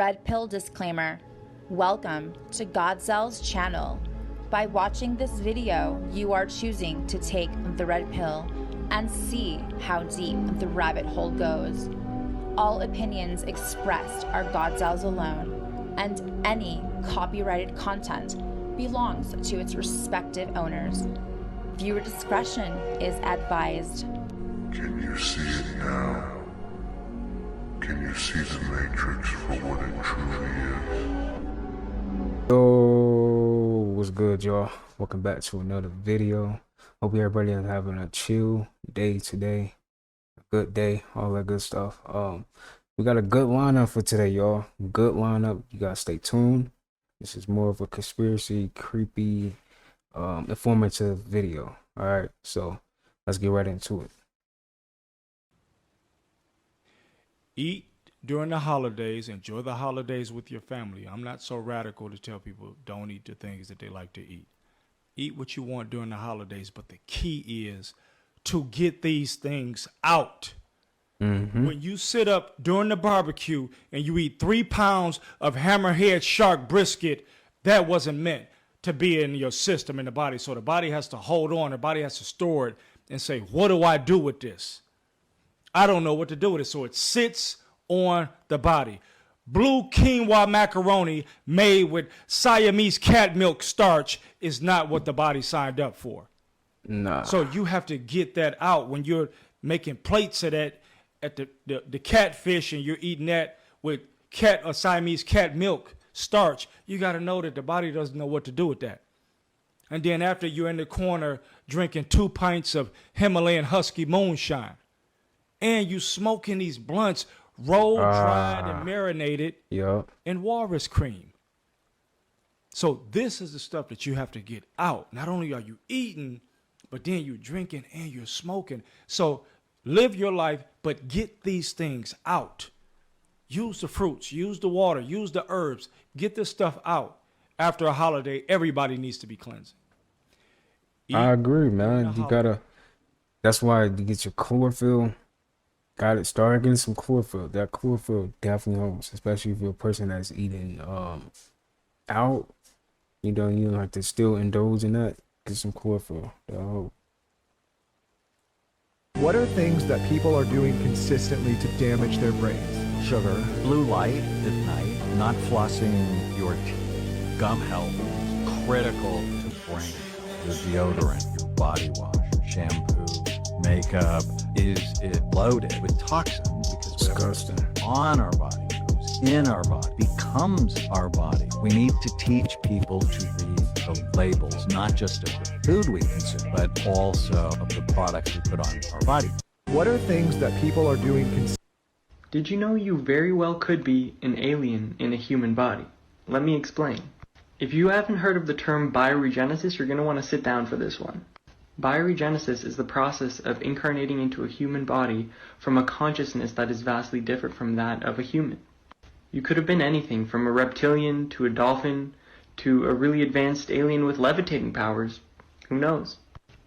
Red Pill disclaimer. Welcome to Gawdzell's channel. By watching this video, you are choosing to take the red pill and see how deep the rabbit hole goes. All opinions expressed are Gawdzell's alone, and any copyrighted content belongs to its respective owners. Viewer discretion is advised. Can you see it now? Can you see the Matrix for what it truly is? Yo, what's good, y'all? Welcome back to another video. Hope everybody is having a chill day today. A good day, all that good stuff. We got a good lineup for today, y'all. Good lineup. You gotta stay tuned. This is more of a conspiracy, creepy, informative video. Alright, so let's get right into it. Eat during the holidays. Enjoy the holidays with your family. I'm not so radical to tell people don't eat the things that they like to eat. Eat what you want during the holidays, but the key is to get these things out. When you sit up during the barbecue and you eat 3 pounds of hammerhead shark brisket, that wasn't meant to be in your system, in the body. So the body has to hold on. The body has to store it and say, what do I do with this? I don't know what to do with it. So it sits on the body. Blue quinoa macaroni made with Siamese cat milk starch is not what the body signed up for. Nah. So you have to get that out when you're making plates of that at the catfish and you're eating that with cat or Siamese cat milk starch. You got to know that the body doesn't know what to do with that. And then after you're in the corner drinking 2 pints of Himalayan Husky moonshine, and you smoking these blunts rolled, dried, and marinated in walrus cream. So this is the stuff that you have to get out. Not only are you eating, but then you're drinking and you're smoking. So live your life, but get these things out. Use the fruits, use the water, use the herbs. Get this stuff out. After a holiday, everybody needs to be cleansing. I agree, man. You gotta, that's why you get your chlorophyll. Got it. Start getting some chlorophyll. That chlorophyll definitely helps, especially if you're a person that's eating out. You don't have to still indulge in that. Get some chlorophyll. That'll help. What are things that people are doing consistently to damage their brains? Sugar, blue light at night, not flossing your teeth, gum health is critical to the brain. Your deodorant, your body wash, your shampoo, makeup, is it loaded with toxins? Because whatever's on our body goes in our body, becomes our body. We need to teach people to read the labels, not just of the food we consume, but also of the products we put on our body. What are things that people are doing Did you know you very well could be an alien in a human body? Let me explain. If you haven't heard of the term biogenesis, you're going to want to sit down for this one. Biogenesis is the process of incarnating into a human body from a consciousness that is vastly different from that of a human. You could have been anything from a reptilian to a dolphin to a really advanced alien with levitating powers. Who knows?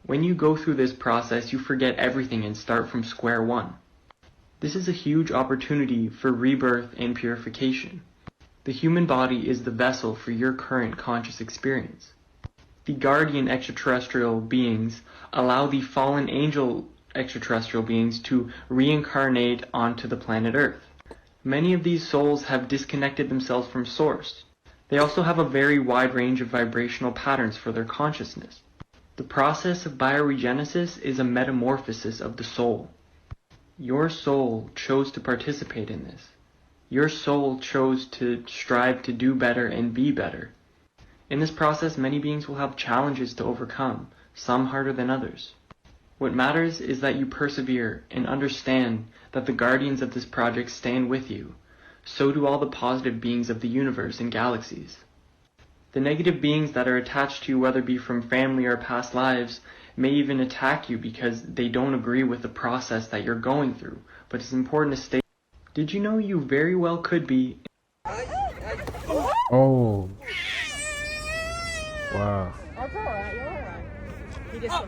When you go through this process, you forget everything and start from square one. This is a huge opportunity for rebirth and purification. The human body is the vessel for your current conscious experience. The guardian extraterrestrial beings allow the fallen angel extraterrestrial beings to reincarnate onto the planet Earth. Many of these souls have disconnected themselves from Source. They also have a very wide range of vibrational patterns for their consciousness. The process of biogenesis is a metamorphosis of the soul. Your soul chose to participate in this. Your soul chose to strive to do better and be better. In this process, many beings will have challenges to overcome, some harder than others. What matters is that you persevere and understand that the guardians of this project stand with you. So do all the positive beings of the universe and galaxies. The negative beings that are attached to you, whether it be from family or past lives, may even attack you because they don't agree with the process that you're going through. But it's important to stay. Did you know you very well could be... Oh. Wow. That's alright, you're alright. He just...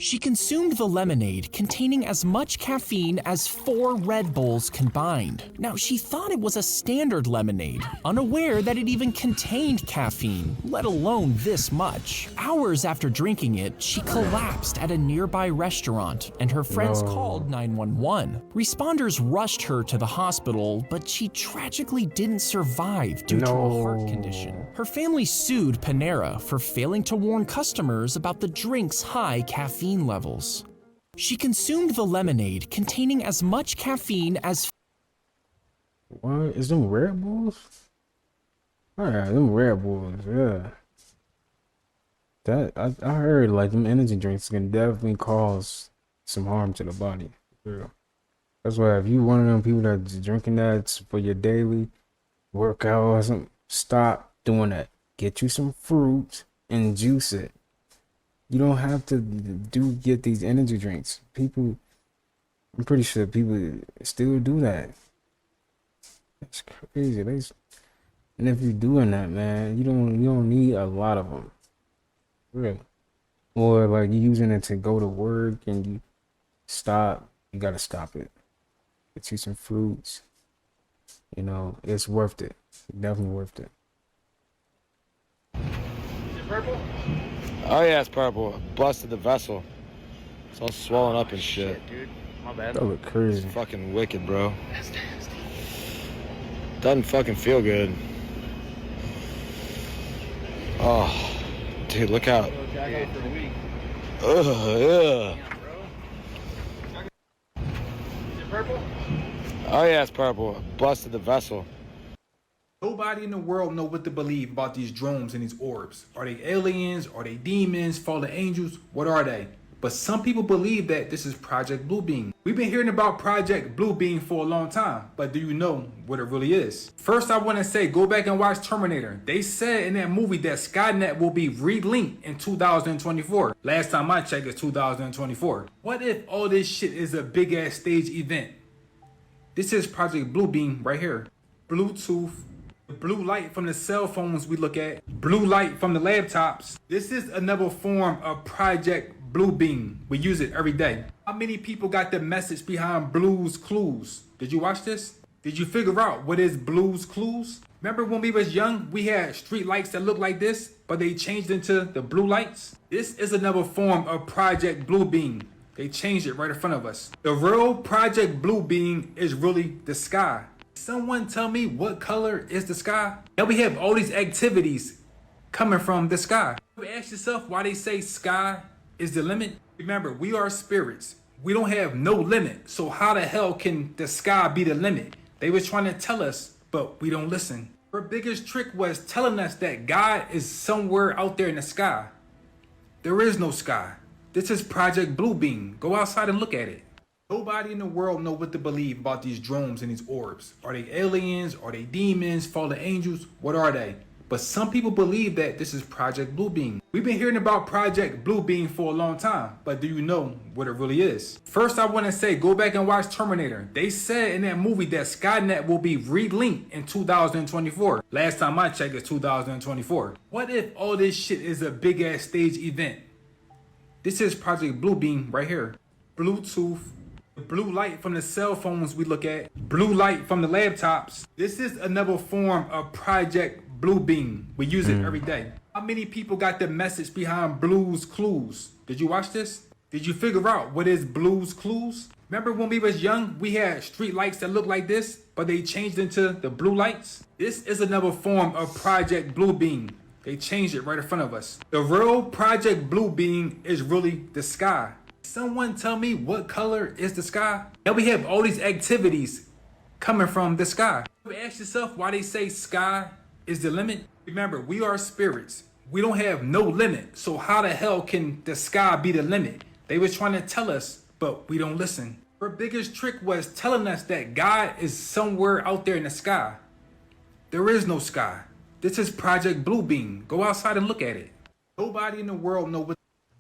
She consumed the lemonade containing as much caffeine as 4 Red Bulls combined. Now, she thought it was a standard lemonade, unaware that it even contained caffeine, let alone this much. Hours after drinking it, she collapsed at a nearby restaurant, and her friends called 911. Responders rushed her to the hospital, but she tragically didn't survive due to a heart condition. Her family sued Panera for failing to warn customers about the drink's high caffeine levels. She consumed the lemonade containing as much caffeine as... What? Is them Red Bulls? Oh yeah, them Red Bulls, yeah. That, I heard like them energy drinks can definitely cause some harm to the body. Yeah. That's why if you one of them people that's drinking that for your daily workout or something, stop doing that. Get you some fruit and juice it. You don't have to get these energy drinks. People, I'm pretty sure people still do that. That's crazy. And if you're doing that, man, you don't need a lot of them. Really. Or like you're using it to go to work and you gotta stop it. Get you some fruits. You know, it's worth it. Definitely worth it. Is it purple? Oh yeah, it's purple. Busted the vessel. It's all swollen up and shit. Dude. My bad. That look crazy. It's fucking wicked, bro. Doesn't fucking feel good. Oh, dude, look out. Ugh, yeah. Is it purple? Oh yeah, it's purple. Busted the vessel. Nobody in the world know what to believe about these drones and these orbs. Are they aliens? Are they demons? Fallen angels? What are they? But some people believe that this is Project Bluebeam. We've been hearing about Project Bluebeam for a long time, but do you know what it really is? First, I want to say, go back and watch Terminator. They said in that movie that Skynet will be relinked in 2024. Last time I checked, it's 2024. What if all this shit is a big ass stage event? This is Project Bluebeam right here. Bluetooth. Blue light from the cell phones we look at, blue light from the laptops. This is another form of Project Bluebeam. We use it every day. How many people got the message behind Blue's Clues? Did you watch this? Did you figure out what is Blue's Clues? Remember when we was young, we had street lights that looked like this, but they changed into the blue lights? This is another form of Project Bluebeam. They changed it right in front of us. The real Project Bluebeam is really the sky. Someone tell me what color is the sky? Now we have all these activities coming from the sky. You ask yourself why they say sky is the limit. Remember, we are spirits. We don't have no limit. So how the hell can the sky be the limit? They was trying to tell us, but we don't listen. Her biggest trick was telling us that God is somewhere out there in the sky. There is no sky. This is Project Bluebeam. Go outside and look at it. Nobody in the world know what to believe about these drones and these orbs. Are they aliens? Are they demons? Fallen angels? What are they? But some people believe that this is Project Bluebeam. We've been hearing about Project Bluebeam for a long time, but do you know what it really is? First, I want to say, go back and watch Terminator. They said in that movie that Skynet will be relinked in 2024. Last time I checked, it's 2024. What if all this shit is a big ass stage event? This is Project Bluebeam right here. Bluetooth. Blue light from the cell phones we look at, blue light from the laptops. This is another form of Project Bluebeam. We use it every day. How many people got the message behind Blue's Clues? Did you watch this? Did you figure out what is Blue's Clues? Remember when we was young, we had street lights that looked like this, but they changed into the blue lights? This is another form of Project Bluebeam. They changed it right in front of us. The real Project Bluebeam is really the sky. Someone tell me what color is the sky? Now we have all these activities coming from the sky. You ask yourself why they say sky is the limit. Remember, we are spirits. We don't have no limit. So how the hell can the sky be the limit? They was trying to tell us, but we don't listen. Her biggest trick was telling us that God is somewhere out there in the sky. There is no sky. This is Project Bluebeam. Go outside and look at it. Nobody in the world know what.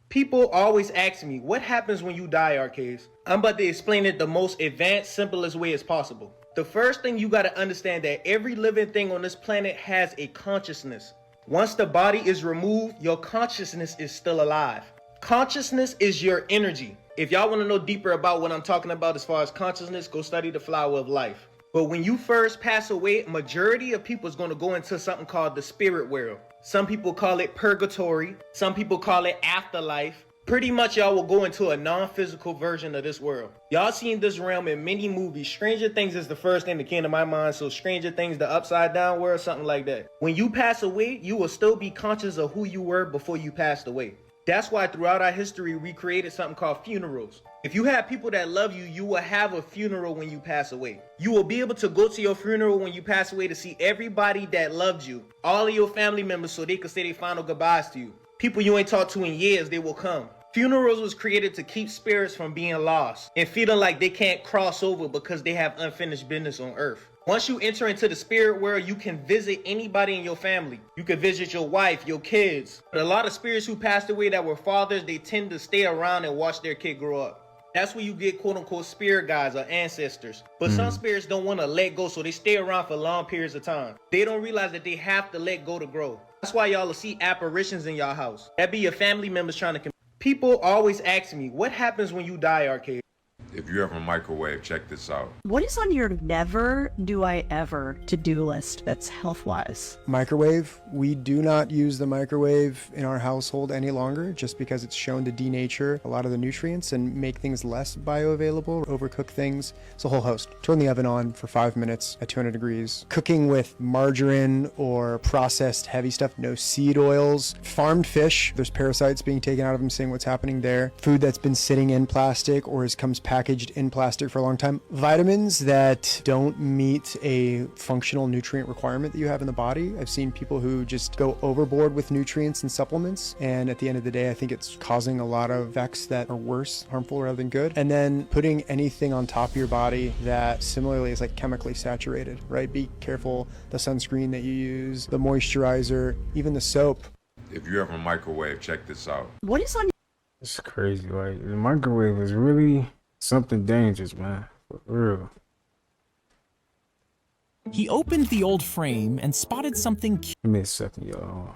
People always ask me, what happens when you die, Arcades? I'm about to explain it the most advanced, simplest way as possible. The first thing you gotta understand that every living thing on this planet has a consciousness. Once the body is removed, your consciousness is still alive. Consciousness is your energy. If y'all want to know deeper about what I'm talking about as far as consciousness, go study the flower of life. But when you first pass away, majority of people is going to go into something called the spirit world. Some people call it purgatory. Some people call it afterlife. Pretty much y'all will go into a non-physical version of this world. Y'all seen this realm in many movies. Stranger Things is the first thing that came to my mind. So Stranger Things, the upside down world, something like that. When you pass away, you will still be conscious of who you were before you passed away. That's why throughout our history, we created something called funerals. If you have people that love you, you will have a funeral when you pass away. You will be able to go to your funeral when you pass away to see everybody that loved you, all of your family members, so they could say their final goodbyes to you. People you ain't talked to in years, they will come. Funerals was created to keep spirits from being lost and feeling like they can't cross over because they have unfinished business on earth. Once you enter into the spirit world, you can visit anybody in your family. You can visit your wife, your kids. But a lot of spirits who passed away that were fathers, they tend to stay around and watch their kid grow up. That's where you get quote unquote spirit guides or ancestors. But some spirits don't want to let go, so they stay around for long periods of time. They don't realize that they have to let go to grow. That's why y'all will see apparitions in y'all house. That be your family members trying to. People always ask me, what happens when you die, Arcade? If you ever microwave, check this out. What is on your never do I ever to-do list that's health-wise? Microwave. We do not use the microwave in our household any longer just because it's shown to denature a lot of the nutrients and make things less bioavailable, overcook things. It's a whole host. Turn the oven on for 5 minutes at 200 degrees. Cooking with margarine or processed heavy stuff, no seed oils. Farmed fish, there's parasites being taken out of them, seeing what's happening there. Food that's been sitting in plastic or comes packaged in plastic for a long time. Vitamins that don't meet a functional nutrient requirement that you have in the body. I've seen people who just go overboard with nutrients and supplements, and at the end of the day, I think it's causing a lot of effects that are worse, harmful rather than good. And then putting anything on top of your body that similarly is like chemically saturated, right? Be careful the sunscreen that you use, the moisturizer, even the soap. If you ever microwave, check this out. What is on? It's crazy. Like the microwave is really something dangerous, man. For real. He opened the old frame and spotted something Give me a second, y'all.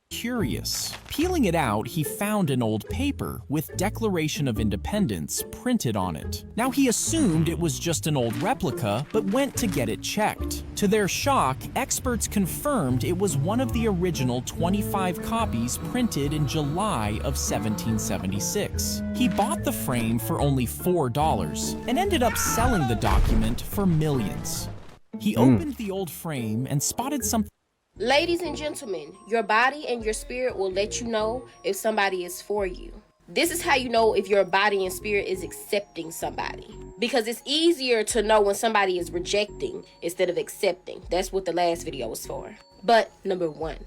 curious. Peeling it out, he found an old paper with Declaration of Independence printed on it. Now he assumed it was just an old replica, but went to get it checked. To their shock, experts confirmed it was one of the original 25 copies printed in July of 1776. He bought the frame for only $4 and ended up selling the document for millions. He opened the old frame and spotted something. Ladies and gentlemen, your body and your spirit will let you know if somebody is for you. This is how you know if your body and spirit is accepting somebody. Because it's easier to know when somebody is rejecting instead of accepting. That's what the last video was for. But number 1,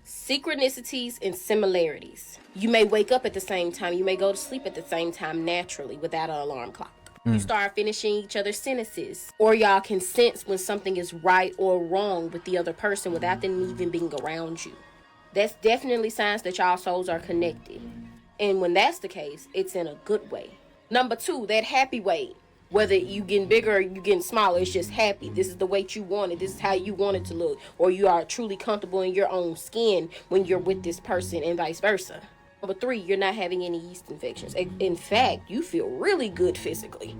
synchronicities and similarities. You may wake up at the same time. You may go to sleep at the same time naturally without an alarm clock. You start finishing each other's sentences. Or y'all can sense when something is right or wrong with the other person without them even being around you. That's definitely signs that y'all souls are connected. And when that's the case, it's in a good way. Number 2, that happy weight. Whether you getting bigger or you getting smaller, it's just happy. This is the weight you wanted. This is how you want it to look. Or you are truly comfortable in your own skin when you're with this person and vice versa. Number 3, you're not having any yeast infections. In fact, you feel really good physically.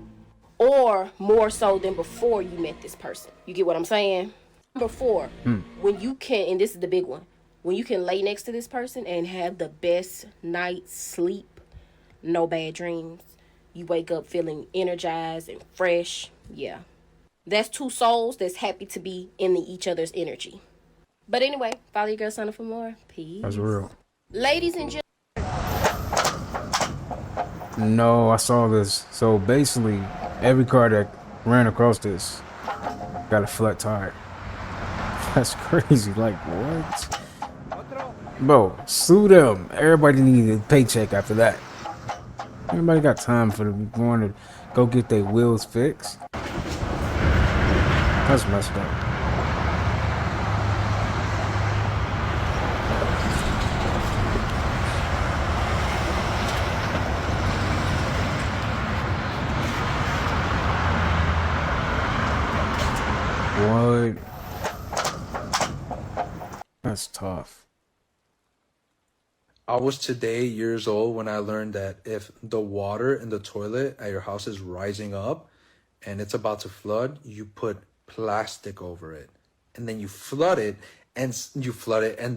Or more so than before you met this person. You get what I'm saying? Number 4, when you can, and this is the big one, when you can lay next to this person and have the best night's sleep, no bad dreams, you wake up feeling energized and fresh, yeah. That's 2 souls that's happy to be in each other's energy. But anyway, follow your girl Sana for more. Peace. That's real. Ladies and gentlemen. No, I saw this. So basically, every car that ran across this got a flat tire. That's crazy. Like, what? Bro, sue them. Everybody needed a paycheck after that. Everybody got time for them going to go get their wheels fixed. That's messed up. What? That's tough. I was today years old when I learned that if the water in the toilet at your house is rising up and it's about to flood, you put plastic over it. And then you flood it and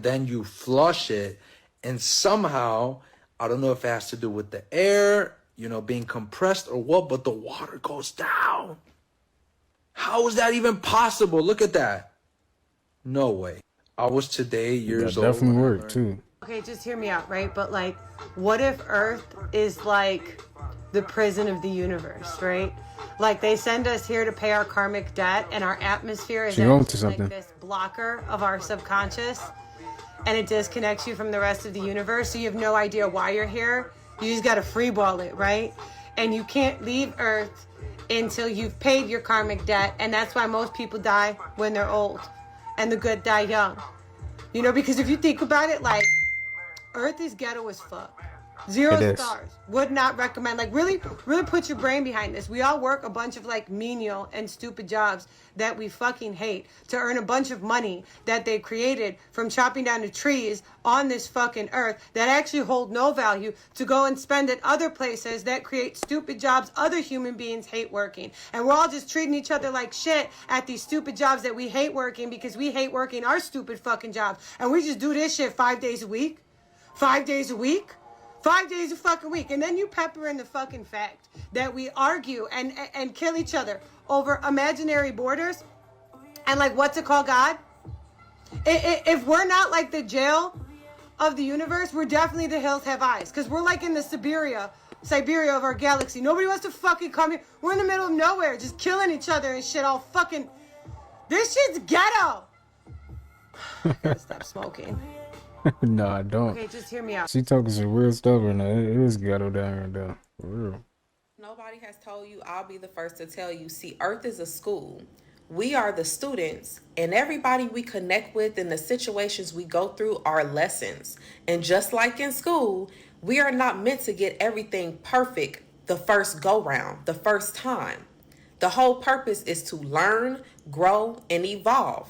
then you flush it. And somehow, I don't know if it has to do with the air, you know, being compressed or what, but the water goes down. How is that even possible? Look at that. No way. I was today years old. Definitely work too. Okay, just hear me out, right? But like, what if Earth is like the prison of the universe, right? Like they send us here to pay our karmic debt, and our atmosphere is like this blocker of our subconscious, and it disconnects you from the rest of the universe. So you have no idea why you're here. You just got to freeball it, right? And you can't leave Earth until you've paid your karmic debt, and that's why most people die when they're old, and the good die young. You know, because if you think about it, like, Earth is ghetto as fuck. Zero stars. Would not recommend. Like, really put your brain behind this. We all work a bunch of, like, menial and stupid jobs that we fucking hate to earn a bunch of money that they created from chopping down the trees on this fucking earth that actually hold no value to go and spend at other places that create stupid jobs other human beings hate working. And we're all just treating each other like shit at these stupid jobs that we hate working because we hate working our stupid fucking jobs. And we just do this shit 5 days a week. 5 days a week? 5 days a fucking week. And then you pepper in the fucking fact that we argue and kill each other over imaginary borders and like, what's it called, God? If we're not like the jail of the universe, we're definitely the hills have eyes. Because we're like in the Siberia of our galaxy. Nobody wants to fucking come here. We're in the middle of nowhere just killing each other and shit all fucking... This shit's ghetto. I gotta stop smoking. No, I don't. Okay, just hear me out. She talking some real stuff, and it is ghetto down here, though. For real. Nobody has told you. I'll be the first to tell you. See, Earth is a school. We are the students, and everybody we connect with and the situations we go through are lessons. And just like in school, we are not meant to get everything perfect the first go round, the first time. The whole purpose is to learn, grow, and evolve.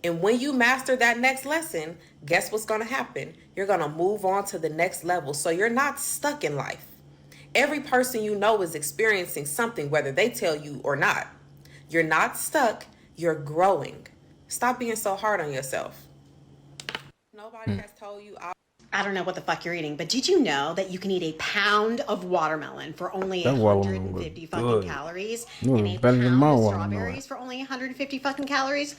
And when you master that next lesson, guess what's going to happen? You're going to move on to the next level. So you're not stuck in life. Every person you know is experiencing something, whether they tell you or not. You're not stuck. You're growing. Stop being so hard on yourself. Nobody has told you. I don't know what the fuck you're eating, but did you know that you can eat a pound of watermelon for only 150 fucking calories? And a pound of strawberries for only 150 fucking calories?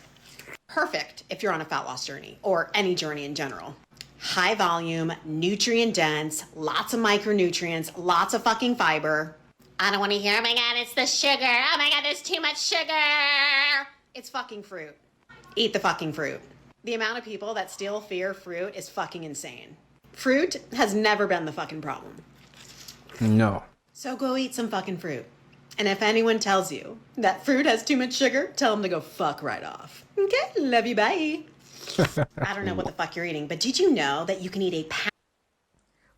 Perfect if you're on a fat loss journey or any journey in general. High volume, nutrient dense, lots of micronutrients, lots of fucking fiber. I don't want to hear, oh my God, it's the sugar. Oh my God, there's too much sugar. It's fucking fruit. Eat the fucking fruit. The amount of people that still fear fruit is fucking insane. Fruit has never been the fucking problem. No. So go eat some fucking fruit. And if anyone tells you that fruit has too much sugar, tell them to go fuck right off. Okay, love you, bye. I don't know what the fuck you're eating, but did you know that you can eat a pound?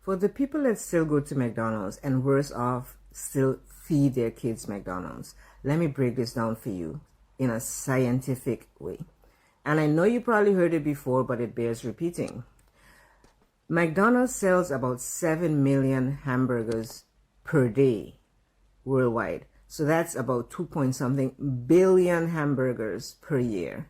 For the people that still go to McDonald's and worse off, still feed their kids McDonald's, let me break this down for you in a scientific way. And I know you probably heard it before, but it bears repeating. McDonald's sells about 7 million hamburgers per day worldwide. So that's about 2 billion hamburgers per year.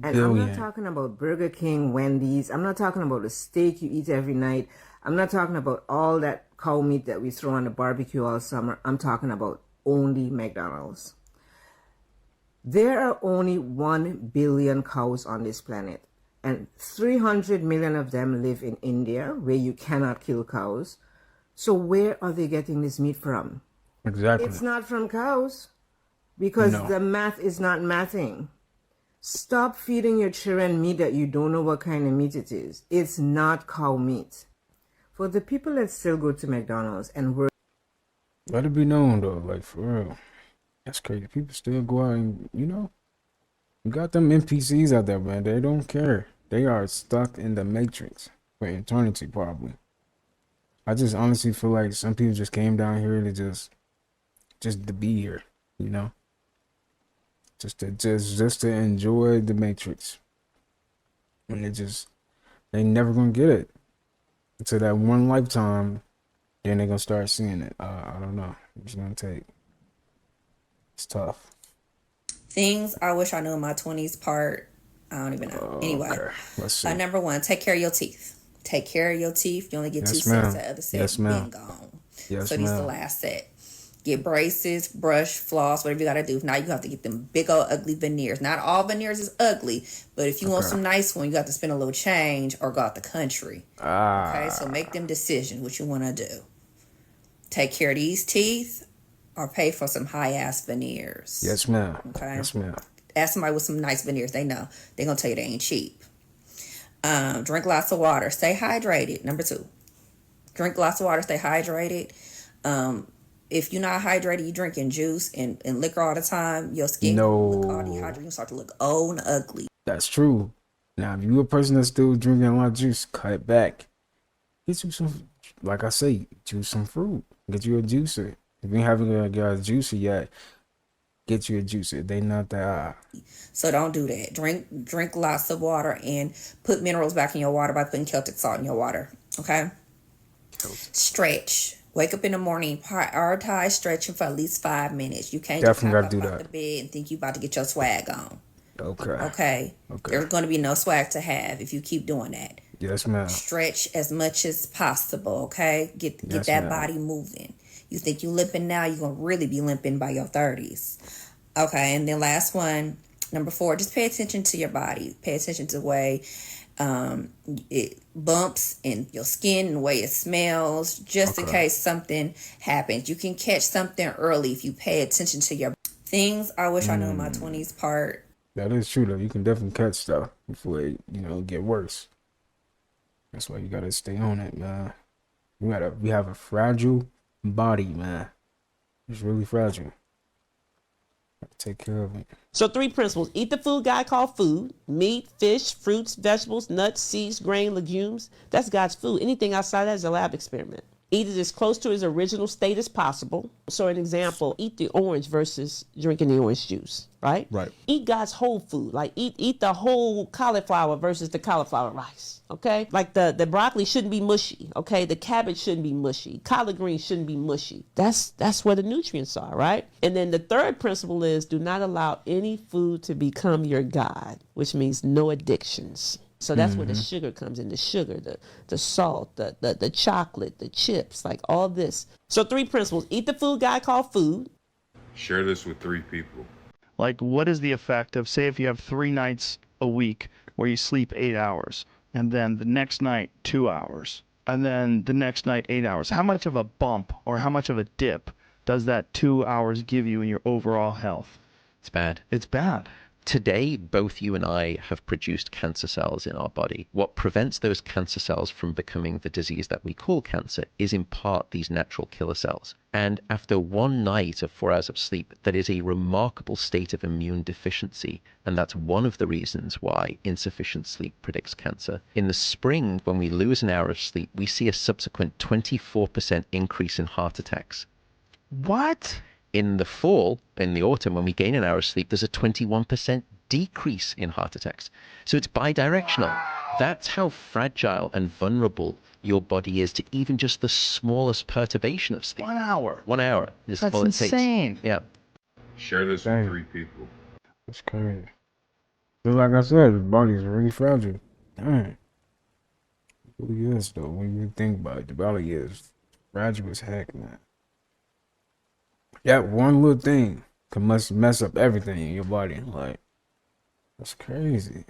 And I'm not talking about Burger King, Wendy's. I'm not talking about a steak you eat every night. I'm not talking about all that cow meat that we throw on the barbecue all summer. I'm talking about only McDonald's. There are only 1 billion cows on this planet, and 300 million of them live in India, where you cannot kill cows. So where are they getting this meat from? Exactly. It's not from cows, because the math is not mathing. Stop feeding your children meat that you don't know what kind of meat it is. It's not cow meat. For the people that still go to McDonald's and work... Let it be known, though, like, for real. That's crazy. People still go out and, you know, you got them NPCs out there, man. They don't care. They are stuck in the matrix for eternity, probably. I just honestly feel like some people just came down here to just to be here, you know? Just to enjoy the matrix. And they never gonna get it. to that one lifetime, then they're gonna start seeing it. I don't know. It's gonna take. It's tough. Things I wish I knew in my 20s part. I don't even know. Anyway, Okay. Let's see. number one, take care of your teeth. Take care of your teeth. You only get Yes, 2 sets. ma'am. The other set Yes, being ma'am. gone. Yes, So these the ma'am. last set. Get braces, brush, floss, whatever you gotta do. If not, you have to get them big old ugly veneers. Not all veneers is ugly, but if you want some nice one, you got to spend a little change or go out the country. Okay, so make them decisions what you want to do. Take care of these teeth or pay for some high ass veneers. Yes, ma'am. Okay. Yes, ma'am. Ask somebody with some nice veneers. They know. They're gonna tell you they ain't cheap. Drink lots of water. Stay hydrated. Number 2. Drink lots of water. Stay hydrated. If you're not hydrated, you drinking juice and liquor all the time, your skin will look all dehydrated. You start to look old and ugly. That's true. Now, if you a person that's still drinking a lot of juice, cut it back. Get you some, like I say, juice some fruit. Get you a juicer. If you haven't got a juicer yet, get you a juicer. They not that. So don't do that. Drink lots of water and put minerals back in your water by putting Celtic salt in your water. Okay? Stretch. Wake up in the morning, prioritize stretching for at least 5 minutes. You can't Definitely just gotta hop do out that. the bed and think you about to get your swag on. Okay. There's going to be no swag to have if you keep doing that. Yes, ma'am. Stretch as much as possible, okay? Get Yes, that ma'am. body moving. You think you limping now, you're going to really be limping by your 30s. Okay, and then last one, number 4, just pay attention to your body. Pay attention to the way it bumps in your skin and the way it smells, just in case something happens. You can catch something early if you pay attention to your things I wish I knew in my 20s part. That is true though. You can definitely catch stuff before it, get worse. That's why you gotta stay on it, man. We have a fragile body, man. It's really fragile. Gotta take care of it. So 3 principles. Eat the food God called food. Meat, fish, fruits, vegetables, nuts, seeds, grain, legumes. That's God's food. Anything outside that is a lab experiment. Eat it as close to its original state as possible. So an example, eat the orange versus drinking the orange juice, right? Right. Eat God's whole food. Like eat the whole cauliflower versus the cauliflower rice, okay? Like the broccoli shouldn't be mushy, okay? The cabbage shouldn't be mushy. Collard greens shouldn't be mushy. That's where the nutrients are, right? And then the 3rd principle is do not allow any food to become your God, which means no addictions. So that's where the sugar comes in, the sugar, the salt, the chocolate, the chips, like all this. So 3 principles. Eat the food God called food. Share this with 3 people. Like, what is the effect of, say, if you have 3 nights a week where you sleep 8 hours, and then the next night 2 hours, and then the next night 8 hours? How much of a bump or how much of a dip does that 2 hours give you in your overall health? It's bad. It's bad. Today, both you and I have produced cancer cells in our body. What prevents those cancer cells from becoming the disease that we call cancer is in part these natural killer cells. And after 1 night of 4 hours of sleep, that is a remarkable state of immune deficiency. And that's one of the reasons why insufficient sleep predicts cancer. In the spring, when we lose an hour of sleep, we see a subsequent 24% increase in heart attacks. What? In the fall, in the autumn, when we gain an hour of sleep, there's a 21% decrease in heart attacks. So it's bidirectional. That's how fragile and vulnerable your body is to even just the smallest perturbation of sleep. 1 hour. 1 hour is That's all it takes. insane. Yeah. Share this with 3 people. That's crazy. Just like I said, the body is really fragile. Dang. It really is though. When you think about it, the body is fragile as heck, man. That one little thing can mess up everything in your body. Like, that's crazy.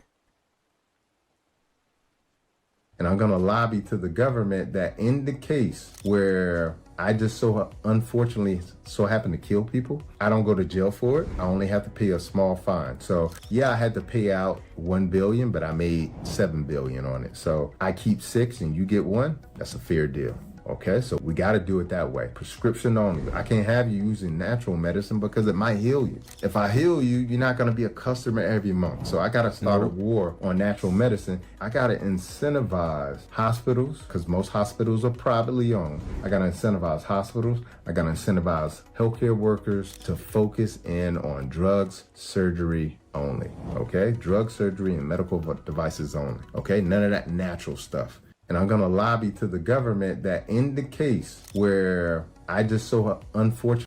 And I'm going to lobby to the government that in the case where I just so unfortunately so happen to kill people, I don't go to jail for it. I only have to pay a small fine. So yeah, I had to pay out $1 billion, but I made $7 billion on it. So I keep 6 and you get 1. That's a fair deal. Okay, so we got to do it that way. Prescription only. I can't have you using natural medicine because it might heal you. If I heal you, you're not going to be a customer every month. So I got to start a war on natural medicine. I got to incentivize hospitals because most hospitals are privately owned. I got to incentivize hospitals. I got to incentivize healthcare workers to focus in on drugs, surgery only. Okay, drug, surgery, and medical devices only. Okay, none of that natural stuff. And I'm going to lobby to the government that in the case where I just so unfortunately.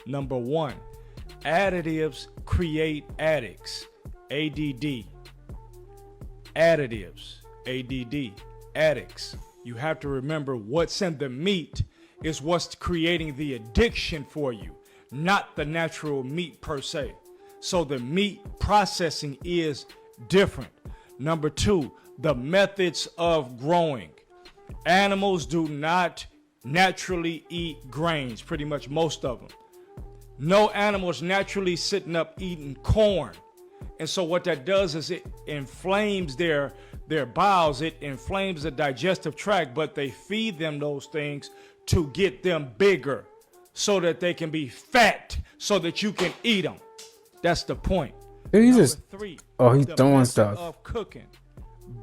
Number 1, additives create addicts. ADD. Additives. ADD. Addicts. You have to remember what's in the meat is what's creating the addiction for you, not the natural meat per se. So the meat processing is different. Number 2, the methods of growing. Animals do not naturally eat grains, pretty much most of them. No animals naturally sitting up eating corn. And so what that does is it inflames their bowels, it inflames the digestive tract, but they feed them those things to get them bigger so that they can be fat so that you can eat them. That's the point. He's just, 3, he's throwing stuff. Of cooking.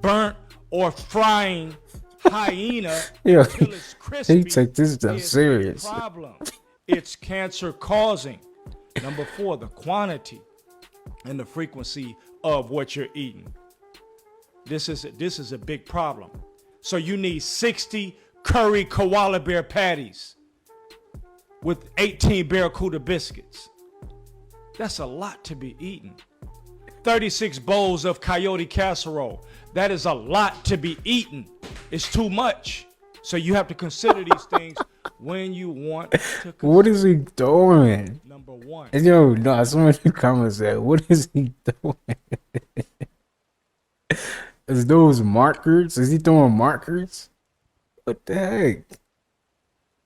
Burnt or frying hyena Yeah, until it's crispy. he take this stuff is serious. a problem. It's cancer causing. Number 4, the quantity and the frequency of what you're eating. This is a big problem. So you need 60 curry koala bear patties with 18 Barracuda biscuits. That's a lot to be eaten. 36 bowls of coyote casserole. That is a lot to be eaten. It's too much. So you have to consider these things when you want to consider. What is he doing? Number 1. And yo, no, someone in the comments said, what is he doing? Is those markers? Is he throwing markers? What the heck?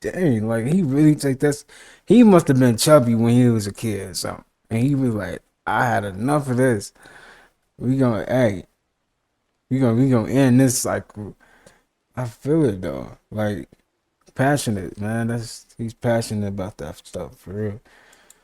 Dang, like he really take this. He must have been chubby when he was a kid or something. And he was like, I had enough of this. We gonna end this cycle. I feel it though. Like passionate, man. He's passionate about that stuff for real.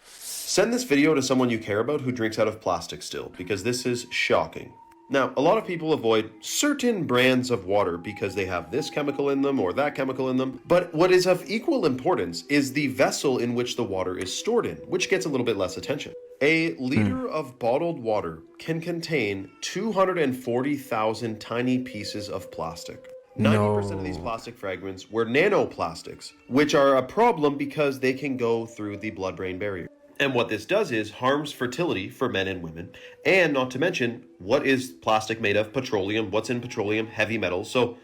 Send this video to someone you care about who drinks out of plastic still, because this is shocking. Now, a lot of people avoid certain brands of water because they have this chemical in them or that chemical in them. But what is of equal importance is the vessel in which the water is stored in, which gets a little bit less attention. A liter of bottled water can contain 240,000 tiny pieces of plastic. 90% of these plastic fragments were nanoplastics, which are a problem because they can go through the blood-brain barrier. And what this does is harms fertility for men and women. And not to mention, what is plastic made of? Petroleum. What's in petroleum? Heavy metals. So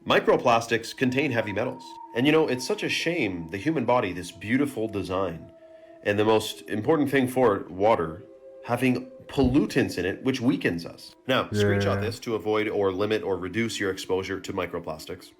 microplastics contain heavy metals. And you know, it's such a shame, the human body, this beautiful design, and the most important thing for it, water, having pollutants in it, which weakens us. Now, screenshot this to avoid or limit or reduce your exposure to microplastics.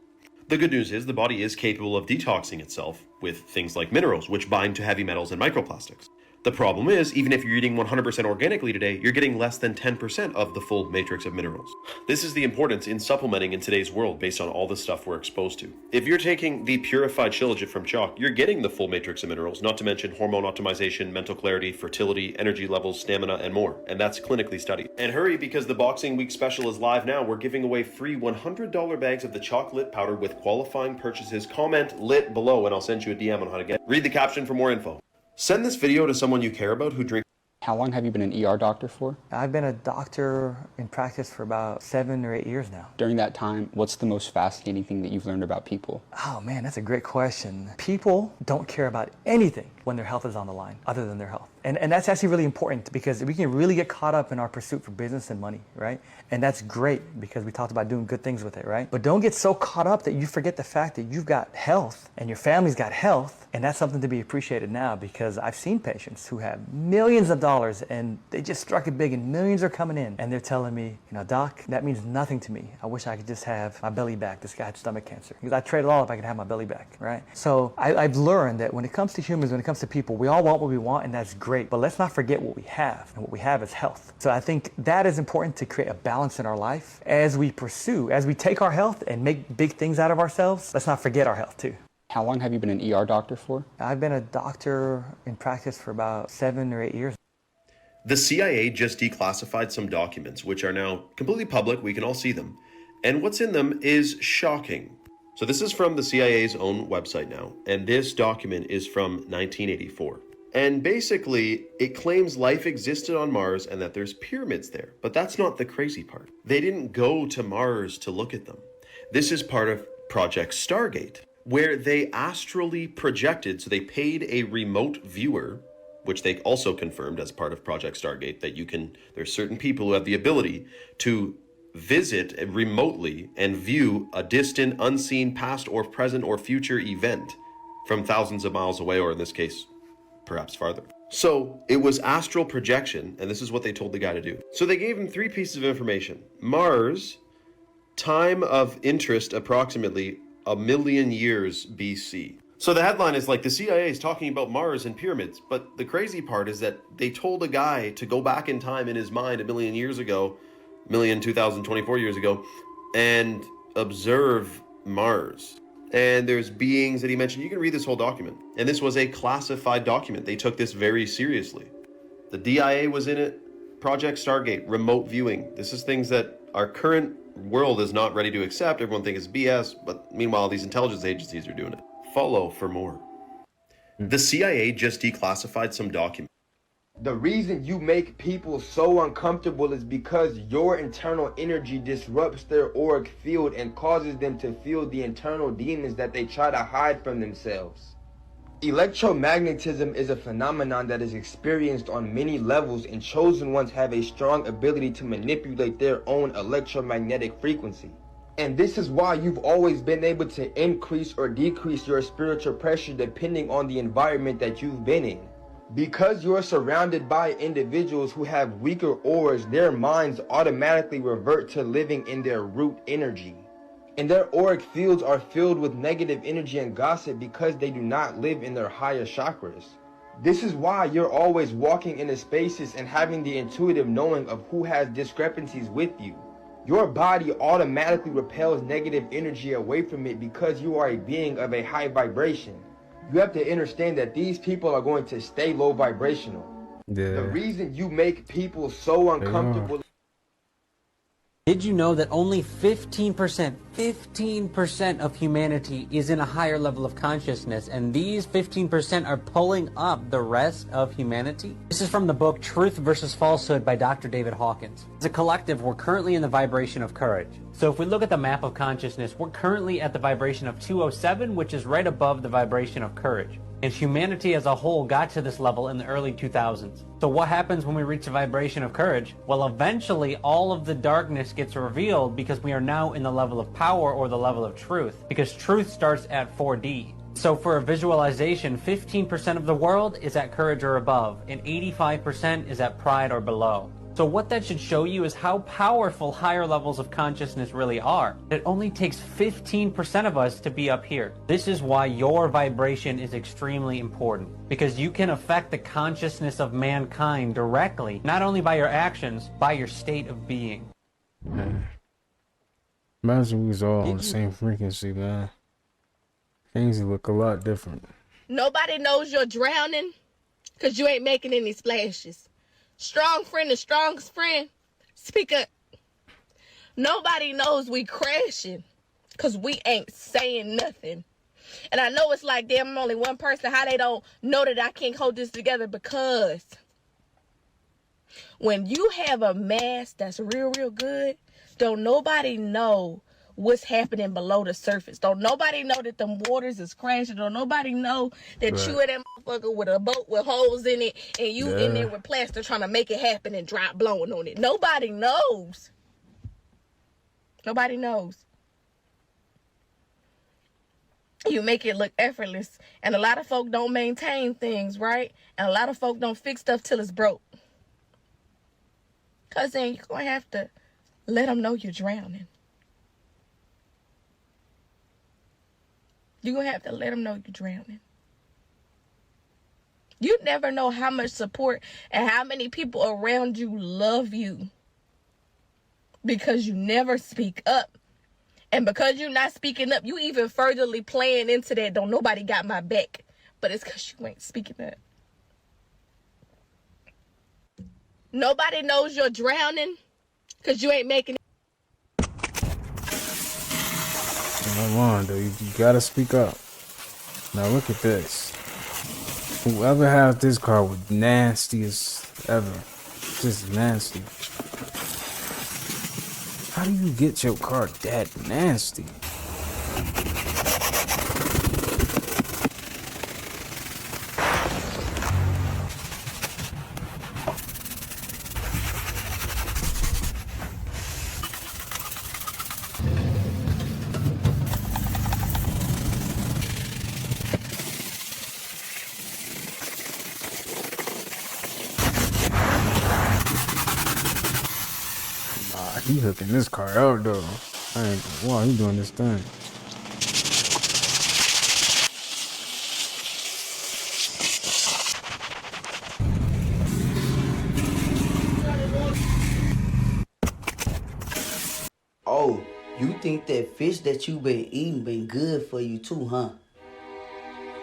The good news is the body is capable of detoxing itself with things like minerals, which bind to heavy metals and microplastics. The problem is, even if you're eating 100% organically today, you're getting less than 10% of the full matrix of minerals. This is the importance in supplementing in today's world based on all the stuff we're exposed to. If you're taking the purified shilajit from chalk, you're getting the full matrix of minerals, not to mention hormone optimization, mental clarity, fertility, energy levels, stamina, and more. And that's clinically studied. And hurry, because the Boxing Week special is live now. We're giving away free $100 bags of the chocolate powder with qualifying purchases. Comment LIT below and I'll send you a DM on how to get it. Read the caption for more info. Send this video to someone you care about who drinks. How long have you been an ER doctor for? I've been a doctor in practice for about 7 or 8 years now. During that time, what's the most fascinating thing that you've learned about people? Oh man, that's a great question. People don't care about anything when their health is on the line, other than their health. And that's actually really important because we can really get caught up in our pursuit for business and money, right? And that's great because we talked about doing good things with it, right? But don't get so caught up that you forget the fact that you've got health and your family's got health. And that's something to be appreciated now because I've seen patients who have millions of dollars and they just struck it big and millions are coming in. And they're telling me, you know, doc, that means nothing to me. I wish I could just have my belly back. This guy had stomach cancer. Because I'd trade it all if I could have my belly back, right? So I've learned that when it comes to humans, when it comes to people, we all want what we want and that's great. But let's not forget what we have. And what we have is health. So I think that is important to create a balance in our life as we pursue, as we take our health and make big things out of ourselves. Let's not forget our health too. How long have you been an ER doctor for? I've been a doctor in practice for about 7 or 8 years. The CIA just declassified some documents, which are now completely public. We can all see them. And what's in them is shocking. So this is from the CIA's own website now. And this document is from 1984. And basically, it claims life existed on Mars and that there's pyramids there. But that's not the crazy part. They didn't go to Mars to look at them. This is part of Project Stargate, where they astrally projected, so they paid a remote viewer, which they also confirmed as part of Project Stargate, that there's certain people who have the ability to visit remotely and view a distant, unseen past or present or future event from thousands of miles away, or in this case, perhaps farther. So it was astral projection, and this is what they told the guy to do. So they gave him 3 pieces of information. Mars, time of interest approximately 1 million years BC. So the headline is like, the CIA is talking about Mars and pyramids, but the crazy part is that they told a guy to go back in time in his mind 1 million years ago, 2,024 years ago, and observe Mars. And there's beings that he mentioned. You can read this whole document. And this was a classified document. They took this very seriously. The DIA was in it. Project Stargate, remote viewing. This is things that our current world is not ready to accept. Everyone thinks it's BS, but meanwhile, these intelligence agencies are doing it. Follow for more. The CIA just declassified some documents. The reason you make people so uncomfortable is because your internal energy disrupts their auric field and causes them to feel the internal demons that they try to hide from themselves. Electromagnetism is a phenomenon that is experienced on many levels, and chosen ones have a strong ability to manipulate their own electromagnetic frequency. And this is why you've always been able to increase or decrease your spiritual pressure depending on the environment that you've been in. Because you're surrounded by individuals who have weaker auras, their minds automatically revert to living in their root energy. And their auric fields are filled with negative energy and gossip because they do not live in their higher chakras. This is why you're always walking into spaces and having the intuitive knowing of who has discrepancies with you. Your body automatically repels negative energy away from it because you are a being of a high vibration. You have to understand that these people are going to stay low vibrational. The reason you make people so uncomfortable. Did you know that only 15% of humanity is in a higher level of consciousness, and these 15% are pulling up the rest of humanity? This is from the book Truth versus Falsehood by Dr. David Hawkins. As a collective, we're currently in the vibration of courage. So if we look at the map of consciousness, we're currently at the vibration of 207, which is right above the vibration of courage. And humanity as a whole got to this level in the early 2000s. So what happens when we reach the vibration of courage? Well, eventually all of the darkness gets revealed because we are now in the level of power or the level of truth. Because truth starts at 4D. So for a visualization, 15% of the world is at courage or above, and 85% is at pride or below. So what that should show you is how powerful higher levels of consciousness really are. It only takes 15% of us to be up here. This is why your vibration is extremely important, because you can affect the consciousness of mankind directly, not only by your actions, by your state of being. Man. Imagine we was all on the same frequency, man. Things would look a lot different. Nobody knows you're drowning because you ain't making any splashes. Strong friend, the strongest friend, speak up. Nobody knows we crashing because we ain't saying nothing. And I know it's like, damn, I'm only one person. How they don't know that I can't hold this together? Because when you have a mask that's real good, don't nobody know what's happening below the surface. Don't nobody know that them waters is crashing. Don't nobody know that you and that motherfucker with a boat with holes in it and you in there with plaster trying to make it happen and drop blowing on it. Nobody knows. Nobody knows. You make it look effortless. And a lot of folk don't maintain things, right? And a lot of folk don't fix stuff till it's broke. Because then you're going to have to let them know you're drowning. You're going to have to let them know you're drowning. You never know how much support and how many people around you love you because you never speak up. And because you're not speaking up, you even furtherly playing into that, don't nobody got my back. But it's because you ain't speaking up. Nobody knows you're drowning because you ain't making it. Come on, dude. You gotta speak up. Now look at this. Whoever has this car was nasty as ever. Just nasty. How do you get your car that nasty? he hooking this car out though. I ain't gonna lie, he doing this thing. Oh, you think that fish that you been eating been good for you too, huh?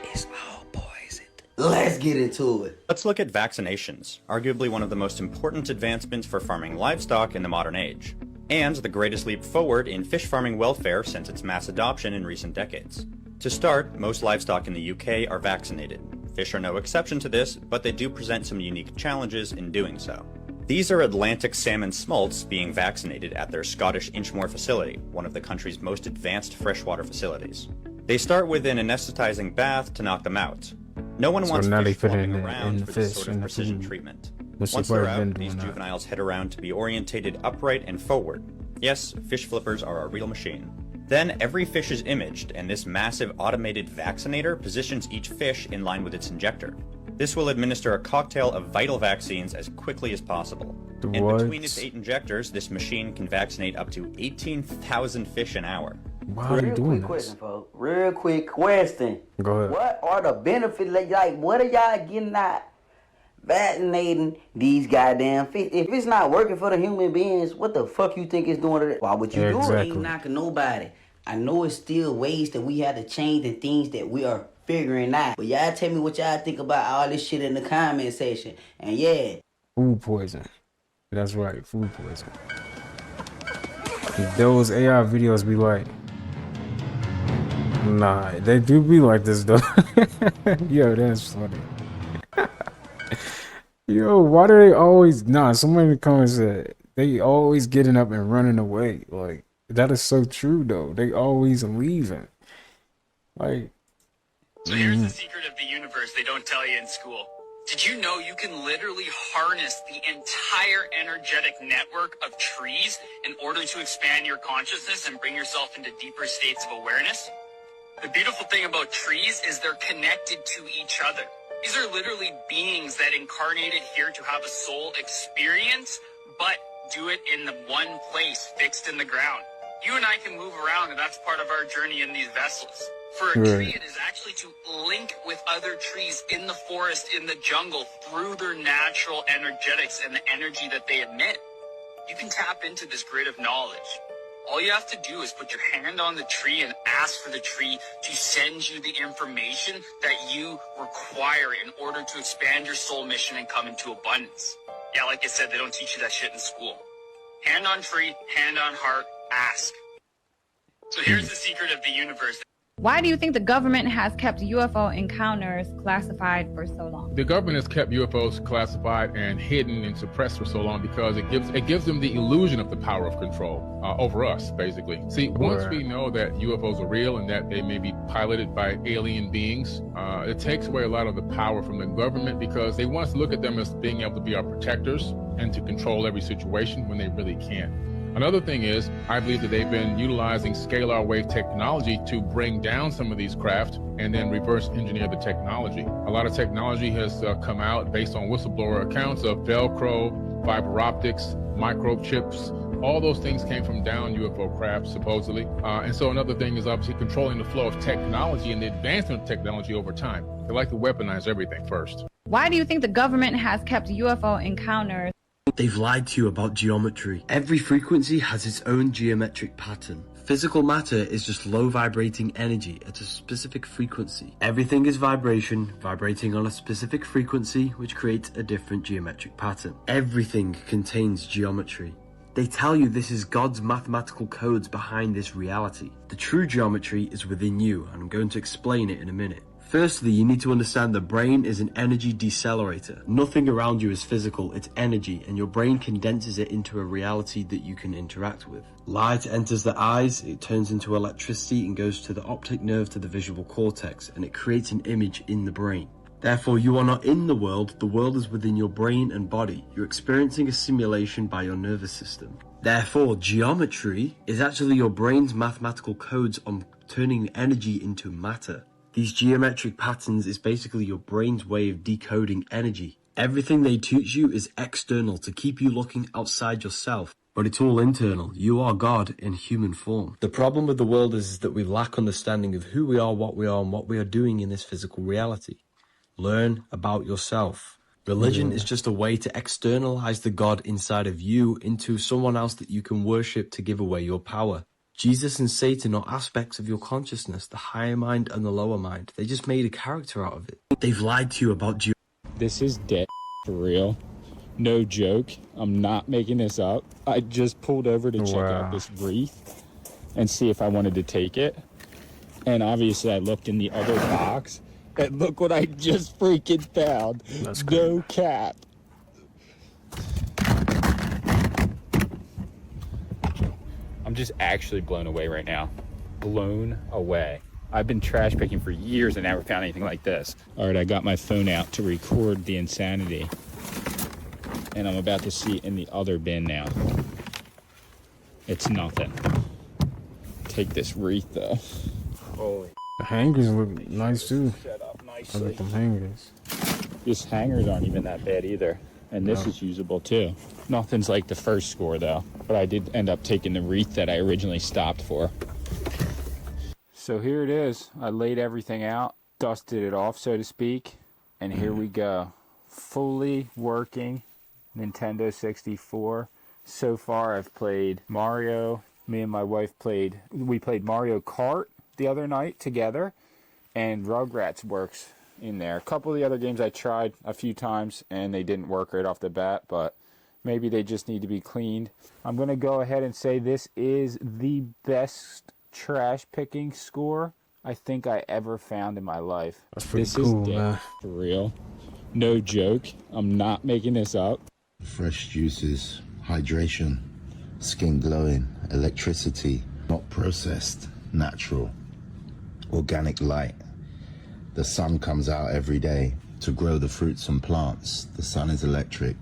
It's all poisoned. Let's get into it. Let's look at vaccinations, arguably one of the most important advancements for farming livestock in the modern age, and the greatest leap forward in fish farming welfare since its mass adoption in recent decades. To start, most livestock in the UK are vaccinated. Fish are no exception to this, but they do present some unique challenges in doing so. These are Atlantic salmon smolts being vaccinated at their Scottish Inchmore facility, one of the country's most advanced freshwater facilities. They start with an anesthetizing bath to knock them out. No one wants fish walking around for this sort of precision treatment. Once they're out, these juveniles head around to be orientated upright and forward. Yes, fish flippers are a real machine. Then every fish is imaged, and this massive automated vaccinator positions each fish in line with its injector. This will administer a cocktail of vital vaccines as quickly as possible. And between its 8 injectors, this machine can vaccinate up to 18,000 fish an hour. Why are you doing this? Question, folks. Real quick question. Go ahead. What are the benefits? Like, what are y'all getting out vaccinating these goddamn fish? If it's not working for the human beings, what the fuck you think it's doing to it? Why would you do it? Ain't knocking nobody. I know it's still ways that we have to change and things that we are figuring out. But y'all tell me what y'all think about all this shit in the comment section. And yeah. Food poison. That's right, food poison. Those AI videos be like, nah, they do be like this though. Yo, that's funny. Yo, why do they always, somebody in the comments said, they always getting up and running away. Like, that is so true though. They always leaving. Like, so here's the secret of the universe they don't tell you in school. Did you know you can literally harness the entire energetic network of trees in order to expand your consciousness and bring yourself into deeper states of awareness? The beautiful thing about trees is they're connected to each other. These are literally beings that incarnated here to have a soul experience, but do it in the one place, fixed in the ground. You and I can move around, and that's part of our journey in these vessels. For a tree, it is actually to link with other trees in the forest, in the jungle, through their natural energetics and the energy that they emit. You can tap into this grid of knowledge. All you have to do is put your hand on the tree and ask for the tree to send you the information that you require in order to expand your soul mission and come into abundance. Yeah, like I said, they don't teach you that shit in school. Hand on tree, hand on heart, ask. So here's the secret of the universe. Why do you think the government has kept UFO encounters classified for so long? The government has kept UFOs classified and hidden and suppressed for so long because it gives them the illusion of the power of control over us, basically. See, once we know that UFOs are real and that they may be piloted by alien beings, it takes away a lot of the power from the government because they want us to look at them as being able to be our protectors and to control every situation when they really can't. Another thing is, I believe that they've been utilizing scalar wave technology to bring down some of these craft and then reverse engineer the technology. A lot of technology has come out based on whistleblower accounts of Velcro, fiber optics, microchips. All those things came from down UFO craft, supposedly. And so another thing is obviously controlling the flow of technology and the advancement of technology over time. They like to weaponize everything first. Why do you think the government has kept UFO encounters? They've lied to you about geometry. Every frequency has its own geometric pattern. Physical matter is just low vibrating energy at a specific frequency. Everything is vibration, vibrating on a specific frequency, which creates a different geometric pattern. Everything contains geometry. They tell you this is God's mathematical codes behind this reality. The true geometry is within you, and I'm going to explain it in a minute. Firstly, you need to understand the brain is an energy decelerator. Nothing around you is physical, it's energy, and your brain condenses it into a reality that you can interact with. Light enters the eyes, it turns into electricity and goes to the optic nerve to the visual cortex, and it creates an image in the brain. Therefore, you are not in the world is within your brain and body. You're experiencing a simulation by your nervous system. Therefore, geometry is actually your brain's mathematical codes on turning energy into matter. These geometric patterns is basically your brain's way of decoding energy. Everything they teach you is external to keep you looking outside yourself. But it's all internal. You are God in human form. The problem with the world is that we lack understanding of who we are, and what we are doing in this physical reality. Learn about yourself. Religion is just a way to externalize the God inside of you into someone else that you can worship to give away your power. Jesus and Satan are aspects of your consciousness, the higher mind and the lower mind. They just made a character out of it. They've lied to you about you. This is dead for real. No joke. I'm not making this up. I just pulled over to check out this wreath and see if I wanted to take it. And obviously I looked in the other box and look what I just freaking found. That's no cap. I'm just actually blown away right now. Blown away. I've been trash picking for years and never found anything like this. All right, I got my phone out to record the insanity. And I'm about to see it in the other bin now. It's nothing. Take this wreath though. Holy. The hangers look nice too. Set up I nicely. like them hangers. These hangers aren't even that bad either. And this is usable too. Nothing's like the first score though. But I did end up taking the wreath that I originally stopped for. So here it is. I laid everything out, dusted it off so to speak. And here we go. Fully working Nintendo 64. So far I've played Mario. Me and my wife played Mario Kart the other night together, and Rugrats works in there. A couple of the other games I tried a few times and they didn't work right off the bat, but maybe they just need to be cleaned. I'm going to go ahead and say this is the best trash picking score I think I ever found in my life. That's pretty this cool, is man. For real. No joke. I'm not making this up. Fresh juices, hydration, skin glowing, electricity, not processed, natural, organic light. The sun comes out every day to grow the fruits and plants. The sun is electric.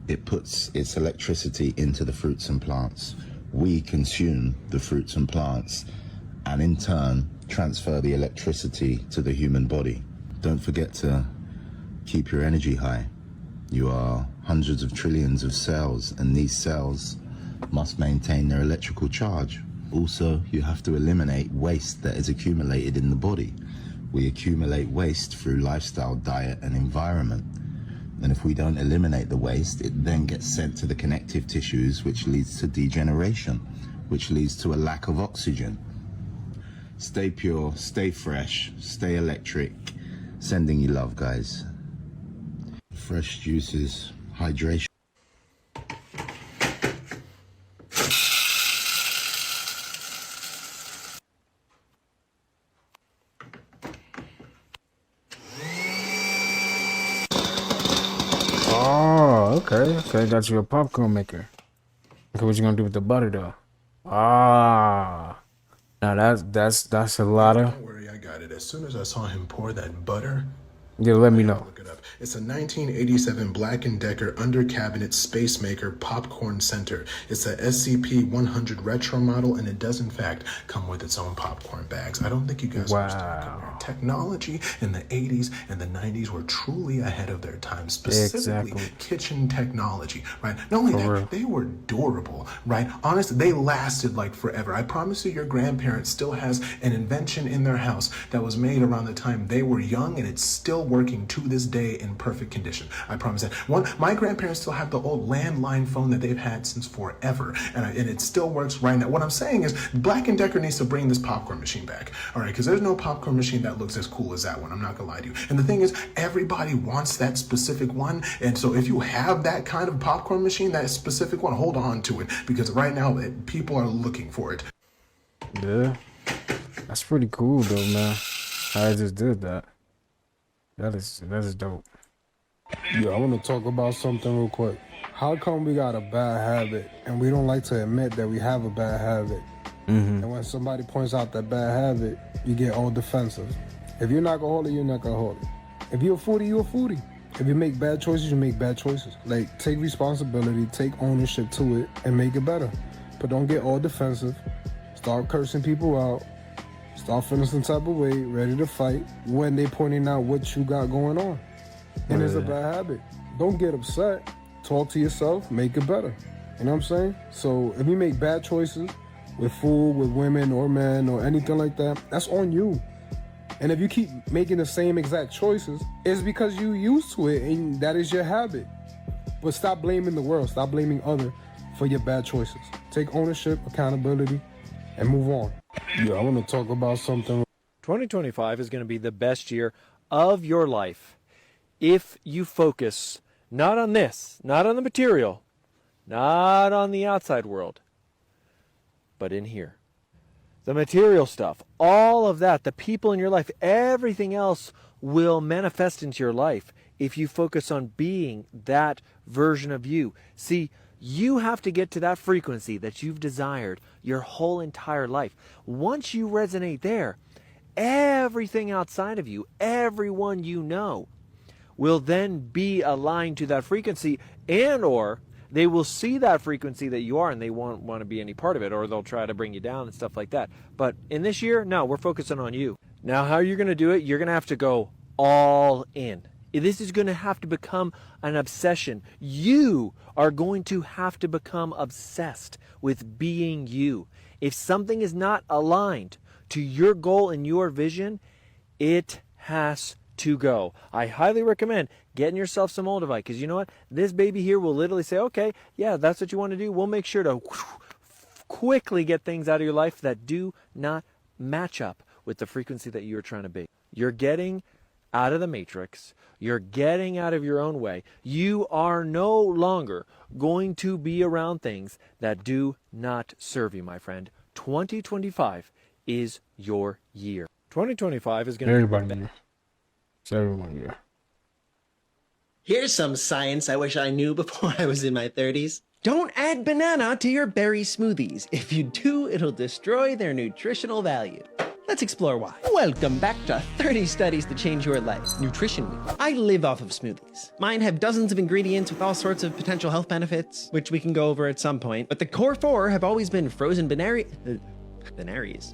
It puts its electricity into the fruits and plants. We consume the fruits and plants and in turn transfer the electricity to the human body. Don't forget to keep your energy high. You are hundreds of trillions of cells, and these cells must maintain their electrical charge. Also, you have to eliminate waste that is accumulated in the body. We accumulate waste through lifestyle, diet, and environment. And if we don't eliminate the waste, it then gets sent to the connective tissues, which leads to degeneration, which leads to a lack of oxygen. Stay pure, stay fresh, stay electric. Sending you love, guys. Fresh juices, hydration. Oh, okay. Got you a popcorn maker. Okay, what you gonna do with the butter though? Ah, now that's a lot of. Don't worry, I got it. As soon as I saw him pour that butter. Yeah, let me know. Look it up. It's a 1987 Black & Decker under cabinet space maker popcorn center. It's a SCP-100 retro model, and it does in fact come with its own popcorn bags. I don't think you guys understand. Technology in the 80s and the 90s were truly ahead of their time, specifically kitchen technology, right? Not only that, they were durable, right? Honestly, they lasted like forever. I promise you, your grandparents still has an invention in their house that was made around the time they were young, and it's still working to this day in perfect condition. I promise that. My grandparents still have the old landline phone that they've had since forever, and it still works right now. What I'm saying is, Black & Decker needs to bring this popcorn machine back, all right? Because there's no popcorn machine that looks as cool as that one. I'm not gonna lie to you. And the thing is, everybody wants that specific one, and so if you have that kind of popcorn machine, that specific one, hold on to it, because right now people are looking for it. Yeah, that's pretty cool though, man. I just did that. That is dope. Yeah, I want to talk about something real quick. How come we got a bad habit and we don't like to admit that we have a bad habit? And when somebody points out that bad habit, you get all defensive. If you're not gonna hold it, you're not gonna hold it. If you're a foodie, you're a foodie. If you make bad choices, you make bad choices. Like, take responsibility, take ownership to it, and make it better. But don't get all defensive. Start cursing people out. Start feeling some type of way, ready to fight when they pointing out what you got going on. And it's a bad habit. Don't get upset. Talk to yourself, make it better. You know what I'm saying? So if you make bad choices with food, with women or men or anything like that, that's on you. And if you keep making the same exact choices, it's because you used to it and that is your habit. But stop blaming the world, stop blaming others for your bad choices. Take ownership, accountability, and move on. Yeah, I want to talk about something. 2025 is going to be the best year of your life if you focus not on this, not on the material, not on the outside world, but in here. The material stuff, all of that, the people in your life, everything else will manifest into your life if you focus on being that version of you. See, you have to get to that frequency that you've desired your whole entire life. Once you resonate there, everything outside of you, everyone you know, will then be aligned to that frequency, and or they will see that frequency that you are and they won't want to be any part of it, or they'll try to bring you down and stuff like that. But in this year, no, we're focusing on you. Now, how you're going to do it, you're going to have to go all in. This is going to have to become an obsession. You are going to have to become obsessed with being you. If something is not aligned to your goal and your vision, it has to go. I highly recommend getting yourself some Moldavite, because you know what? This baby here will literally say, okay, yeah, that's what you want to do. We'll make sure to quickly get things out of your life that do not match up with the frequency that you're trying to be. You're getting out of the matrix. You're getting out of your own way. You are no longer going to be around things that do not serve you, my friend. 2025 is your year. 2025 is going to be everybody. It's everyone here. Here's some science I wish I knew before I was in my 30s. Don't add banana to your berry smoothies. If you do, it'll destroy their nutritional value. Let's explore why. Welcome back to 30 Studies to Change Your Life, Nutrition Week. I live off of smoothies. Mine have dozens of ingredients with all sorts of potential health benefits, which we can go over at some point. But the core four have always been frozen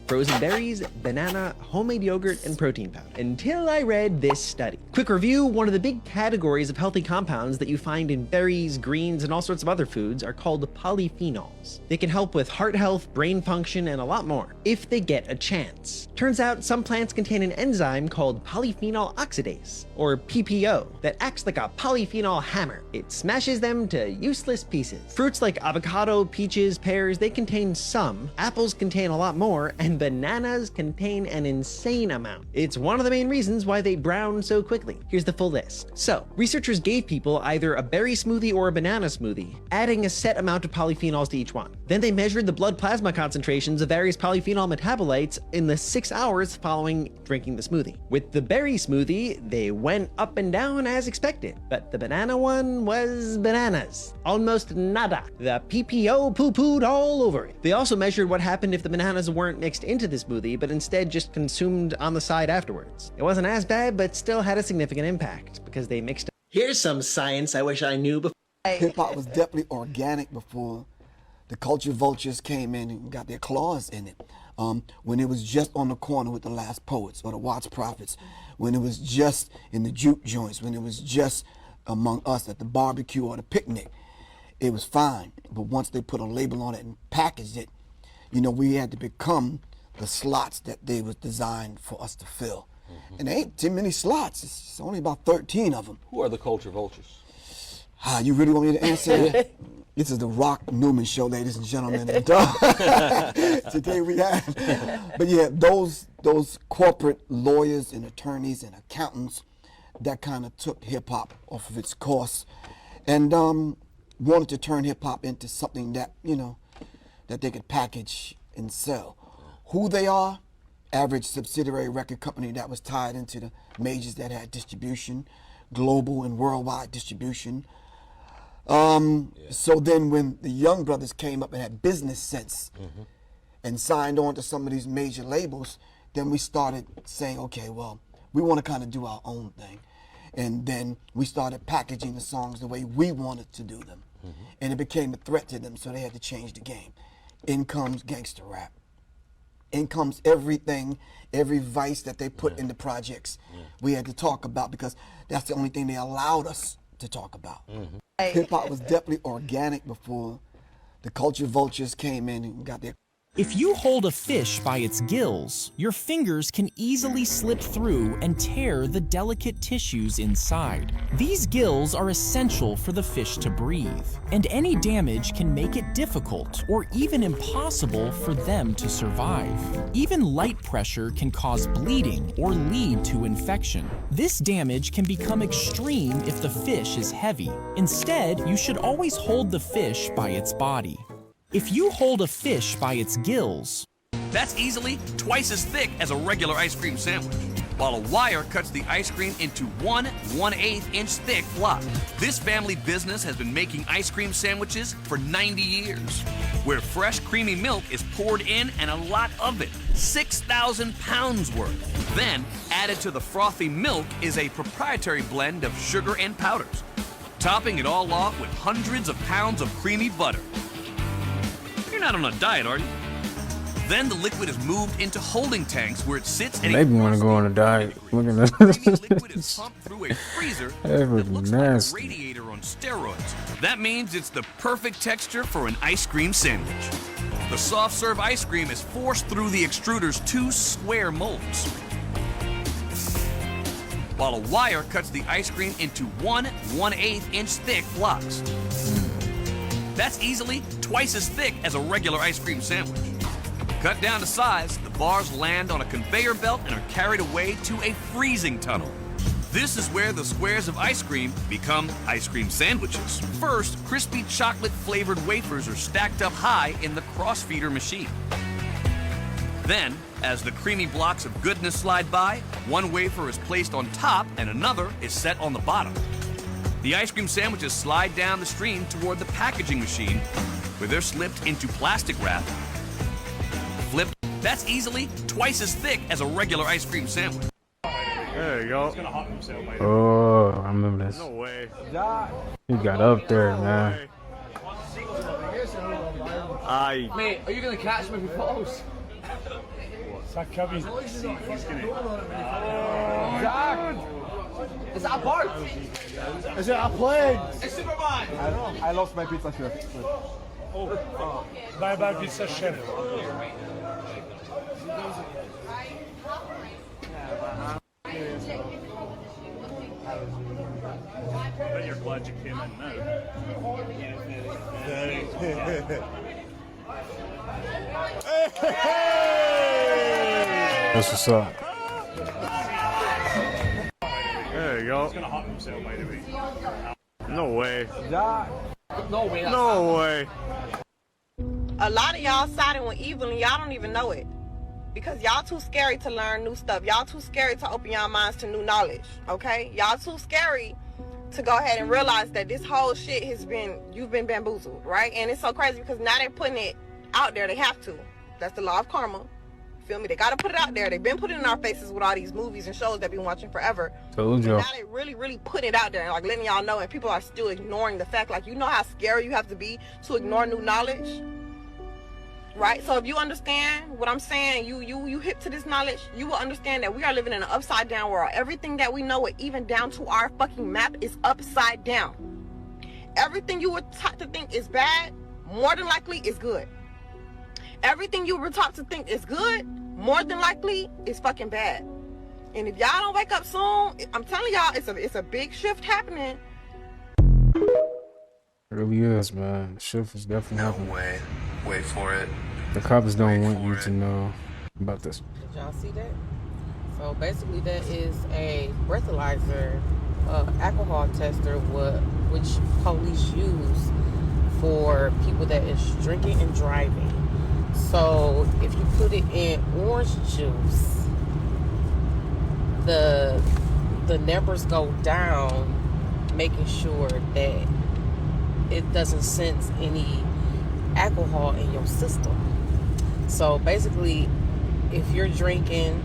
frozen berries, banana, homemade yogurt, and protein powder. Until I read this study. Quick review, one of the big categories of healthy compounds that you find in berries, greens, and all sorts of other foods are called polyphenols. They can help with heart health, brain function, and a lot more, if they get a chance. Turns out some plants contain an enzyme called polyphenol oxidase, or PPO, that acts like a polyphenol hammer. It smashes them to useless pieces. Fruits like avocado, peaches, pears, they contain some. Apples contain a lot more, and bananas contain an insane amount. It's one of the main reasons why they brown so quickly. Here's the full list. So, researchers gave people either a berry smoothie or a banana smoothie, adding a set amount of polyphenols to each one. Then they measured the blood plasma concentrations of various polyphenol metabolites in the 6 hours following drinking the smoothie. With the berry smoothie, they went up and down as expected, but the banana one was bananas. Almost nada. The PPO poo-pooed all over it. They also measured what happened if the bananas weren't mixed into the smoothie, but instead just consumed on the side afterwards. It wasn't as bad, but still had a significant impact, because they mixed it. Here's some science I wish I knew before. Hip-hop was definitely organic before the culture vultures came in and got their claws in it. When it was just on the corner with the Last Poets or the Watts Prophets, when it was just in the juke joints, when it was just among us at the barbecue or the picnic, it was fine. But once they put a label on it and packaged it, you know, we had to become the slots that they was designed for us to fill. And there ain't too many slots. It's only about 13 of them. Who are the culture vultures? You really want me to answer? This is the Rock Newman Show, ladies and gentlemen. And, today we have, but yeah, those corporate lawyers and attorneys and accountants that kind of took hip hop off of its course and wanted to turn hip hop into something that, you know, that they could package and sell. Who they are, average subsidiary record company that was tied into the majors that had distribution, global and worldwide distribution. So then when the young brothers came up and had business sense and signed on to some of these major labels, then we started saying, okay, well, we want to kind of do our own thing. And then we started packaging the songs the way we wanted to do them. And it became a threat to them, so they had to change the game. In comes gangster rap. In comes everything, every vice that they put in the projects we had to talk about, because that's the only thing they allowed us to talk about. Hip-hop was definitely organic before the culture vultures came in and got their. If you hold a fish by its gills, your fingers can easily slip through and tear the delicate tissues inside. These gills are essential for the fish to breathe, and any damage can make it difficult or even impossible for them to survive. Even light pressure can cause bleeding or lead to infection. This damage can become extreme if the fish is heavy. Instead, you should always hold the fish by its body. If you hold a fish by its gills, that's easily twice as thick as a regular ice cream sandwich, while a wire cuts the ice cream into 1/1/8 inch thick blocks. This family business has been making ice cream sandwiches for 90 years, where fresh creamy milk is poured in and a lot of it, 6,000 pounds worth. Then, added to the frothy milk is a proprietary blend of sugar and powders, topping it all off with hundreds of pounds of creamy butter. You're not on a diet, are you? Then the liquid is moved into holding tanks where it sits and maybe want to go on a diet. Look at that. Liquid is pumped through a freezer that looks nasty. like a radiator on steroids. That means it's the perfect texture for an ice cream sandwich. The soft serve ice cream is forced through the extruder's 2 square molds, while a wire cuts the ice cream into 1/1/8 inch thick blocks. That's easily twice as thick as a regular ice cream sandwich. Cut down to size, the bars land on a conveyor belt and are carried away to a freezing tunnel. This is where the squares of ice cream become ice cream sandwiches. First, crispy chocolate-flavored wafers are stacked up high in the crossfeeder machine. Then, as the creamy blocks of goodness slide by, one wafer is placed on top and another is set on the bottom. The ice cream sandwiches slide down the stream toward the packaging machine, where they're slipped into plastic wrap, flipped. That's easily twice as thick as a regular ice cream sandwich. There you go. Oh, I remember this. No way. He got up there, man. Mate, are you gonna catch me with photos? Zach, is that a bird? Is it a plane? It's Superman! I lost my pizza chef. Oh, bye bye pizza chef. But you're glad you came in now. That's what's up. There you go. He's gonna hop himself, by the way. No way. No way. No way. A lot of y'all siding with evil and y'all don't even know it. Because y'all too scary to learn new stuff. Y'all too scary to open y'all minds to new knowledge, okay? Y'all too scary to go ahead and realize that this whole shit you've been bamboozled, right? And it's so crazy because now they're putting it out there. They have to. That's the law of karma. Feel me? They gotta put it out there. They've been putting it in our faces with all these movies and shows that we've been watching forever. Told you. Now they really put it out there and like letting y'all know, and people are still ignoring the fact. Like, you know how scary you have to be to ignore new knowledge? Right? So if you understand what I'm saying, you hip to this knowledge, you will understand that we are living in an upside down world. Everything that we know, even down to our fucking map, is upside down. Everything you were taught to think is bad, more than likely is good. Everything you were taught to think is good, more than likely is fucking bad. And if y'all don't wake up soon, I'm telling y'all, it's a big shift happening. It really is, man. The shift is definitely happening. Wait for it. The cops don't want you to know about this. Did y'all see that? So basically that is a breathalyzer, alcohol tester, which police use for people that is drinking and driving. So if you put it in orange juice, the numbers go down, making sure that it doesn't sense any alcohol in your system. So basically, if you're drinking,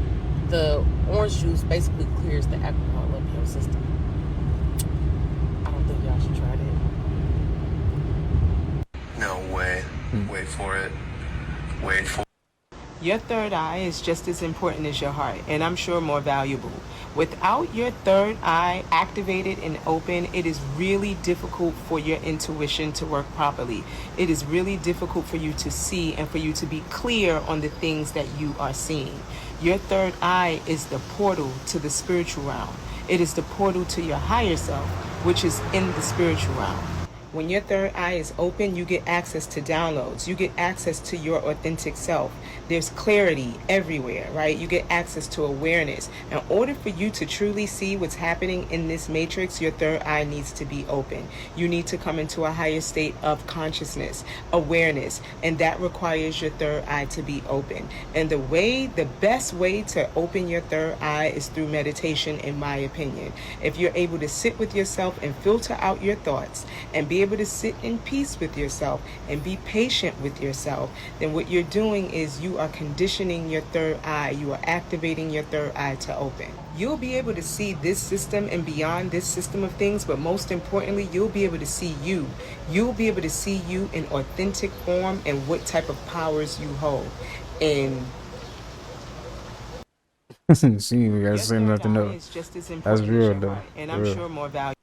the orange juice basically clears the alcohol up in your system. I don't think y'all should try that. No way. Wait for it. Wait for it. Your third eye is just as important as your heart, and I'm sure more valuable. Without your third eye activated and open, it is really difficult for your intuition to work properly. It is really difficult for you to see and for you to be clear on the things that you are seeing. Your third eye is the portal to the spiritual realm. It is the portal to your higher self, which is in the spiritual realm. When your third eye is open, you get access to downloads. You get access to your authentic self. There's clarity everywhere, right? You get access to awareness. In order for you to truly see what's happening in this matrix, your third eye needs to be open. You need to come into a higher state of consciousness, awareness, and that requires your third eye to be open. And the best way to open your third eye is through meditation, in my opinion. If you're able to sit with yourself and filter out your thoughts and be able to sit in peace with yourself and be patient with yourself, then what you're doing is you are conditioning your third eye. You are activating your third eye to open. You'll be able to see this system and beyond this system of things, but most importantly, you'll be able to see you. You'll be able to see you in authentic form and what type of powers you hold. And see, we gotta say nothing else. That's real though. And I'm sure more valuable.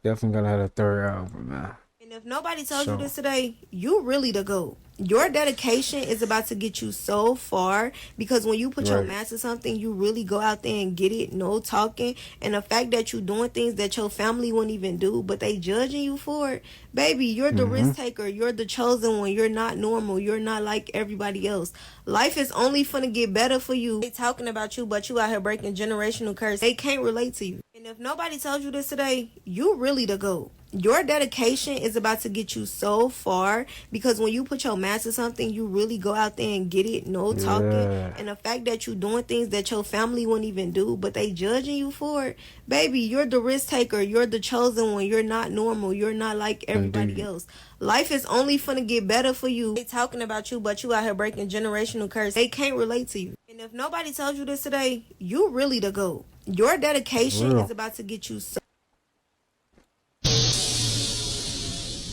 Definitely gotta have a third album, man. And if nobody tells you this today, you really the GOAT. Your dedication is about to get you so far, because when you put your mind to something, you really go out there and get it, no talking. And the fact that you're doing things that your family wouldn't even do, but they judging you for it, baby, you're the risk taker. You're the chosen one. You're not normal. You're not like everybody else. Life is only finna get better for you. They talking about you, but you out here breaking generational curse. They can't relate to you. And if nobody tells you this today, you really the GOAT. Your dedication is about to get you so far, because when you put your mind to something, you really go out there and get it, no talking. And the fact that you're doing things that your family wouldn't even do, but they judging you for it, baby, you're the risk taker. You're the chosen one. You're not normal. You're not like everybody else. Life is only finna get better for you. They talking about you, but you out here breaking generational curse. They can't relate to you. And if nobody tells you this today, you really the GOAT. Your dedication is about to get you so.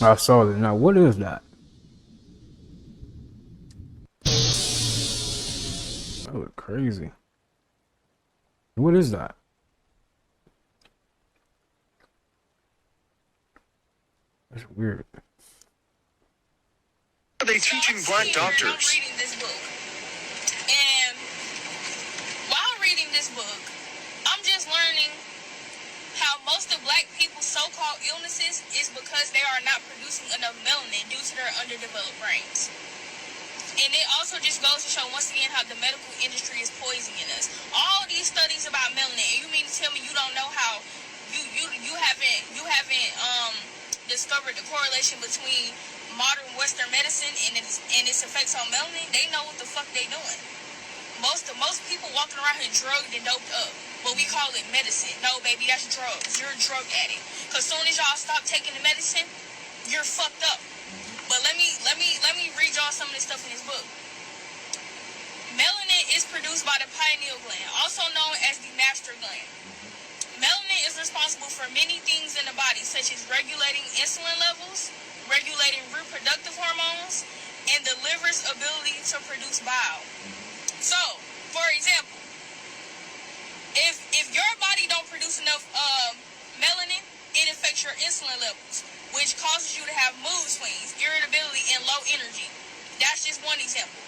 I saw it. Now, what is that? That look crazy. What is that? That's weird. Are they teaching black doctors? I'm reading this book, and while reading this book, I'm just learning how most of black people's so-called illnesses is because they are not producing enough melanin due to their underdeveloped brains. And it also just goes to show once again how the medical industry is poisoning us. All these studies about melanin, and you mean to tell me you don't know how you haven't discovered the correlation between modern Western medicine and its effects on melanin? They know what the fuck they doing. Most people walking around here drugged and doped up, but we call it medicine. No, baby, that's drugs. You're a drug addict. Cause soon as y'all stop taking the medicine, you're fucked up. But let me read y'all some of this stuff in this book. Melanin is produced by the pineal gland, also known as the master gland. Melanin is responsible for many things in the body, such as regulating insulin levels, regulating reproductive hormones, and the liver's ability to produce bile. So, for example, if your body don't produce enough melanin, it affects your insulin levels, which causes you to have mood swings, irritability, and low energy. That's just one example.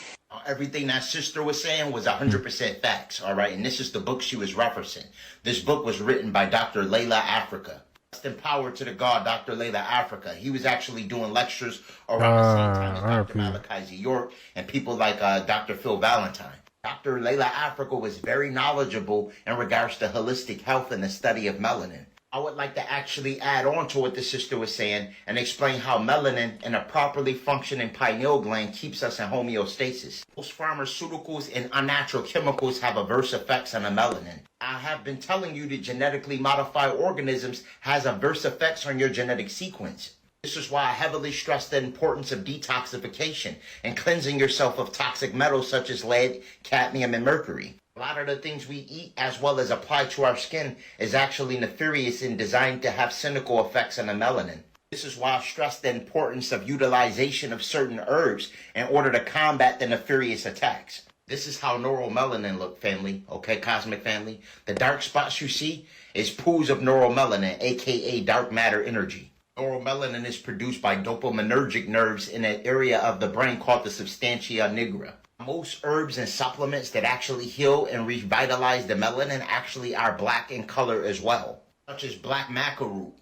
Everything that sister was saying was 100% facts, all right? And this is the book she was referencing. This book was written by Dr. Layla Africa. Rest in power to the God, Dr. Layla Africa. He was actually doing lectures around the same time as Dr. Malachi Z. York and people like Dr. Phil Valentine. Dr. Layla Africa was very knowledgeable in regards to holistic health and the study of melanin. I would like to actually add on to what the sister was saying and explain how melanin in a properly functioning pineal gland keeps us in homeostasis. Most pharmaceuticals and unnatural chemicals have adverse effects on the melanin. I have been telling you that genetically modified organisms has adverse effects on your genetic sequence. This is why I heavily stress the importance of detoxification and cleansing yourself of toxic metals such as lead, cadmium, and mercury. A lot of the things we eat as well as apply to our skin is actually nefarious and designed to have cynical effects on the melanin. This is why I stress the importance of utilization of certain herbs in order to combat the nefarious attacks. This is how neuromelanin look, family, okay, cosmic family. The dark spots you see is pools of neuromelanin, aka dark matter energy. Neuromelanin is produced by dopaminergic nerves in an area of the brain called the substantia nigra. Most herbs and supplements that actually heal and revitalize the melanin actually are black in color as well, such as black maca root.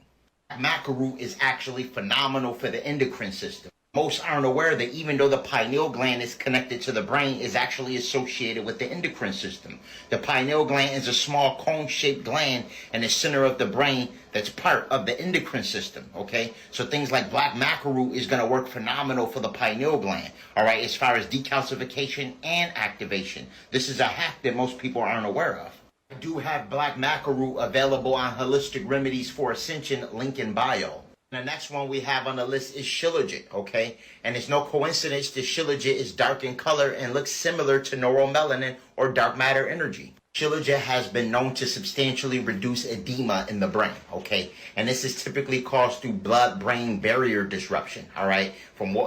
Maca root is actually phenomenal for the endocrine system. Most aren't aware that even though the pineal gland is connected to the brain, is actually associated with the endocrine system. The pineal gland is a small cone-shaped gland in the center of the brain that's part of the endocrine system, okay? So things like black maca root is going to work phenomenal for the pineal gland, all right, as far as decalcification and activation. This is a hack that most people aren't aware of. I do have black maca root available on Holistic Remedies for Ascension, link in bio. The next one we have on the list is shilajit, okay? And it's no coincidence that shilajit is dark in color and looks similar to neuromelanin or dark matter energy. Shilajit has been known to substantially reduce edema in the brain, okay? And this is typically caused through blood-brain barrier disruption, all right?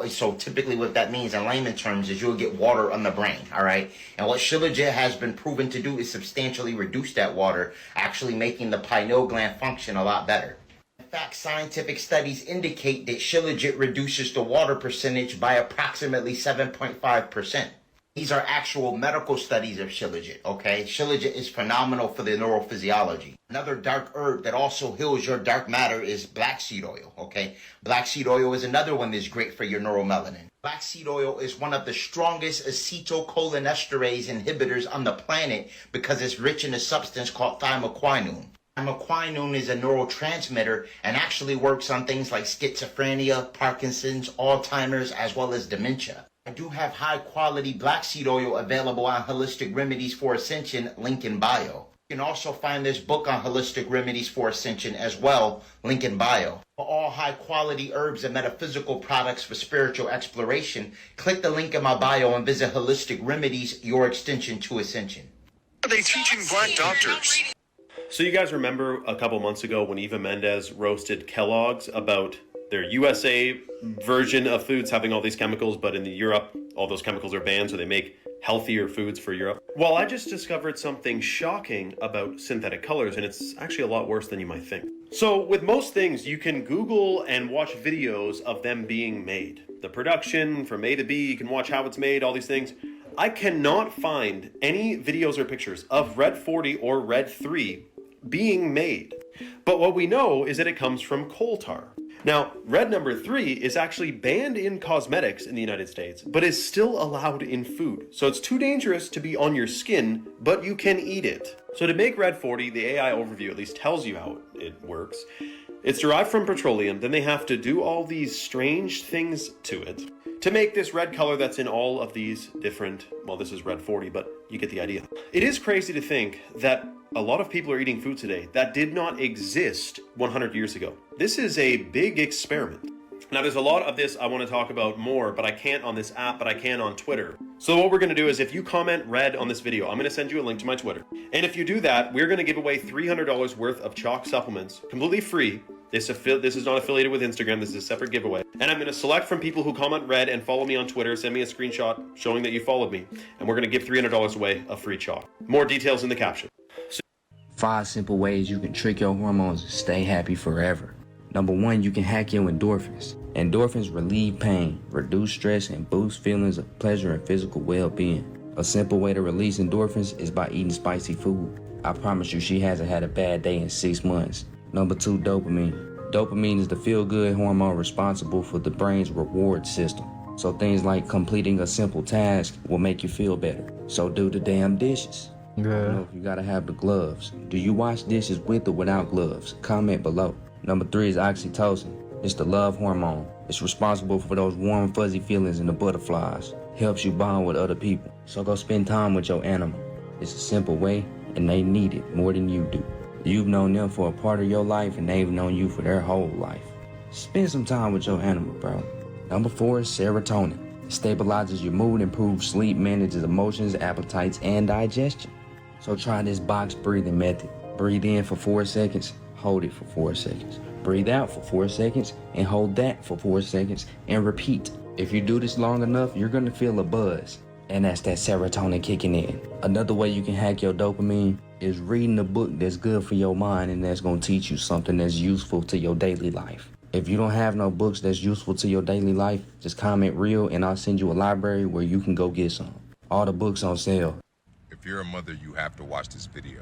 So typically what that means in layman terms is you'll get water on the brain, all right? And what shilajit has been proven to do is substantially reduce that water, actually making the pineal gland function a lot better. In fact, scientific studies indicate that shilajit reduces the water percentage by approximately 7.5%. These are actual medical studies of shilajit, okay? Shilajit is phenomenal for the neurophysiology. Another dark herb that also heals your dark matter is black seed oil, okay? Black seed oil is another one that's great for your neuromelanin. Black seed oil is one of the strongest acetylcholinesterase inhibitors on the planet because it's rich in a substance called thymoquinone. Thymoquinone is a neurotransmitter and actually works on things like schizophrenia, Parkinson's, Alzheimer's, as well as dementia. I do have high quality black seed oil available on Holistic Remedies for Ascension, link in bio. You can also find this book on Holistic Remedies for Ascension as well, link in bio. For all high quality herbs and metaphysical products for spiritual exploration, click the link in my bio and visit Holistic Remedies, your extension to Ascension. Are they teaching black doctors? So you guys remember a couple months ago when Eva Mendes roasted Kellogg's about their USA version of foods having all these chemicals, but in Europe, all those chemicals are banned, so they make healthier foods for Europe? Well, I just discovered something shocking about synthetic colors, and it's actually a lot worse than you might think. So with most things, you can Google and watch videos of them being made. The production from A to B, you can watch how it's made, all these things. I cannot find any videos or pictures of Red 40 or Red 3 being made. But what we know is that it comes from coal tar. Now, red number 3 is actually banned in cosmetics in the United States, but is still allowed in food. So it's too dangerous to be on your skin, but you can eat it. So to make red 40, the AI overview at least tells you how it works. It's derived from petroleum, then they have to do all these strange things to it to make this red color that's in all of these different, well, this is red 40, but you get the idea. It is crazy to think that a lot of people are eating food today that did not exist 100 years ago. This is a big experiment. Now, there's a lot of this I want to talk about more, but I can't on this app, but I can on Twitter. So what we're going to do is if you comment red on this video, I'm going to send you a link to my Twitter. And if you do that, we're going to give away $300 worth of chalk supplements, completely free. This is not affiliated with Instagram. This is a separate giveaway. And I'm going to select from people who comment red and follow me on Twitter. Send me a screenshot showing that you followed me. And we're going to give $300 away of free chalk. More details in the caption. 5 simple ways you can trick your hormones and stay happy forever. Number 1, you can hack your endorphins. Endorphins relieve pain, reduce stress, and boost feelings of pleasure and physical well-being. A simple way to release endorphins is by eating spicy food. I promise you she hasn't had a bad day in 6 months. Number 2, dopamine. Dopamine is the feel-good hormone responsible for the brain's reward system. So things like completing a simple task will make you feel better. So do the damn dishes. You know, you gotta have the gloves. Do you wash dishes with or without gloves? Comment below. Number 3 is oxytocin. It's the love hormone. It's responsible for those warm, fuzzy feelings and the butterflies. Helps you bond with other people. So go spend time with your animal. It's a simple way, and they need it more than you do. You've known them for a part of your life, and they've known you for their whole life. Spend some time with your animal, bro. Number 4 is serotonin. It stabilizes your mood, improves sleep, manages emotions, appetites, and digestion. So try this box breathing method. Breathe in for 4 seconds, hold it for 4 seconds. Breathe out for 4 seconds, and hold that for 4 seconds, and repeat. If you do this long enough, you're gonna feel a buzz. and that's that serotonin kicking in. Another way you can hack your dopamine is reading a book that's good for your mind and that's gonna teach you something that's useful to your daily life. If you don't have no books that's useful to your daily life, just comment real and I'll send you a library where you can go get some. All the books on sale. If you're a mother, you have to watch this video.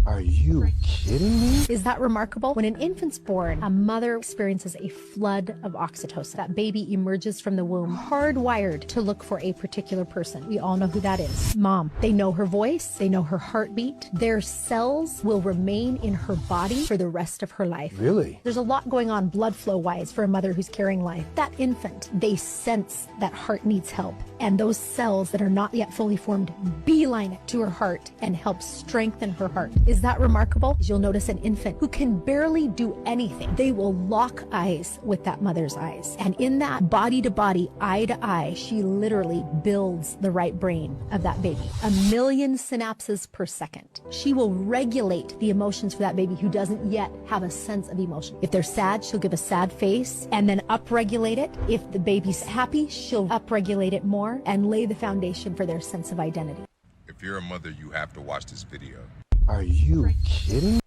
Are you kidding me? Is that remarkable? When an infant's born, a mother experiences a flood of oxytocin. That baby emerges from the womb, hardwired to look for a particular person. We all know who that is. Mom. They know her voice. They know her heartbeat. Their cells will remain in her body for the rest of her life. Really? There's a lot going on blood flow-wise for a mother who's carrying life. That infant, they sense that heart needs help. And those cells that are not yet fully formed beeline it to her heart and help strengthen her heart. Is that remarkable? You'll notice an infant who can barely do anything. They will lock eyes with that mother's eyes. And in that body to body, eye to eye, she literally builds the right brain of that baby. 1 million synapses per second. She will regulate the emotions for that baby who doesn't yet have a sense of emotion. If they're sad, she'll give a sad face and then upregulate it. If the baby's happy, she'll upregulate it more and lay the foundation for their sense of identity. If you're a mother, you have to watch this video. Are you kidding?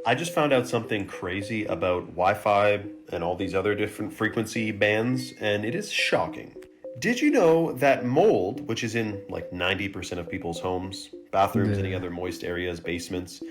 I just found out something crazy about Wi-Fi and all these other different frequency bands, and it is shocking. Did you know that mold, which is in like 90% of people's homes, bathrooms, any other moist areas, basements,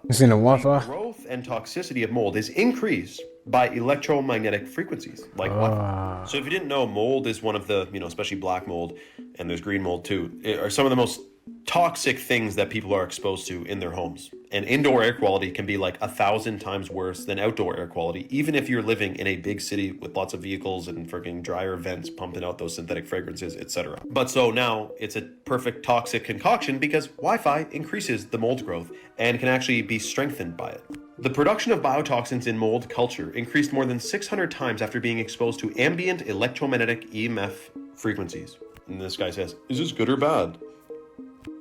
it's in the Wi-Fi. growth and toxicity of mold is increased by electromagnetic frequencies like Wi-Fi. So if you didn't know, mold is one of the, especially black mold, and there's green mold too, are some of the most toxic things that people are exposed to in their homes. And indoor air quality can be like 1,000 times worse than outdoor air quality, even if you're living in a big city with lots of vehicles and freaking dryer vents pumping out those synthetic fragrances, etc. But so now it's a perfect toxic concoction because Wi-Fi increases the mold growth and can actually be strengthened by it. The production of biotoxins in mold culture increased more than 600 times after being exposed to ambient electromagnetic EMF frequencies. And this guy says, is this good or bad?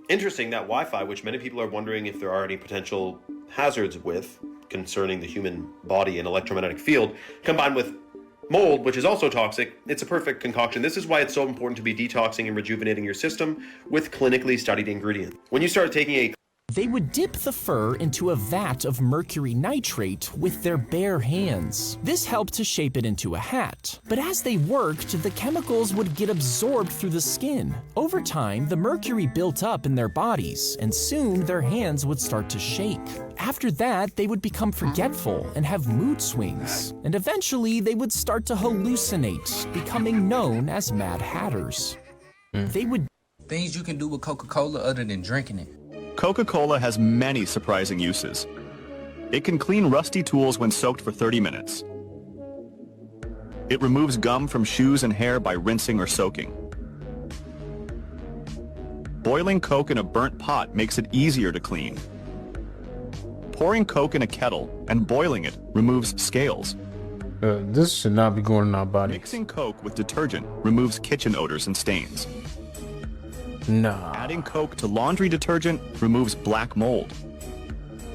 Interesting that Wi-Fi, which many people are wondering if there are any potential hazards with concerning the human body and electromagnetic field, combined with mold, which is also toxic, it's a perfect concoction. This is why it's so important to be detoxing and rejuvenating your system with clinically studied ingredients. When you start taking a They would dip the fur into a vat of mercury nitrate with their bare hands. This helped to shape it into a hat. But as they worked, the chemicals would get absorbed through the skin. Over time, the mercury built up in their bodies, and soon their hands would start to shake. After that, they would become forgetful and have mood swings. And eventually, they would start to hallucinate, becoming known as Mad Hatters. They would... Things you can do with Coca-Cola other than drinking it. Coca-Cola has many surprising uses. It can clean rusty tools when soaked for 30 minutes. It removes gum from shoes and hair by rinsing or soaking. Boiling Coke in a burnt pot makes it easier to clean. Pouring Coke in a kettle and boiling it removes scales. This should not be going in our body. Mixing Coke with detergent removes kitchen odors and stains. Nah. Adding Coke to laundry detergent removes black mold.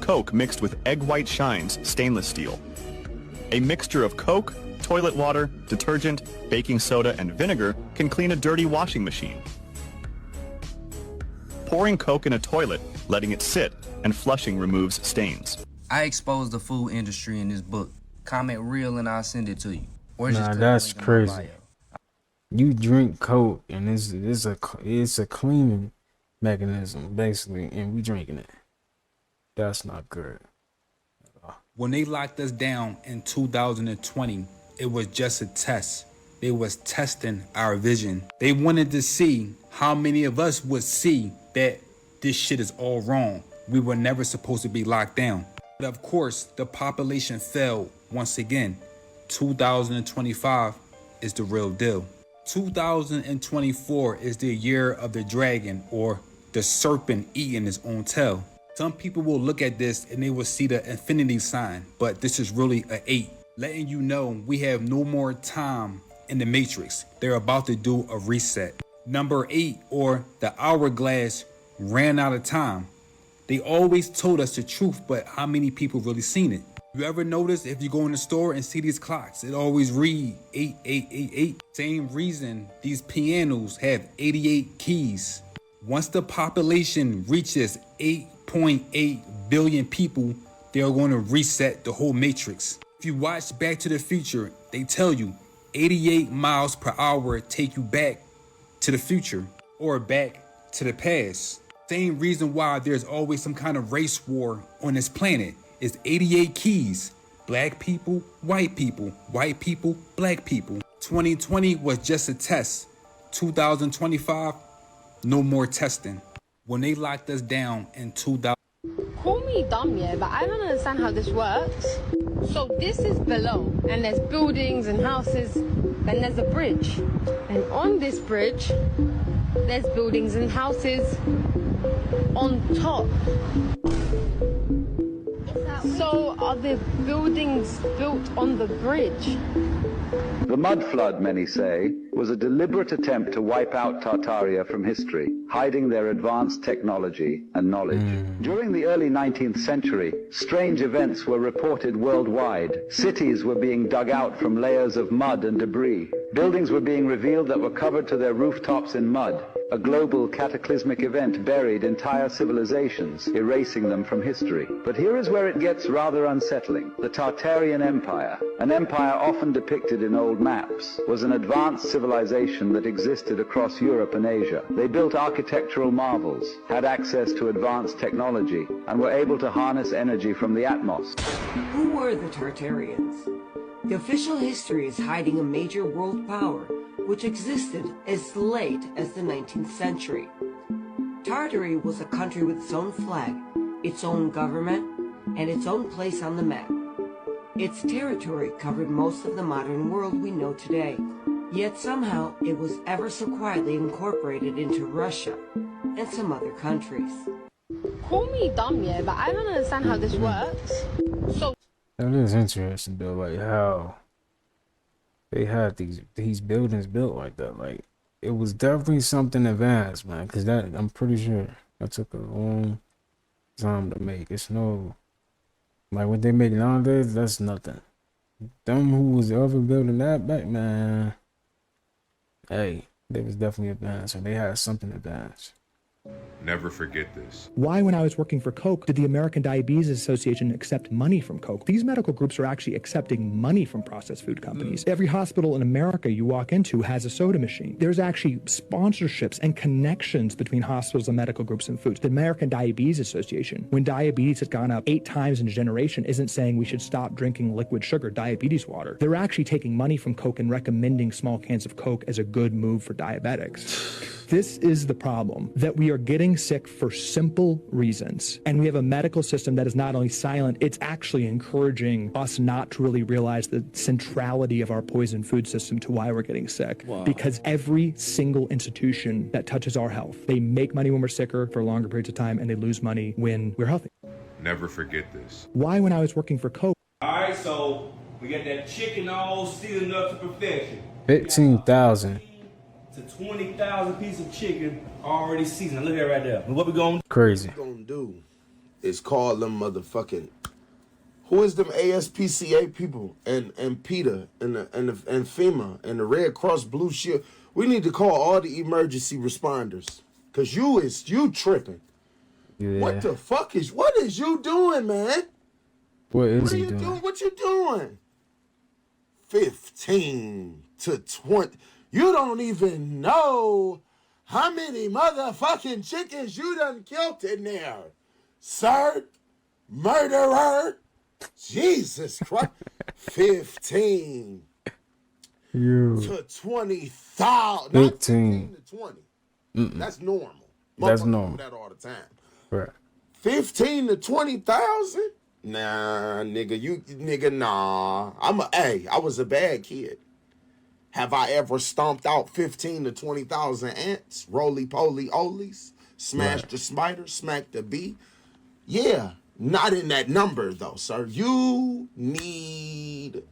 Coke mixed with egg white shines stainless steel. A mixture of Coke, toilet water, detergent, baking soda, and vinegar can clean a dirty washing machine. Pouring Coke in a toilet, letting it sit, and flushing removes stains. I exposed the food industry in this book. Comment real and I'll send it to you. Or just Nah, click that's the link in my crazy. bio. You drink Coke and it's a cleaning mechanism basically, and we drinking it. That's not good. When they locked us down in 2020, it was just a test. They was testing our vision. They wanted to see how many of us would see that this shit is all wrong. We were never supposed to be locked down. But of course, the population fell once again. 2025 is the real deal. 2024 is the year of the dragon, or the serpent eating his own tail. Some people will look at this and they will see the infinity sign, but this is really an 8, letting you know we have no more time in the matrix. They're about to do a reset. Number 8, or the hourglass, ran out of time. They always told us the truth, but how many people really seen it? You ever notice if you go in the store and see these clocks, it always read 8888. Same reason these pianos have 88 keys. Once the population reaches 8.8 billion people, they are going to reset the whole matrix. If you watch Back to the Future, they tell you 88 miles per hour take you back to the future or back to the past. Same reason why there's always some kind of race war on this planet. It's 88 keys. Black people, white people, black people. 2020 was just a test. 2025, no more testing. When they locked us down in 2000. Call me dumb, yeah, but I don't understand how this works. So this is below, and there's buildings and houses, then there's a bridge. And on this bridge, there's buildings and houses on top. So are the buildings built on the bridge? The mud flood, many say, was a deliberate attempt to wipe out Tartaria from history, hiding their advanced technology and knowledge. During the early 19th century, strange events were reported worldwide. Cities were being dug out from layers of mud and debris. Buildings were being revealed that were covered to their rooftops in mud. A global cataclysmic event buried entire civilizations, erasing them from history. But here is where it gets rather unsettling. The Tartarian Empire, an empire often depicted in old maps, was an advanced civilization that existed across Europe and Asia. They built architectural marvels, had access to advanced technology, and were able to harness energy from the atmos. Who were the Tartarians? The official history is hiding a major world power which existed as late as the 19th century. Tartary was a country with its own flag, its own government, and its own place on the map. Its territory covered most of the modern world we know today, yet somehow it was ever so quietly incorporated into Russia and some other countries. Call me dumb, yeah, but I don't understand how this works. So that is interesting though, like how they had these buildings built like that. Like it was definitely something advanced, man. Cause that I'm pretty sure that took a long time to make. It's no like what they make nowadays. That's nothing. Them who was ever building that back, man. Hey, they was definitely advanced, or they had something advanced. Never forget this. Why, when I was working for Coke, did the American Diabetes Association accept money from Coke? These medical groups are actually accepting money from processed food companies. Every hospital in America you walk into has a soda machine. There's actually sponsorships and connections between hospitals and medical groups and foods. The American Diabetes Association, when diabetes has gone up 8 times in a generation, isn't saying we should stop drinking liquid sugar, diabetes water. They're actually taking money from Coke and recommending small cans of Coke as a good move for diabetics. This is the problem, that we are getting sick for simple reasons. And we have a medical system that is not only silent, it's actually encouraging us not to really realize the centrality of our poison food system to why we're getting sick. Wow. Because every single institution that touches our health, they make money when we're sicker for longer periods of time, and they lose money when we're healthy. Never forget this. Why, when I was working for Coke? All right, so we got that chicken all seasoned up to perfection. 15,000. To 20,000 pieces of chicken already seasoned. Look at it right there. And what we going to crazy. What we gonna do is call them motherfucking, who is them ASPCA people and PETA and FEMA and the Red Cross Blue Shield. We need to call all the emergency responders, cause you tripping. Yeah. What is you doing, man? What is he doing? What you doing? 15 to 20. You don't even know how many motherfucking chickens you done killed in there, sir. Murderer. Jesus Christ. 15 to 20,000. 15 to 20. Mm-mm. That's normal. That's normal. Do that all the time. Right. 15 to 20,000? Nah, nigga, nah. I was a bad kid. Have I ever stomped out 15 to 20,000 ants? Roly-poly olies? Smash the spider? Smack the bee? Yeah, not in that number though, sir. You need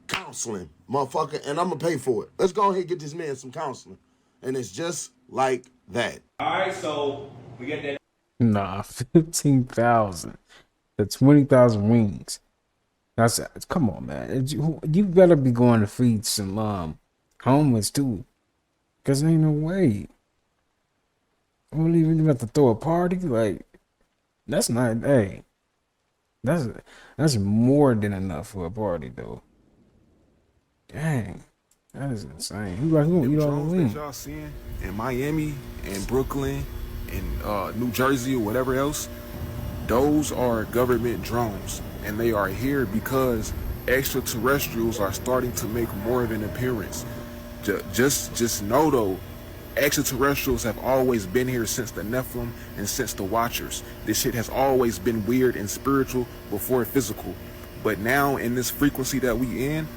counseling, motherfucker, and I'm gonna pay for it. Let's go ahead and get this man some counseling. And it's just like that. All right, so we got that. Nah, 15,000. The 20,000 wings. That's come on, man. You better be going to feed some homeless too, cause ain't no way. I'm even about to throw a party. Like that's not. Hey, that's more than enough for a party though. Dang, that is insane. Who gonna eat all the drones wings? that y'all seeing in Miami and Brooklyn and New Jersey or whatever else, those are government drones, and they are here because extraterrestrials are starting to make more of an appearance. Just know though, extraterrestrials have always been here since the Nephilim and since the Watchers. This shit has always been weird and spiritual before physical. But now in this frequency that we in,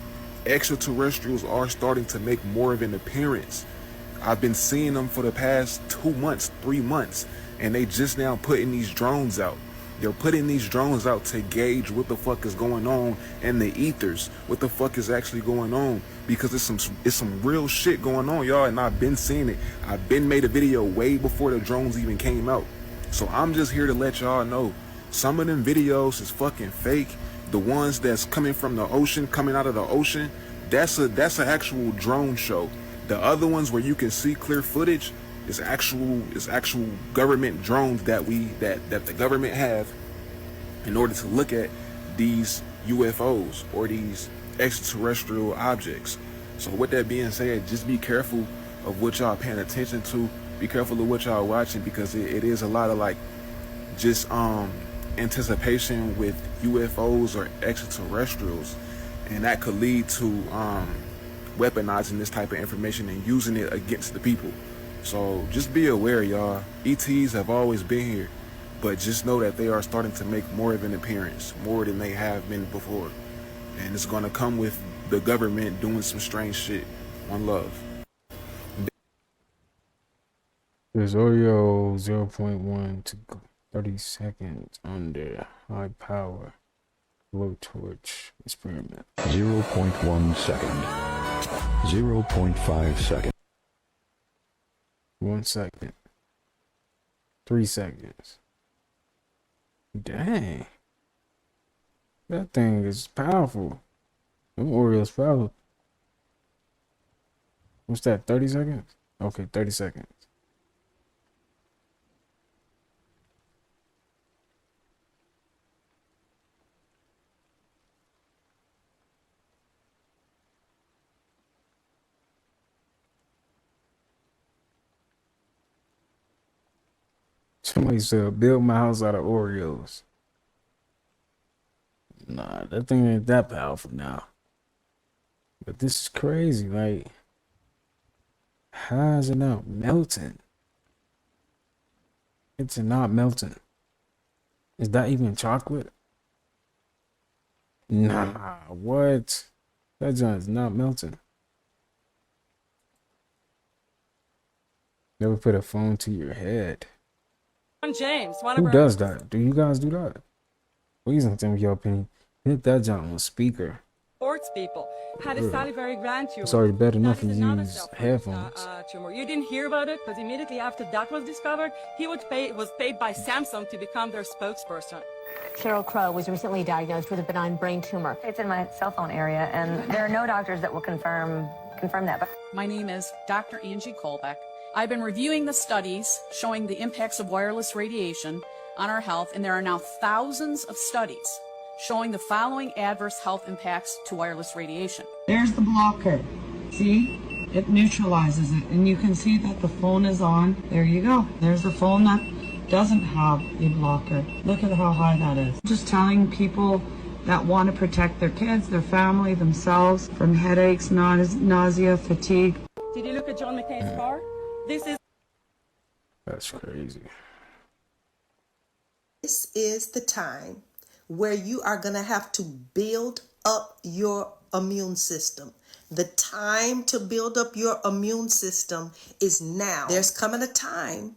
extraterrestrials are starting to make more of an appearance. I've been seeing them for the past 2 months, 3 months, and they just now putting these drones out. They're putting these drones out to gauge what the fuck is going on in the ethers, what the fuck is actually going on, because it's some real shit going on, y'all, and I've been seeing it. I've been made a video way before the drones even came out. So I'm just here to let y'all know, some of them videos is fucking fake. The ones that's coming from the ocean, coming out of the ocean, that's an actual drone show. The other ones where you can see clear footage is actual government drones that the government have in order to look at these UFOs or these extraterrestrial objects. So with that being said, just be careful of what y'all paying attention to. Be careful of what y'all watching, because it is a lot of like just anticipation with UFOs or extraterrestrials, and that could lead to weaponizing this type of information and using it against the people. So just be aware, y'all. ETs have always been here, but just know that they are starting to make more of an appearance, more than they have been before, and it's going to come with the government doing some strange shit. One love. There's Oreo 0.1 to 30 seconds under high power blowtorch experiment. 0.1 second. 0.5 second. 1 second. 3 seconds. Dang. That thing is powerful. Them Oreos powerful. What's that, 30 seconds? Okay, 30 seconds. Somebody said, build my house out of Oreos. Nah, that thing ain't that powerful now. But this is crazy. Like, how is it not melting? It's not melting. Is that even chocolate? Nah, what? That joint is not melting. Never put a phone to your head. James, Who does that? Do you guys do that? Please don't tell me your opinion. Hit that joint on speaker. Sports people had a salivary gland tumor. Sorry, better enough to use headphones. Tumor. You didn't hear about it because immediately after that was discovered, he was paid by Samsung to become their spokesperson. Cheryl Crow was recently diagnosed with a benign brain tumor. It's in my cell phone area, and there are no doctors that will confirm that. My name is Dr. Angie Kolbeck. I've been reviewing the studies showing the impacts of wireless radiation on our health, and there are now thousands of studies showing the following adverse health impacts to wireless radiation. There's the blocker. See? It neutralizes it, and you can see that the phone is on. There you go. There's the phone that doesn't have a blocker. Look at how high that is. Just telling people that want to protect their kids, their family, themselves from headaches, nausea, fatigue. Did you look at John McCain's car? That's crazy. This is the time where you are going to have to build up your immune system. The time to build up your immune system is now. There's coming a time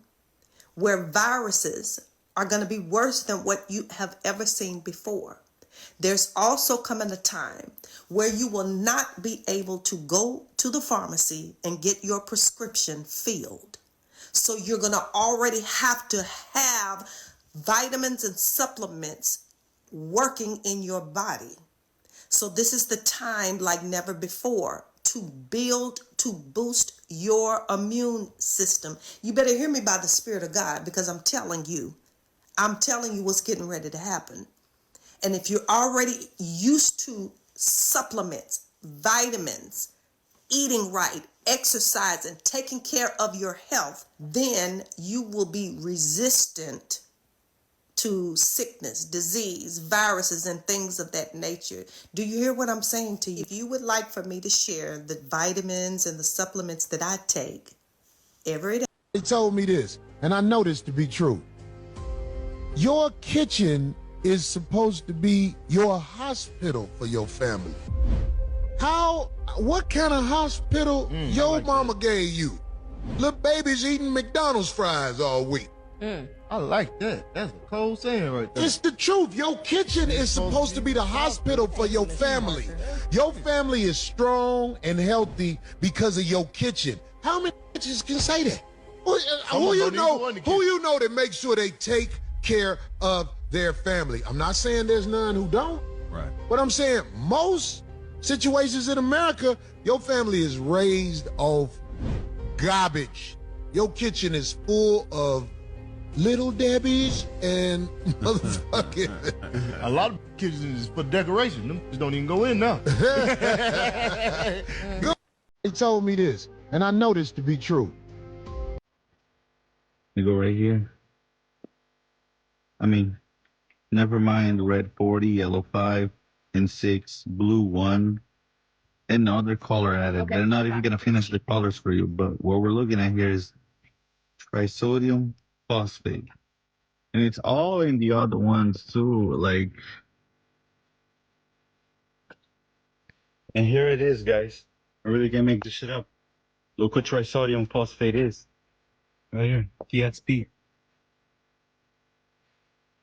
where viruses are going to be worse than what you have ever seen before. There's also coming a time where you will not be able to go to the pharmacy and get your prescription filled. So you're going to already have to have vitamins and supplements working in your body. So this is the time like never before to boost your immune system. You better hear me by the Spirit of God, because I'm telling you what's getting ready to happen. And if you're already used to supplements, vitamins, eating right, exercise, and taking care of your health, then you will be resistant to sickness, disease, viruses, and things of that nature. Do you hear what I'm saying to you? If you would like for me to share the vitamins and the supplements that I take every day. They told me this, and I know this to be true. Your kitchen is supposed to be your hospital for your family. What kind of hospital your mama gave you? Little babies eating McDonald's fries all week. I like that. That's a cold saying right there. It's the truth. Your kitchen is supposed to be the hospital for your family. Your family is strong and healthy because of your kitchen. How many kitchens can say that? Who you know that makes sure they take care of their family? I'm not saying there's none who don't. Right. But I'm saying most situations in America, your family is raised off garbage. Your kitchen is full of Little Debbie's and motherfucking. A lot of kitchens is for decoration. Them just don't even go in now. They told me this, and I know this to be true. You go right here. I mean, never mind red 40, yellow 5, and 6, blue 1, and no other color added. Okay. They're not even going to finish the colors for you, but what we're looking at here is trisodium phosphate. And it's all in the other ones too, like. And here it is, guys. I really can't make this shit up. Look what trisodium phosphate is. Right here, TSP.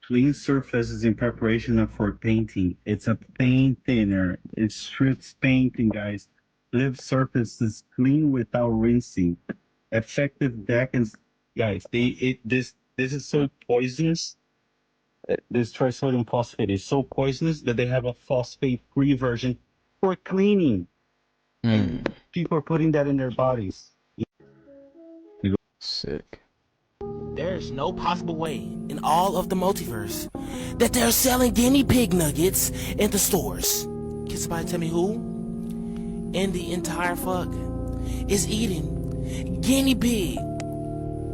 Clean surfaces in preparation for painting. It's a paint thinner. It strips painting, guys. Live surfaces clean without rinsing. Effective dackens, guys. This is so poisonous. This trisodium phosphate is so poisonous that they have a phosphate-free version for cleaning. And people are putting that in their bodies. Sick. There's no possible way in all of the multiverse that they're selling guinea pig nuggets in the stores. Can somebody tell me who in the entire fuck is eating guinea pig?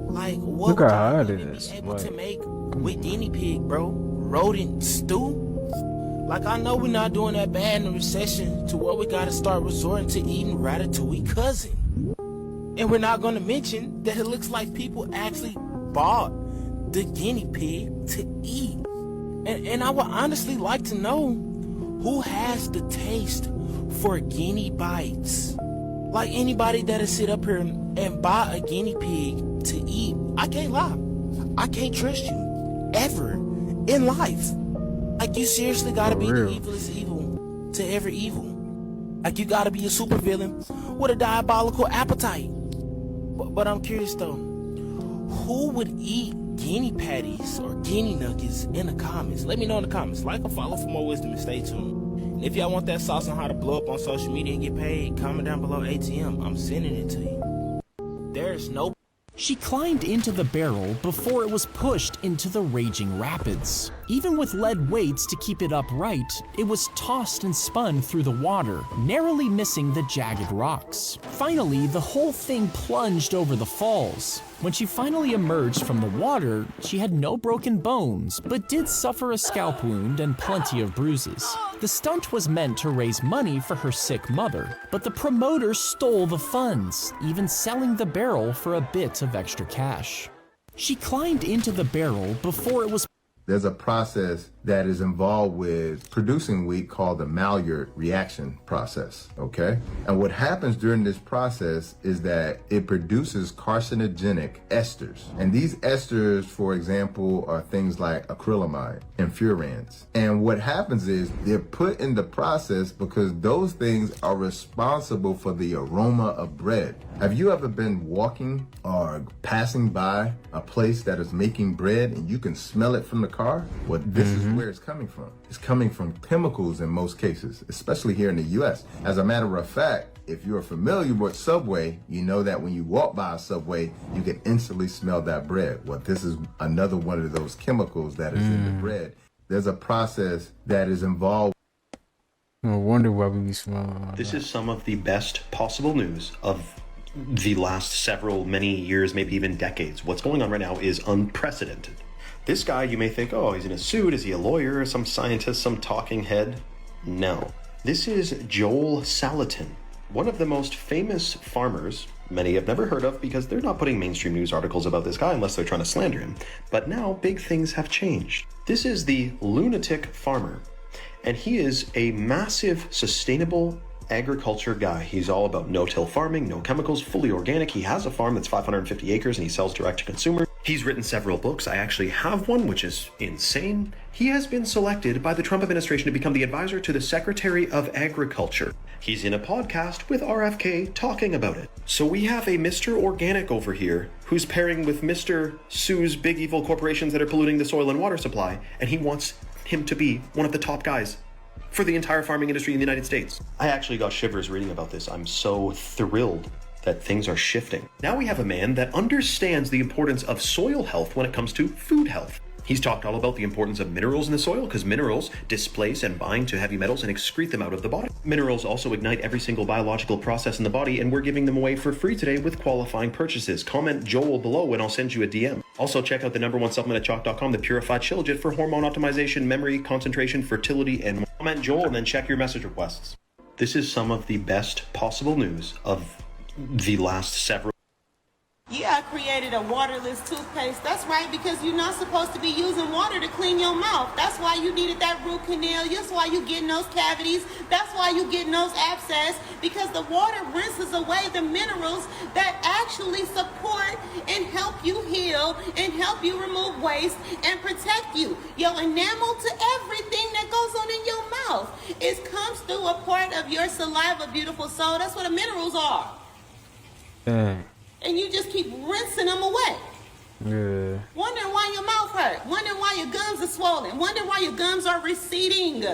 Like, what Look would how hard you it be is. able to make with guinea pig, bro? Rodent stew? Like, I know we're not doing that bad in the recession to where we gotta start resorting to eating ratatouille cousin. And we're not gonna mention that it looks like people actually bought the guinea pig to eat. And I would honestly like to know who has the taste for guinea bites. Like, anybody that'll sit up here and buy a guinea pig to eat, I can't lie. I can't trust you ever in life. Like, you seriously gotta be the evilest evil to every evil. Like, you gotta be a supervillain with a diabolical appetite. But I'm curious though, who would eat guinea patties or guinea nuggets in the comments? Let me know in the comments. Like or follow for more wisdom and stay tuned. And if y'all want that sauce on how to blow up on social media and get paid, comment down below ATM. I'm sending it to you. There's no... She climbed into the barrel before it was pushed into the raging rapids. Even with lead weights to keep it upright, it was tossed and spun through the water, narrowly missing the jagged rocks. Finally, the whole thing plunged over the falls. When she finally emerged from the water, she had no broken bones, but did suffer a scalp wound and plenty of bruises. The stunt was meant to raise money for her sick mother, but the promoter stole the funds, even selling the barrel for a bit of extra cash. She climbed into the barrel before it was... There's a process that is involved with producing wheat called the Maillard reaction process, okay? And what happens during this process is that it produces carcinogenic esters. And these esters, for example, are things like acrylamide and furans. And what happens is they're put in the process because those things are responsible for the aroma of bread. Have you ever been walking or passing by a place that is making bread and you can smell it from the car? Well, this is where it's coming from. It's coming from chemicals in most cases, especially here in the US. As a matter of fact, if you're familiar with Subway, you know that when you walk by a Subway, you can instantly smell that bread. Well, this is another one of those chemicals that is in the bread. There's a process that is involved. No wonder why we be smelling. This is some of the best possible news of the last many years, maybe even decades. What's going on right now is unprecedented. This guy, you may think, oh, he's in a suit. Is he a lawyer, some scientist, some talking head? No. This is Joel Salatin, one of the most famous farmers many have never heard of because they're not putting mainstream news articles about this guy unless they're trying to slander him. But now big things have changed. This is the lunatic farmer, and he is a massive sustainable agriculture guy. He's all about no-till farming, no chemicals, fully organic. He has a farm that's 550 acres and he sells direct to consumer. He's written several books. I actually have one, which is insane. He has been selected by the Trump administration to become the advisor to the Secretary of Agriculture. He's in a podcast with RFK talking about it. So we have a Mr. Organic over here who's pairing with Mr. Sue's big evil corporations that are polluting the soil and water supply, and he wants him to be one of the top guys for the entire farming industry in the United States. I actually got shivers reading about this. I'm so thrilled that things are shifting. Now we have a man that understands the importance of soil health when it comes to food health. He's talked all about the importance of minerals in the soil because minerals displace and bind to heavy metals and excrete them out of the body. Minerals also ignite every single biological process in the body, and we're giving them away for free today with qualifying purchases. Comment Joel below and I'll send you a DM. Also check out the #1 supplement at chalk.com, the Purified Shilajit, for hormone optimization, memory, concentration, fertility, and more. Comment Joel and then check your message requests. This is some of the best possible news of the last several. Yeah, I created a waterless toothpaste. That's right, because you're not supposed to be using water to clean your mouth. That's why you needed that root canal. That's why you're getting those cavities. That's why you're getting those abscess, because the water rinses away the minerals that actually support and help you heal and help you remove waste and protect you. Your enamel to everything that goes on in your mouth. It comes through a part of your saliva, beautiful soul. That's what the minerals are. And you just keep rinsing them away. Yeah. Wondering why your mouth hurt. Wondering why your gums are swollen. Wondering why your gums are receding.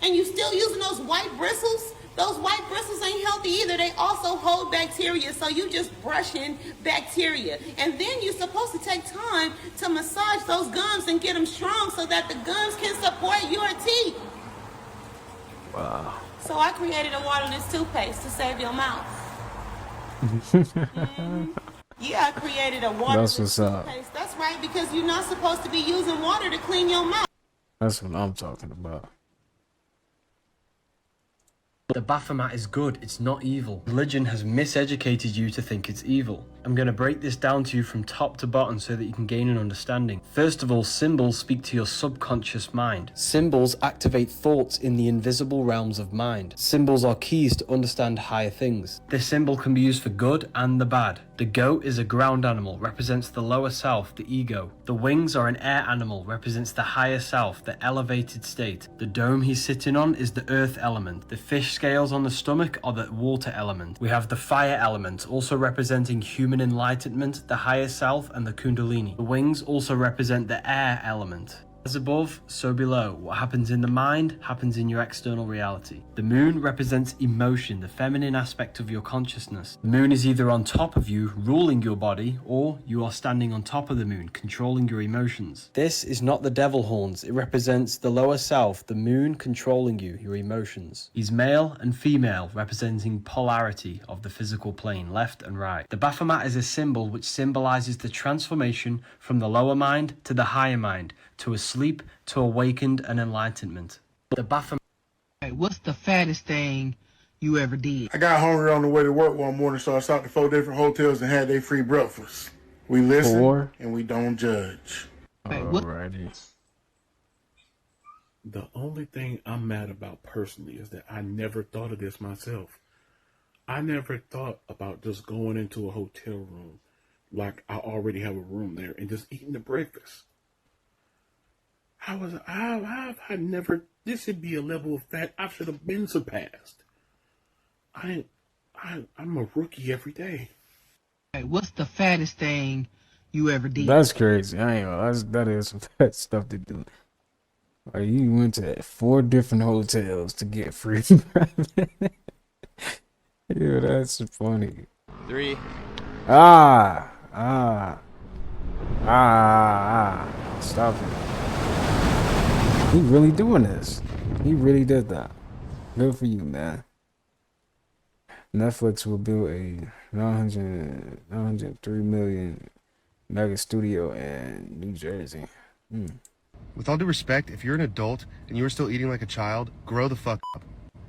And you still using those white bristles? Those white bristles ain't healthy either. They also hold bacteria. So you just brushing bacteria. And then you're supposed to take time to massage those gums and get them strong so that the gums can support your teeth. Wow. So I created a waterless toothpaste to save your mouth. Yeah, I created a waterless toothpaste. That's right, because you're not supposed to be using water to clean your mouth. That's what I'm talking about. The Baphomet is good, it's not evil. Religion has miseducated you to think it's evil. I'm going to break this down to you from top to bottom so that you can gain an understanding. First of all, symbols speak to your subconscious mind. Symbols activate thoughts in the invisible realms of mind. Symbols are keys to understand higher things. This symbol can be used for good and the bad. The goat is a ground animal, represents the lower self, the ego. The wings are an air animal, represents the higher self, the elevated state. The dome he's sitting on is the earth element. The fish scales on the stomach are the water element. We have the fire element, also representing human enlightenment, the higher self, and the Kundalini. The wings also represent the air element. As above, so below. What happens in the mind happens in your external reality. The moon represents emotion, the feminine aspect of your consciousness. The moon is either on top of you, ruling your body, or you are standing on top of the moon, controlling your emotions. This is not the devil horns. It represents the lower self, the moon controlling you, your emotions. He's male and female, representing polarity of the physical plane, left and right. The Baphomet is a symbol which symbolizes the transformation from the lower mind to the higher mind, to asleep, to awakened and enlightenment. The Baphomet. Hey, what's the fattest thing you ever did? I got hungry on the way to work one morning, so I stopped at 4 different hotels and had their free breakfast. We listen and we don't judge. Alrighty. The only thing I'm mad about personally is that I never thought of this myself. I never thought about just going into a hotel room like I already have a room there and just eating the breakfast. I never, this would be a level of fat I should have been surpassed. I'm a rookie every day. Hey, what's the fattest thing you ever did? That's crazy. I ain't know. That is some fat stuff to do. Like, you went to 4 different hotels to get free. Yeah, that's funny. 3. Stop it. He really doing this. He really did that. Good for you, man. Netflix will build a 903 million mega studio in New Jersey. With all due respect, if you're an adult and you are still eating like a child, grow the fuck up.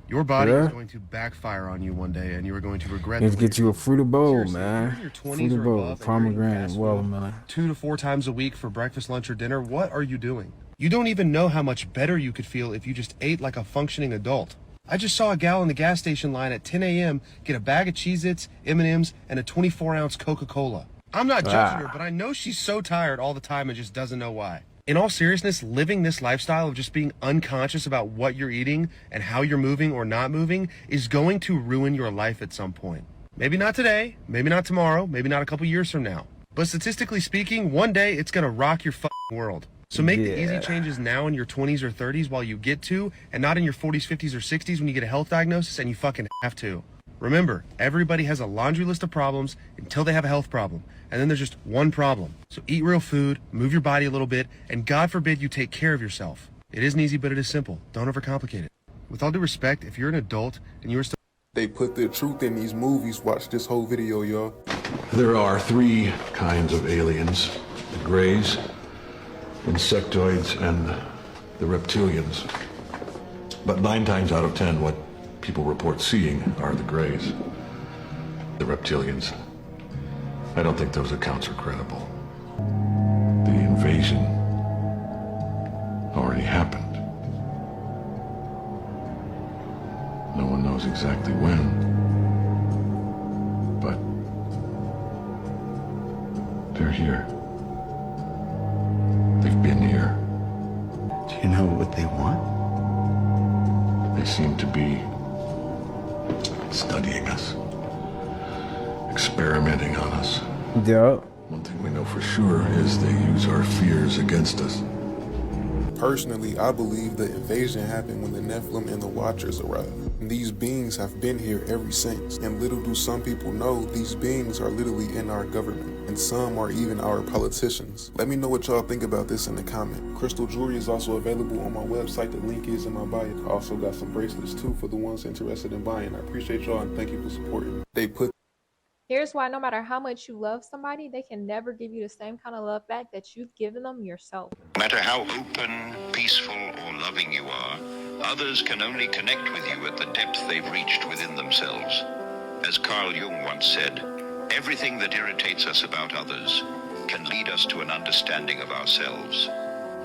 Your body is going to backfire on you one day, and you are going to regret it. Let's get you a fruit bowl, man. If you're in your 20s Fruit or bowl, above, and you're pomegranate, eating fast watermelon. food 2 to 4 times a week for breakfast, lunch, or dinner, what are you doing? You don't even know how much better you could feel if you just ate like a functioning adult. I just saw a gal in the gas station line at 10 a.m. get a bag of Cheez-Its, M&Ms, and a 24-ounce Coca-Cola. I'm not judging her, but I know she's so tired all the time and just doesn't know why. In all seriousness, living this lifestyle of just being unconscious about what you're eating and how you're moving or not moving is going to ruin your life at some point. Maybe not today, maybe not tomorrow, maybe not a couple years from now. But statistically speaking, one day it's going to rock your fucking world. So make the easy changes now in your 20s or 30s while you get to, and not in your 40s, 50s, or 60s when you get a health diagnosis and you fucking have to. Remember, everybody has a laundry list of problems until they have a health problem. And then there's just one problem. So eat real food, move your body a little bit, and God forbid you take care of yourself. It isn't easy, but it is simple. Don't overcomplicate it. With all due respect, if you're an adult and you are still... They put the truth in these movies. Watch this whole video, y'all. There are 3 kinds of aliens: the Greys, insectoids, and the reptilians. But 9 times out of 10, what people report seeing are the Greys. The reptilians. I don't think those accounts are credible. The invasion already happened. No one knows exactly when, but they're here. They've been here. Do you know what they want? They seem to be studying us, experimenting on us. Yeah. One thing we know for sure is they use our fears against us. Personally, I believe the invasion happened when the Nephilim and the Watchers arrived. These beings have been here ever since, and little do some people know these beings are literally in our government, and some are even our politicians. Let me know what y'all think about this in the comment. Crystal jewelry is also available on my website. The link is in my bio. I also got some bracelets too for the ones interested in buying. I appreciate y'all and thank you for supporting. Here's why no matter how much you love somebody, they can never give you the same kind of love back that you've given them yourself. No matter how open, peaceful, or loving you are, others can only connect with you at the depth they've reached within themselves. As Carl Jung once said, everything that irritates us about others can lead us to an understanding of ourselves.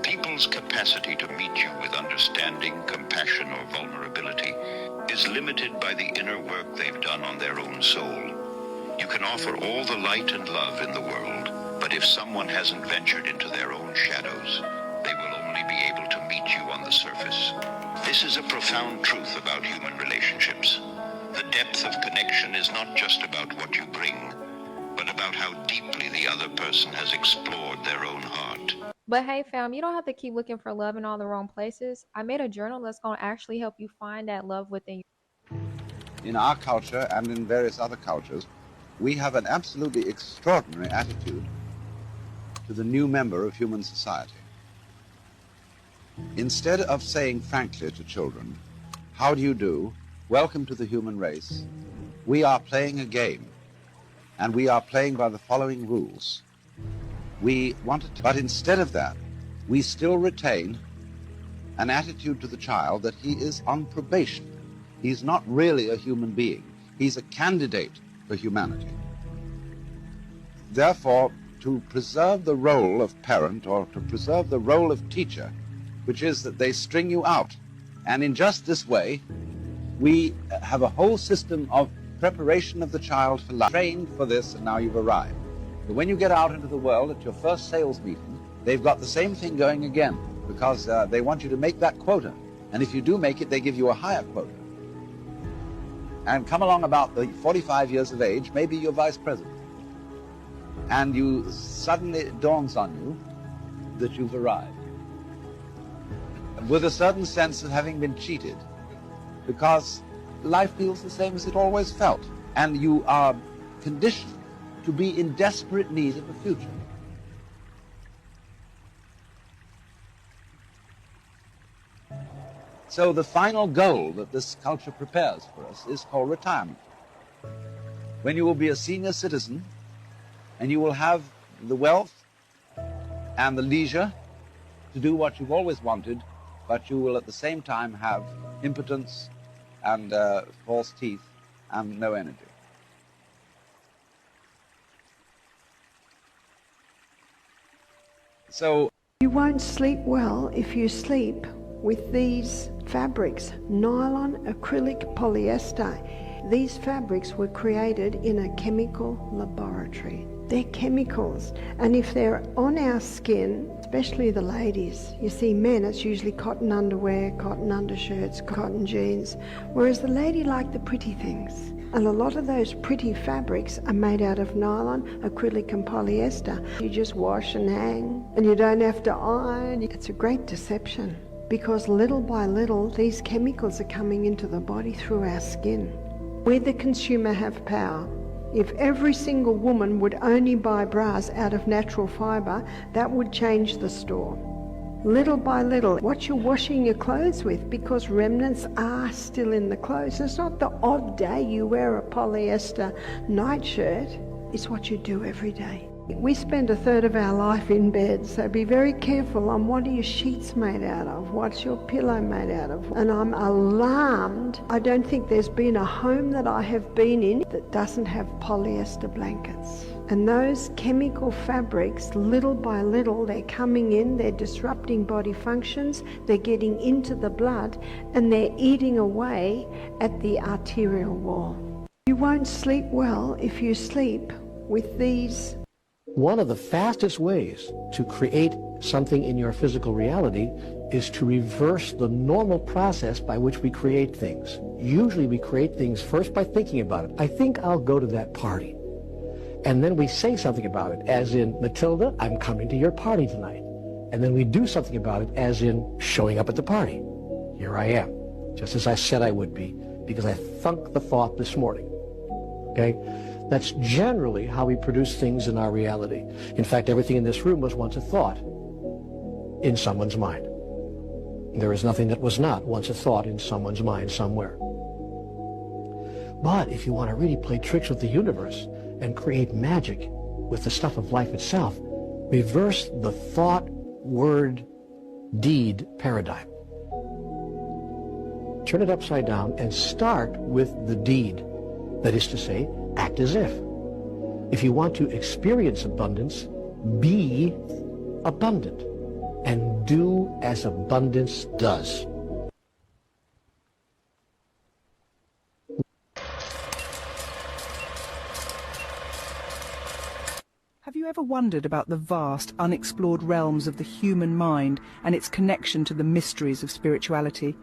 People's capacity to meet you with understanding, compassion, or vulnerability is limited by the inner work they've done on their own soul. You can offer all the light and love in the world, but if someone hasn't ventured into their own shadows, they will only be able to meet you on the surface. This is a profound truth about human relationships. The depth of connection is not just about what you bring, but about how deeply the other person has explored their own heart. But hey fam, you don't have to keep looking for love in all the wrong places. I made a journal that's going to actually help you find that love within you. In our culture and in various other cultures, we have an absolutely extraordinary attitude to the new member of human society. Instead of saying frankly to children, how do you do, welcome to the human race, we are playing a game, and we are playing by the following rules. But instead of that, we still retain an attitude to the child that he is on probation. He's not really a human being. He's a candidate for humanity. Therefore, to preserve the role of parent or to preserve the role of teacher, which is that they string you out, and in just this way, we have a whole system of preparation of the child for life. Trained for this, and now you've arrived. But when you get out into the world at your first sales meeting, they've got the same thing going again, because they want you to make that quota. And if you do make it, they give you a higher quota. And come along about the 45 years of age, maybe you're vice president. And suddenly it dawns on you that you've arrived. with a certain sense of having been cheated, because life feels the same as it always felt, and you are conditioned to be in desperate need of a future. So the final goal that this culture prepares for us is called retirement, when you will be a senior citizen and you will have the wealth and the leisure to do what you've always wanted, but you will at the same time have impotence and false teeth and no energy. So you won't sleep well if you sleep with these fabrics: nylon, acrylic, polyester. These fabrics were created in a chemical laboratory. They're chemicals, and if they're on our skin, especially the ladies, you see men, it's usually cotton underwear, cotton undershirts, cotton jeans, whereas the lady like the pretty things. And a lot of those pretty fabrics are made out of nylon, acrylic and polyester. You just wash and hang, and you don't have to iron. It's a great deception, because little by little, these chemicals are coming into the body through our skin. We, the consumer, have power. If every single woman would only buy bras out of natural fibre, that would change the store. Little by little, what you're washing your clothes with, because remnants are still in the clothes. It's not the odd day you wear a polyester nightshirt. It's what you do every day. We spend a third of our life in bed, so be very careful on what are your sheets made out of, what's your pillow made out of. And I'm alarmed. I don't think there's been a home that I have been in that doesn't have polyester blankets. And those chemical fabrics, little by little, they're coming in, they're disrupting body functions, they're getting into the blood, and they're eating away at the arterial wall. You won't sleep well if you sleep with these. One of the fastest ways to create something in your physical reality is to reverse the normal process by which we create things. Usually we create things first by thinking about it. I think I'll go to that party. And then we say something about it, as in, Matilda, I'm coming to your party tonight. And then we do something about it, as in showing up at the party. Here I am, just as I said I would be, because I thunk the thought this morning. Okay? That's generally how we produce things in our reality. In fact, everything in this room was once a thought in someone's mind. There is nothing that was not once a thought in someone's mind somewhere. But if you want to really play tricks with the universe and create magic with the stuff of life itself, reverse the thought, word, deed paradigm. Turn it upside down and start with the deed. That is to say, act as if. If you want to experience abundance, be abundant and do as abundance does. Have you ever wondered about the vast, unexplored realms of the human mind and its connection to the mysteries of spirituality?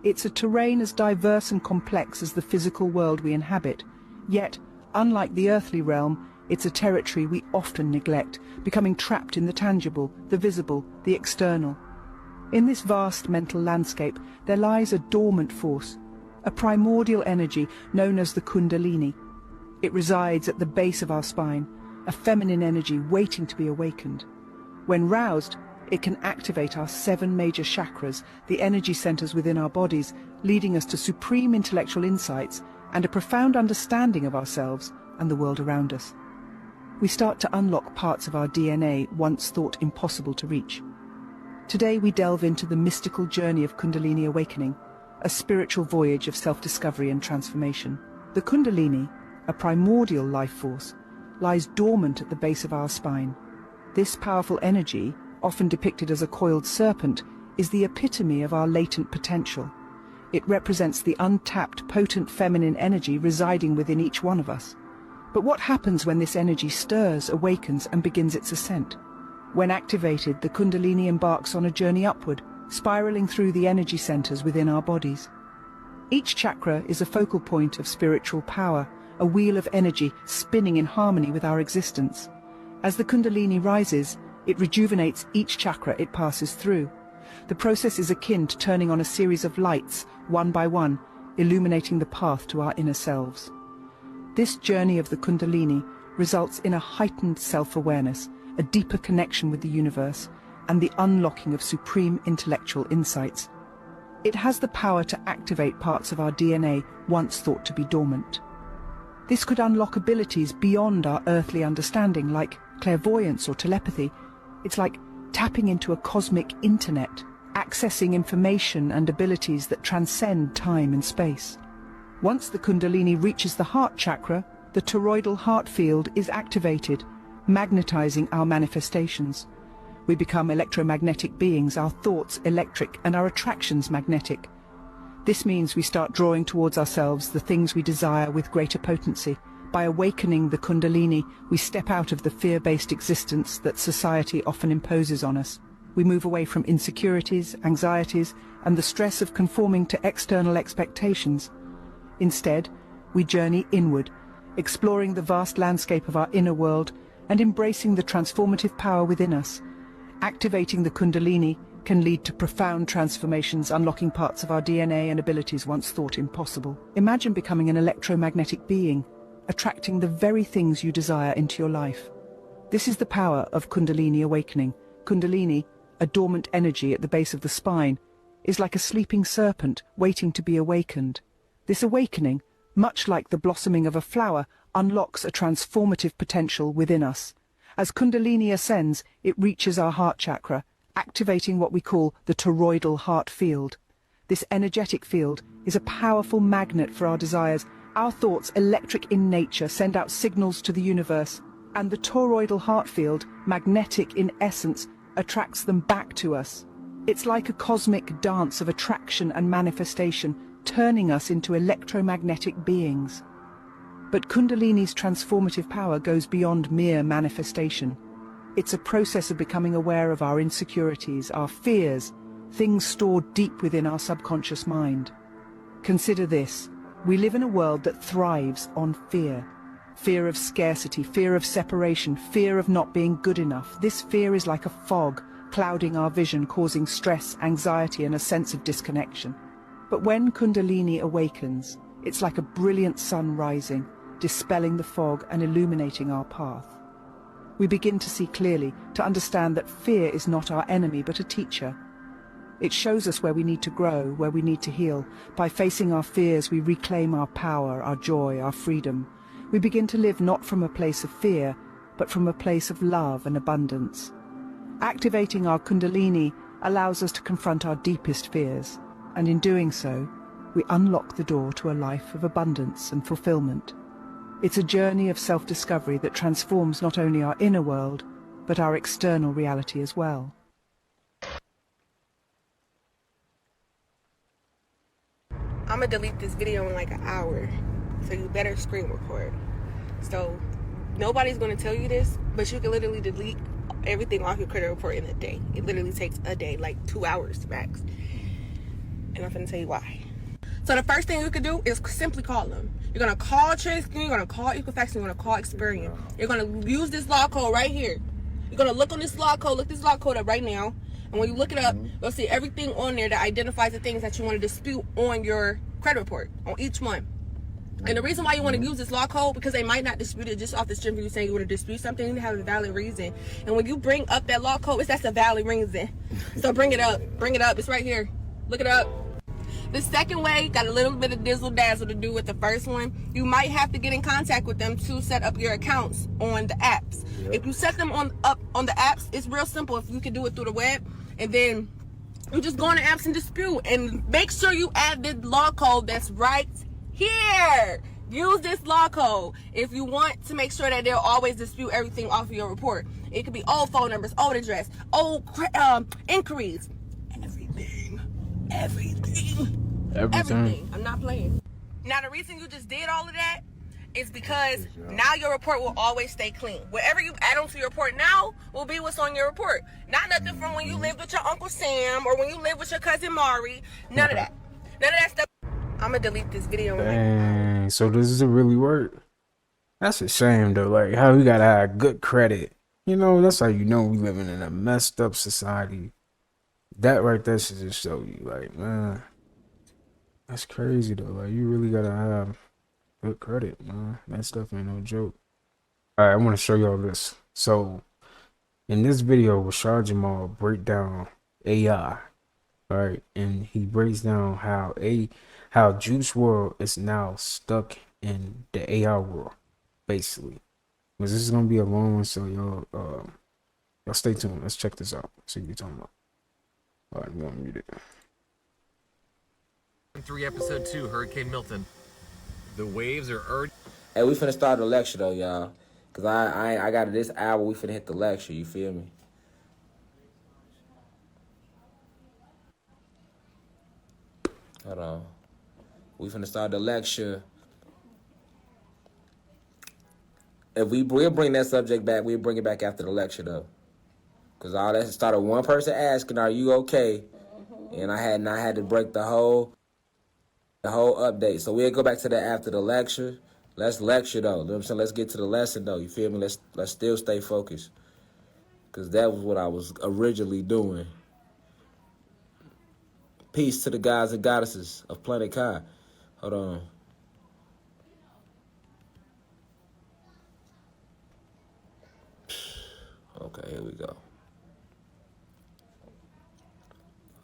It's a terrain as diverse and complex as the physical world we inhabit. Yet, unlike the earthly realm, it's a territory we often neglect, becoming trapped in the tangible, the visible, the external. In this vast mental landscape, there lies a dormant force, a primordial energy known as the Kundalini. It resides at the base of our spine, a feminine energy waiting to be awakened. When roused, it can activate our 7 major chakras, the energy centers within our bodies, leading us to supreme intellectual insights and a profound understanding of ourselves and the world around us. We start to unlock parts of our DNA once thought impossible to reach. Today we delve into the mystical journey of Kundalini Awakening, a spiritual voyage of self-discovery and transformation. The Kundalini, a primordial life force, lies dormant at the base of our spine. This powerful energy, often depicted as a coiled serpent, is the epitome of our latent potential. It represents the untapped, potent feminine energy residing within each one of us. But what happens when this energy stirs, awakens, and begins its ascent? When activated, the Kundalini embarks on a journey upward, spiraling through the energy centers within our bodies. Each chakra is a focal point of spiritual power, a wheel of energy spinning in harmony with our existence. As the Kundalini rises, it rejuvenates each chakra it passes through. The process is akin to turning on a series of lights, one by one, illuminating the path to our inner selves. This journey of the Kundalini results in a heightened self-awareness, a deeper connection with the universe, and the unlocking of supreme intellectual insights. It has the power to activate parts of our DNA once thought to be dormant. This could unlock abilities beyond our earthly understanding, like clairvoyance or telepathy. It's like tapping into a cosmic internet, accessing information and abilities that transcend time and space. Once the Kundalini reaches the heart chakra, the toroidal heart field is activated, magnetizing our manifestations. We become electromagnetic beings, our thoughts electric and our attractions magnetic. This means we start drawing towards ourselves the things we desire with greater potency. By awakening the Kundalini, we step out of the fear-based existence that society often imposes on us. We move away from insecurities, anxieties, and the stress of conforming to external expectations. Instead, we journey inward, exploring the vast landscape of our inner world and embracing the transformative power within us. Activating the Kundalini can lead to profound transformations, unlocking parts of our DNA and abilities once thought impossible. Imagine becoming an electromagnetic being, attracting the very things you desire into your life. This is the power of Kundalini Awakening. Kundalini, a dormant energy at the base of the spine, is like a sleeping serpent waiting to be awakened. This awakening, much like the blossoming of a flower, unlocks a transformative potential within us. As Kundalini ascends, it reaches our heart chakra, activating what we call the toroidal heart field. This energetic field is a powerful magnet for our desires. Our thoughts, electric in nature, send out signals to the universe, and the toroidal heart field, magnetic in essence, attracts them back to us. It's like a cosmic dance of attraction and manifestation, turning us into electromagnetic beings. But Kundalini's transformative power goes beyond mere manifestation. It's a process of becoming aware of our insecurities, our fears, things stored deep within our subconscious mind. Consider this. We live in a world that thrives on fear. Fear of scarcity, fear of separation, fear of not being good enough. This fear is like a fog, clouding our vision, causing stress, anxiety, and a sense of disconnection. But when Kundalini awakens, it's like a brilliant sun rising, dispelling the fog and illuminating our path. We begin to see clearly, to understand that fear is not our enemy, but a teacher. It shows us where we need to grow, where we need to heal. By facing our fears, we reclaim our power, our joy, our freedom. We begin to live not from a place of fear, but from a place of love and abundance. Activating our Kundalini allows us to confront our deepest fears, and in doing so, we unlock the door to a life of abundance and fulfillment. It's a journey of self-discovery that transforms not only our inner world, but our external reality as well. I'm gonna delete this video in like an hour, so you better screen record. So nobody's gonna tell you this, but you can literally delete everything off your credit report in a day. It literally takes a day, like 2 hours max. And I'm gonna tell you why. So the first thing you could do is simply call them. You're gonna call TraceSkin, you're gonna call Equifax, you're gonna call Experian. You're gonna use this law code right here. You're gonna look on this law code, look this law code up right now. And when you look it up, you'll see everything on there that identifies the things that you want to dispute on your credit report, on each one. And the reason why you want to use this law code, because they might not dispute it just off the strength of you saying you want to dispute something, you have a valid reason. And when you bring up that law code, that's a valid reason. So bring it up, it's right here. Look it up. The second way got a little bit of dizzle dazzle to do with the first one. You might have to get in contact with them to set up your accounts on the apps. Yep. If you set them up on the apps, it's real simple. If you can do it through the web, and then you just go on the apps and dispute, and make sure you add the law code that's right here. Use this law code if you want to make sure that they'll always dispute everything off of your report. It could be old phone numbers, old address, old inquiries, everything. I'm not playing. Now the reason you just did all of that is because now your report will always stay clean. Whatever you add onto your report now will be what's on your report. Not nothing from when you lived with your Uncle Sam or when you lived with your cousin Mari. None of that. None of that stuff. I'm gonna delete this video. Dang, so does it really work? That's a shame though. Like how we gotta have good credit. You know, that's how you know we living in a messed up society. That right there should just show you, like, man, that's crazy though. Like, you really gotta have good credit, man. That stuff ain't no joke. All right, I want to show y'all this. So, in this video, Rashad Jamal break down AI, right? And he breaks down how Juice WRLD is now stuck in the AI world, basically. Because this is gonna be a long one, so y'all stay tuned. Let's check this out. See what you're talking about. All right, I'm gonna mute it. 3 episode 2, Hurricane Milton. The waves are already. Hey, we finna start the lecture though, y'all. Cause I got it this hour. We finna hit the lecture. You feel me? Hold on. We finna start the lecture. If we'll bring that subject back, we'll bring it back after the lecture though. Cause all that started one person asking, "Are you okay?" And I had to break the whole update. So we'll go back to that after the lecture. Let's lecture though. You know what I'm saying? Let's get to the lesson though. You feel me? Let's still stay focused. Cause that was what I was originally doing. Peace to the gods and goddesses of planet Kai. Hold on. Okay, here we go.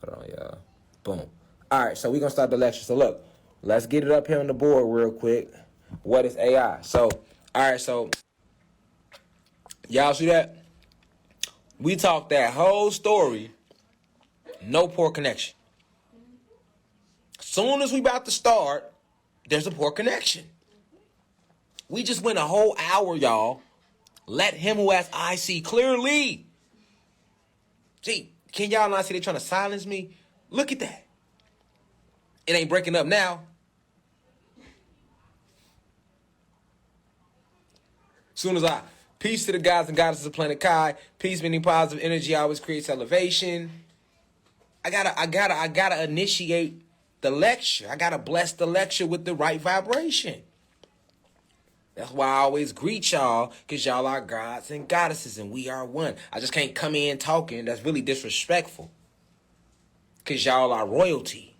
Hold on, y'all. Boom. All right, so we're going to start the lecture. So look, let's get it up here on the board real quick. What is AI? So, all right, so y'all see that? We talked that whole story, no poor connection. Soon as we about to start, there's a poor connection. We just went a whole hour, y'all. Let him who has eyes see clearly. See, can y'all not see they trying to silence me? Look at that. It ain't breaking up now. Soon as peace to the gods and goddesses of planet Kai, peace meaning positive energy always creates elevation. I gotta initiate the lecture. I gotta bless the lecture with the right vibration. That's why I always greet y'all, because y'all are gods and goddesses and we are one. I just can't come in talking. That's really disrespectful. Because y'all are royalty.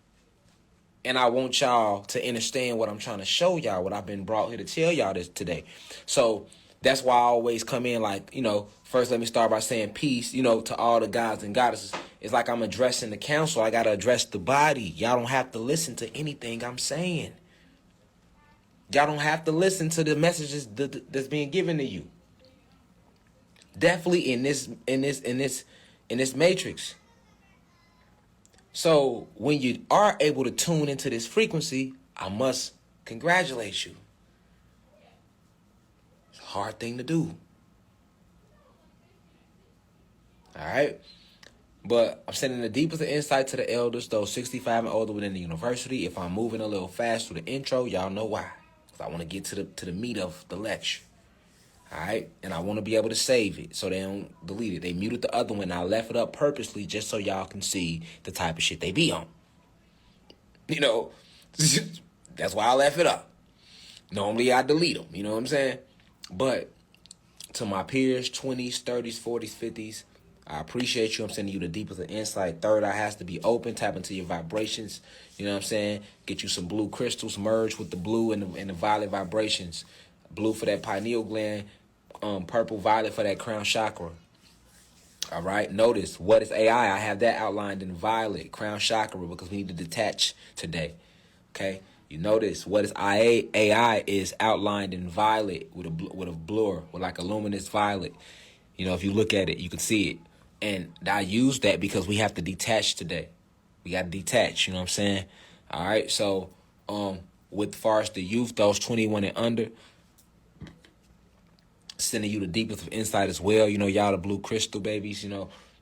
And I want y'all to understand what I'm trying to show y'all, what I've been brought here to tell y'all this today. So that's why I always come in like, first let me start by saying peace, to all the gods and goddesses. It's like I'm addressing the council. I got to address the body. Y'all don't have to listen to anything I'm saying. Y'all don't have to listen to the messages that's being given to you. Definitely in this matrix. So when you are able to tune into this frequency, I must congratulate you. It's a hard thing to do. All right. But I'm sending the deepest of insight to the elders, those 65 and older within the university. If I'm moving a little fast through the intro, y'all know why. I want to get to the meat of the lecture. All right? And I want to be able to save it so they don't delete it. They muted the other one. I left it up purposely just so y'all can see the type of shit they be on. That's why I left it up. Normally I delete them. You know what I'm saying? But to my peers, 20s, 30s, 40s, 50s, I appreciate you. I'm sending you the deepest of insight. Third eye has to be open. Tap into your vibrations. You know what I'm saying? Get you some blue crystals. Merge with the blue and the violet vibrations. Blue for that pineal gland. Purple, violet for that crown chakra. All right. Notice, what is AI? I have that outlined in violet, crown chakra, because we need to detach today. Okay. You notice what is IA? AI is outlined in violet with a blur, with like a luminous violet. If you look at it, you can see it. And I use that because we have to detach today. We got to detach, you know what I'm saying? All right, so with far as the youth, those 21 and under, sending you the deepest of insight as well. Y'all the blue crystal babies,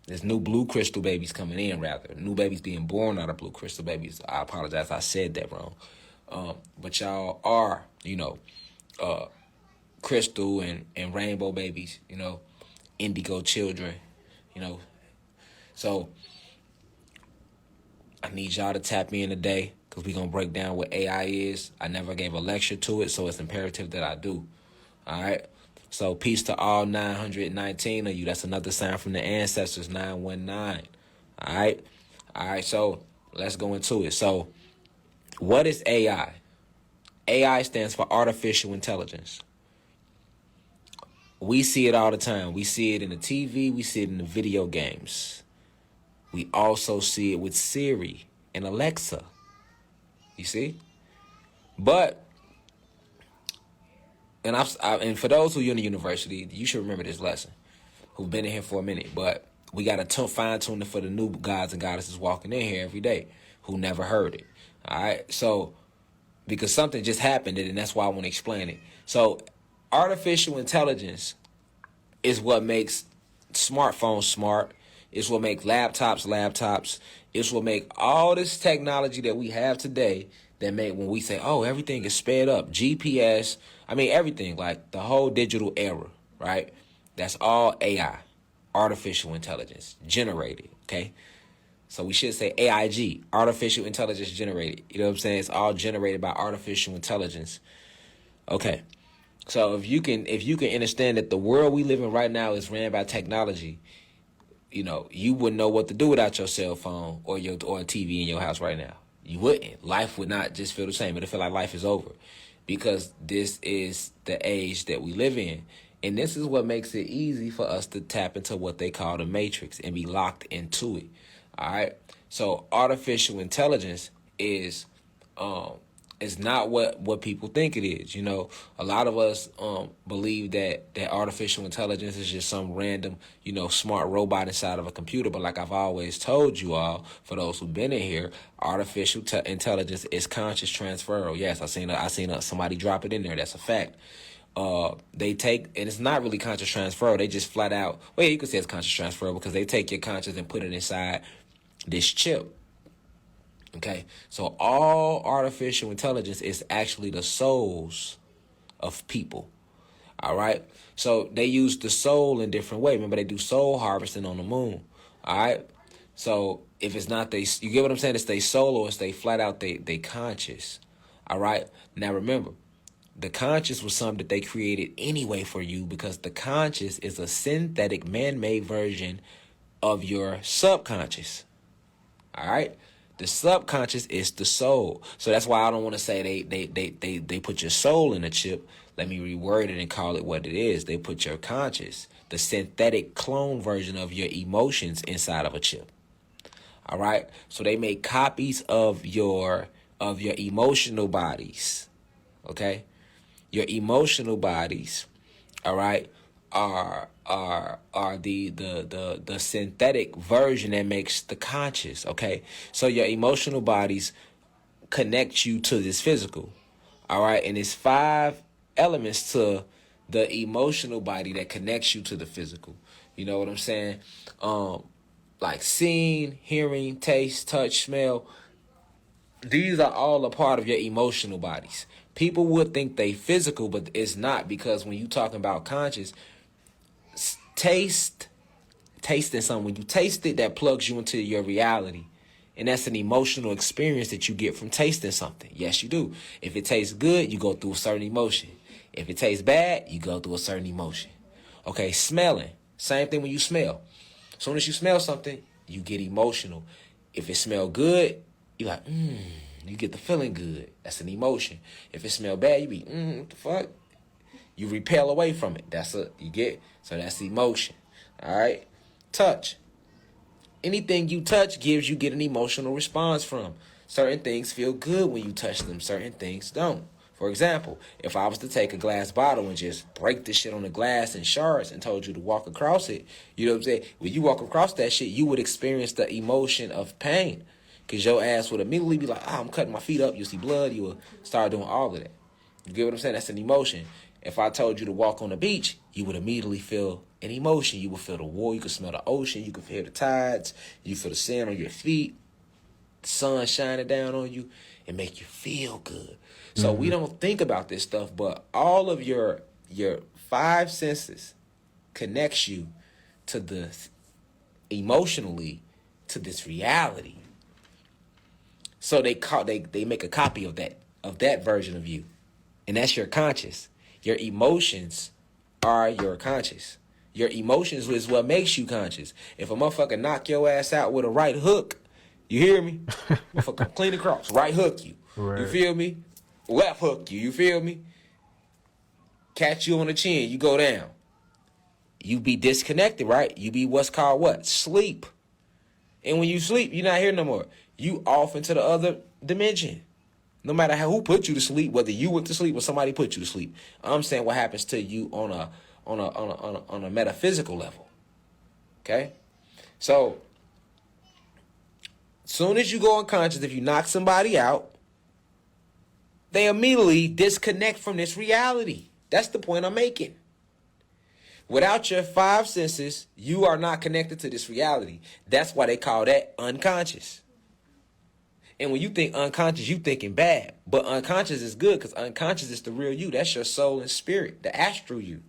there's new blue crystal babies coming in, rather. New babies being born out of blue crystal babies. I apologize, I said that wrong. But y'all are, crystal and rainbow babies, indigo children, So I need y'all to tap in today because we're going to break down what AI is. I never gave a lecture to it, so it's imperative that I do. All right? So peace to all 919 of you. That's another sign from the ancestors, 919. All right? All right, so let's go into it. So what is AI? AI stands for artificial intelligence. We see it all the time. We see it in the TV. We see it in the video games. We also see it with Siri and Alexa. You see? But, and for those who are in the university, you should remember this lesson, who've been in here for a minute. But we got to fine-tune it for the new gods and goddesses walking in here every day who never heard it. All right? So, because something just happened, and that's why I want to explain it. So, artificial intelligence is what makes smartphones smart. It's what makes laptops. It's what make all this technology that we have today that make when we say, oh, everything is sped up. GPS, I mean, everything, like the whole digital era, right? That's all AI, artificial intelligence, generated, okay? So we should say AIG, artificial intelligence generated. You know what I'm saying? It's all generated by artificial intelligence. Okay. So if you can understand that the world we live in right now is ran by technology, you know, you wouldn't know what to do without your cell phone or a TV in your house right now. You wouldn't. Life would not just feel the same. It'd feel like life is over because this is the age that we live in. And this is what makes it easy for us to tap into what they call the matrix and be locked into it. All right. So artificial intelligence is not what people think it is. You know, a lot of us believe that artificial intelligence is just some random, you know, smart robot inside of a computer. But like I've always told you all, for those who've been in here, artificial intelligence is conscious transferal. Yes, I seen somebody drop it in there. That's a fact. They take, and it's not really conscious transfer. They just flat out, well, yeah, you could say it's conscious transfer because they take your conscious and put it inside this chip. Okay, so all artificial intelligence is actually the souls of people. All right, so they use the soul in different ways. Remember, they do soul harvesting on the moon. All right, so if it's not you get what I'm saying? It's they soul or it's they flat out they conscious. All right, now remember, the conscious was something that they created anyway for you because the conscious is a synthetic man-made version of your subconscious. All right. The subconscious is the soul. So that's why I don't want to say they put your soul in a chip. Let me reword it and call it what it is. They put your conscious, the synthetic clone version of your emotions inside of a chip. All right. So they make copies of your emotional bodies. Okay. Your emotional bodies, all right, are the synthetic version that makes the conscious, okay? So your emotional bodies connect you to this physical, all right? And it's 5 elements to the emotional body that connects you to the physical. You know what I'm saying? Like seeing, hearing, taste, touch, smell. These are all a part of your emotional bodies. People would think they physical, but it's not, because when you talking about conscious, tasting something, when you taste it, that plugs you into your reality. And that's an emotional experience that you get from tasting something. Yes, you do. If it tastes good, you go through a certain emotion. If it tastes bad, you go through a certain emotion. Okay, smelling. Same thing when you smell. As soon as you smell something, you get emotional. If it smells good, you're like, you get the feeling good. That's an emotion. If it smells bad, you be, what the fuck? You repel away from it. So that's the emotion. All right? Touch. Anything you touch you get an emotional response from. Certain things feel good when you touch them. Certain things don't. For example, if I was to take a glass bottle and just break this shit on the glass in shards and told you to walk across it, you know what I'm saying? When you walk across that shit, you would experience the emotion of pain. Because your ass would immediately be like, I'm cutting my feet up. You see blood. You will start doing all of that. You get what I'm saying? That's an emotion. If I told you to walk on the beach, you would immediately feel an emotion. You would feel the water. You could smell the ocean. You could feel the tides. You feel the sand on your feet. The sun shining down on you. It make you feel good. So we don't think about this stuff, but all of your 5 senses connects you to this emotionally to this reality. So they make a copy of that version of you, and that's your conscious. Your emotions are your conscious. Your emotions is what makes you conscious. If a motherfucker knock your ass out with a right hook, You hear me? Motherfucker, clean across. Right hook you. Right. You feel me? Left hook you. You feel me? Catch you on the chin. You go down. You be disconnected, right? You be what's called what? Sleep. And when you sleep, you're not here no more. You off into the other dimension. No matter who put you to sleep, whether you went to sleep or somebody put you to sleep. I'm saying what happens to you on a metaphysical level. Okay? So, soon as you go unconscious, if you knock somebody out, they immediately disconnect from this reality. That's the point I'm making. Without your 5 senses, you are not connected to this reality. That's why they call that unconscious. And when you think unconscious, you thinking bad. But unconscious is good because unconscious is the real you. That's your soul and spirit, the astral you.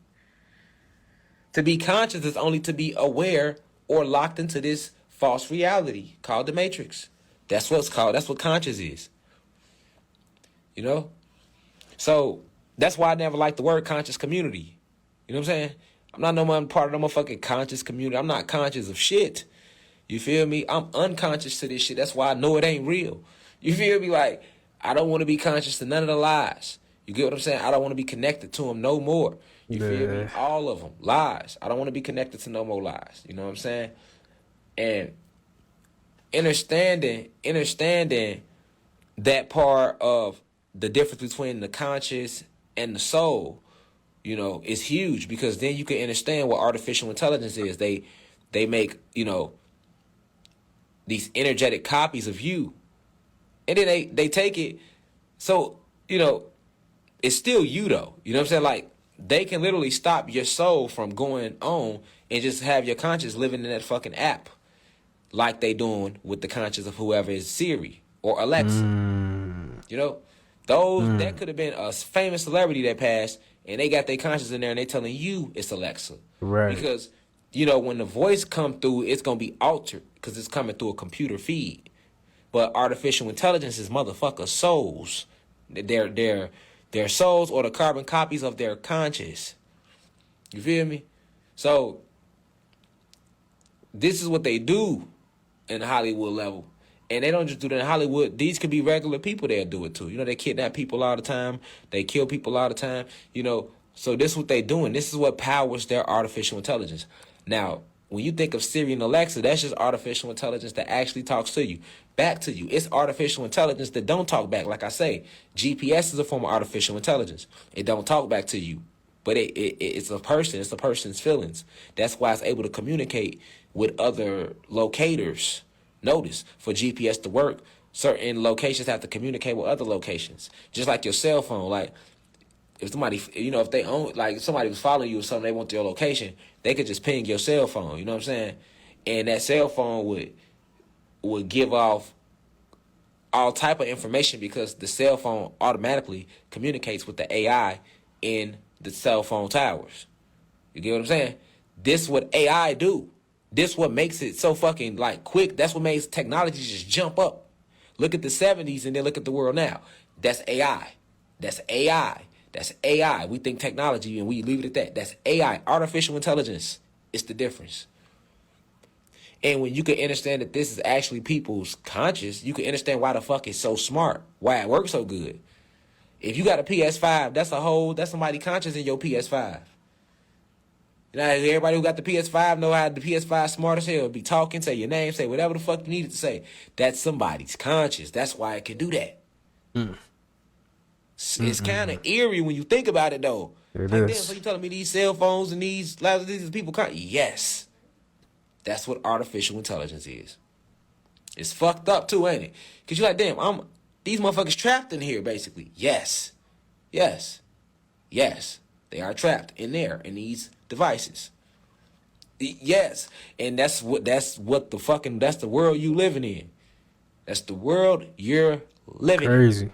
To be conscious is only to be aware or locked into this false reality called the matrix. That's what it's called. That's what conscious is. You know? So that's why I never liked the word conscious community. You know what I'm saying? I'm not no one part of no motherfucking conscious community. I'm not conscious of shit. You feel me? I'm unconscious to this shit. That's why I know it ain't real. You feel me? Like, I don't want to be conscious to none of the lies. You get what I'm saying? I don't want to be connected to them no more. You feel me? All of them. Lies. I don't want to be connected to no more lies. You know what I'm saying? And understanding that part of the difference between the conscious and the soul, you know, is huge, because then you can understand what artificial intelligence is. They make, you know, these energetic copies of you, and then they take it. So, you know, it's still you though. You know what I'm saying? Like, they can literally stop your soul from going on and just have your conscious living in that fucking app, like they doing with the conscious of whoever is Siri or Alexa. You know, those that could have been a famous celebrity that passed, and they got their conscious in there, and they telling you it's Alexa, right? Because, you know, when the voice come through, it's gonna be altered because it's coming through a computer feed. But artificial intelligence is motherfucker souls. Their souls or the carbon copies of their conscious. You feel me? So this is what they do in the Hollywood level. And they don't just do that in Hollywood. These could be regular people they'll do it too. You know, they kidnap people all the time. They kill people all the time. You know, so this is what they doing. This is what powers their artificial intelligence. Now, when you think of Siri and Alexa, that's just artificial intelligence that actually talks to you, back to you. It's artificial intelligence that don't talk back. Like I say, GPS is a form of artificial intelligence. It don't talk back to you, but it's a person. It's a person's feelings. That's why it's able to communicate with other locators. Notice, for GPS to work, certain locations have to communicate with other locations. Just like your cell phone. Like, if somebody, you know, if they own, like, if somebody was following you or something, they want your location, they could just ping your cell phone. You know what I'm saying? And that cell phone would give off all type of information, because the cell phone automatically communicates with the AI in the cell phone towers. You get what I'm saying? This is what AI do. This what makes it so fucking, like, quick. That's what makes technology just jump up. Look at the 70s and then look at the world now. That's AI. That's AI. That's AI. We think technology and we leave it at that. That's AI. Artificial intelligence. It's the difference. And when you can understand that this is actually people's conscious, you can understand why the fuck it's so smart, why it works so good. If you got a PS5, that's somebody conscious in your PS5. You know, everybody who got the PS5 know how the PS5 smart as hell. Be talking, say your name, say whatever the fuck you need it to say. That's somebody's conscious. That's why it can do that. It's kind of eerie when you think about it, though. It like, is. damn, so you telling me these cell phones and these people can't? Yes. That's what artificial intelligence is. It's fucked up too, ain't it? Because you're like, damn, these motherfuckers trapped in here, basically. Yes. Yes. Yes. They are trapped in there, in these devices. Yes. And that's the world you living in. That's the world you're living in. Crazy.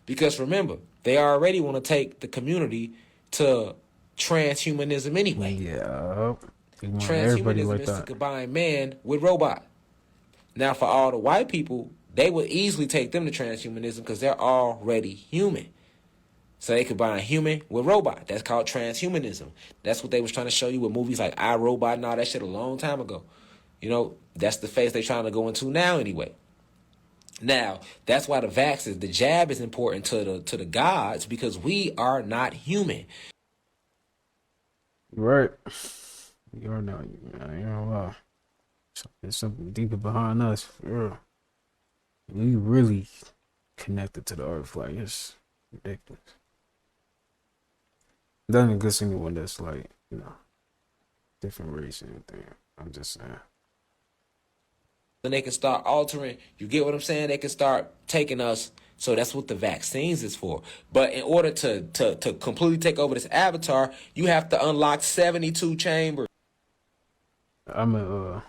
Because remember, they already want to take the community to transhumanism anyway. Yeah. Transhumanism is to combine man with robot. Now, for all the white people, they would easily take them to transhumanism because they're already human. So they combine human with robot. That's called transhumanism. That's what they was trying to show you with movies like I, Robot and all that shit a long time ago. You know, that's the phase they're trying to go into now anyway. Now, that's why the jab is important to the gods, because we are not human. Right. You're not, you know, there's something deeper behind us. For real. We really connected to the earth. Like, it's ridiculous. Doesn't exist anyone that's like, you know, different race and anything. I'm just saying. Then they can start altering. You get what I'm saying? They can start taking us. So that's what the vaccines is for. But in order to completely take over this avatar, you have to unlock 72 chambers. I'm gonna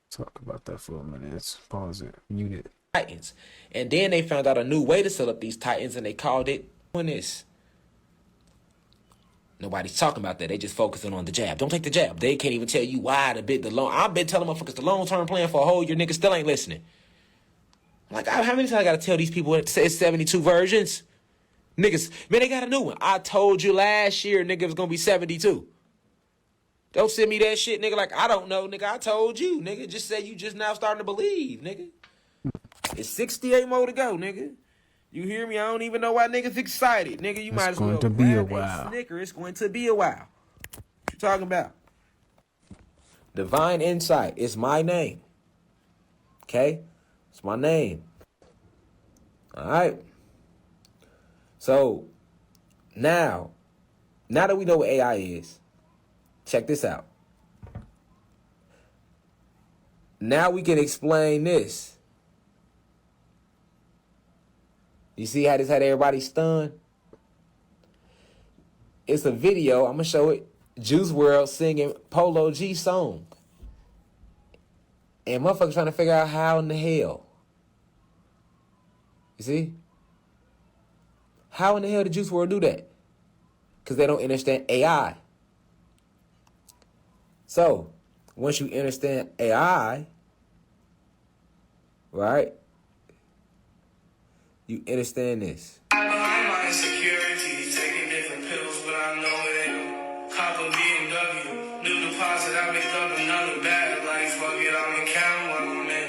talk about that for a minute. Let's pause it. Mute it. Titans. And then they found out a new way to set up these titans, and they called it this. Nobody's talking about that. They just focusing on the jab. Don't take the jab. They can't even tell you why I've been telling motherfuckers the long-term plan for a whole year. Niggas still ain't listening. Like, how many times I gotta tell these people it's 72 versions? Niggas, man, they got a new one. I told you last year, nigga, it was gonna be 72. Don't send me that shit, nigga, like, I don't know, nigga. I told you, nigga. Just say you just now starting to believe, nigga. It's 68 more to go, nigga. You hear me? I don't even know why niggas excited. Nigga, you might as well grab a Snicker. It's going to be a while. What you talking about? Divine Insight is my name. Okay? It's my name. All right? So, now that we know what AI is, check this out. Now we can explain this. You see how this had everybody stunned? It's a video. I'm going to show it. Juice WRLD singing Polo G song. And motherfuckers trying to figure out how in the hell. You see? How in the hell did Juice WRLD do that? Because they don't understand AI. So, once you understand AI, right? You understand this. Behind my insecurity, taking different pills, but I know it ain't copper BMW. New deposit, I wake up another bag. Like, fuck it, I'm in count while I'm in.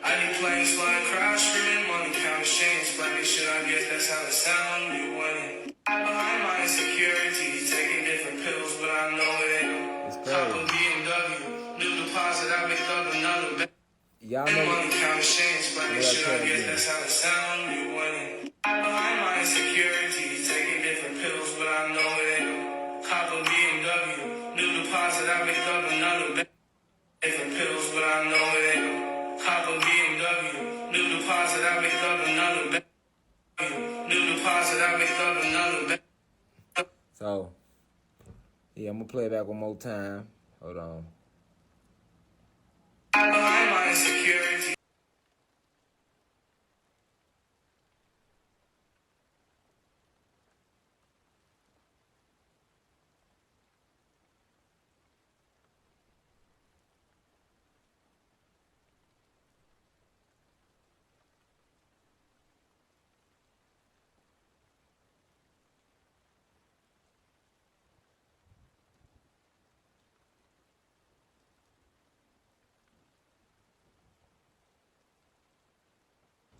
I do planes flying, crash, screaming, money count change. Like, shit, I guess that's how it sound. You winning. Behind my insecurity, taking different pills, but I know it ain't copper BMW. New deposit, I wake up another bag. Y'all know money count change, but shit, I guess that's how it sound. You winning. Behind my insecurity, taking different pills, but I know it ain't copper BMW. New deposit, I wake up another bag. Different pills, but I know it ain't copper BMW. New deposit, I wake up another bag. New deposit, I wake up another bag. So, yeah, I'm going to play it back one more time. Hold on. Behind my insecurity.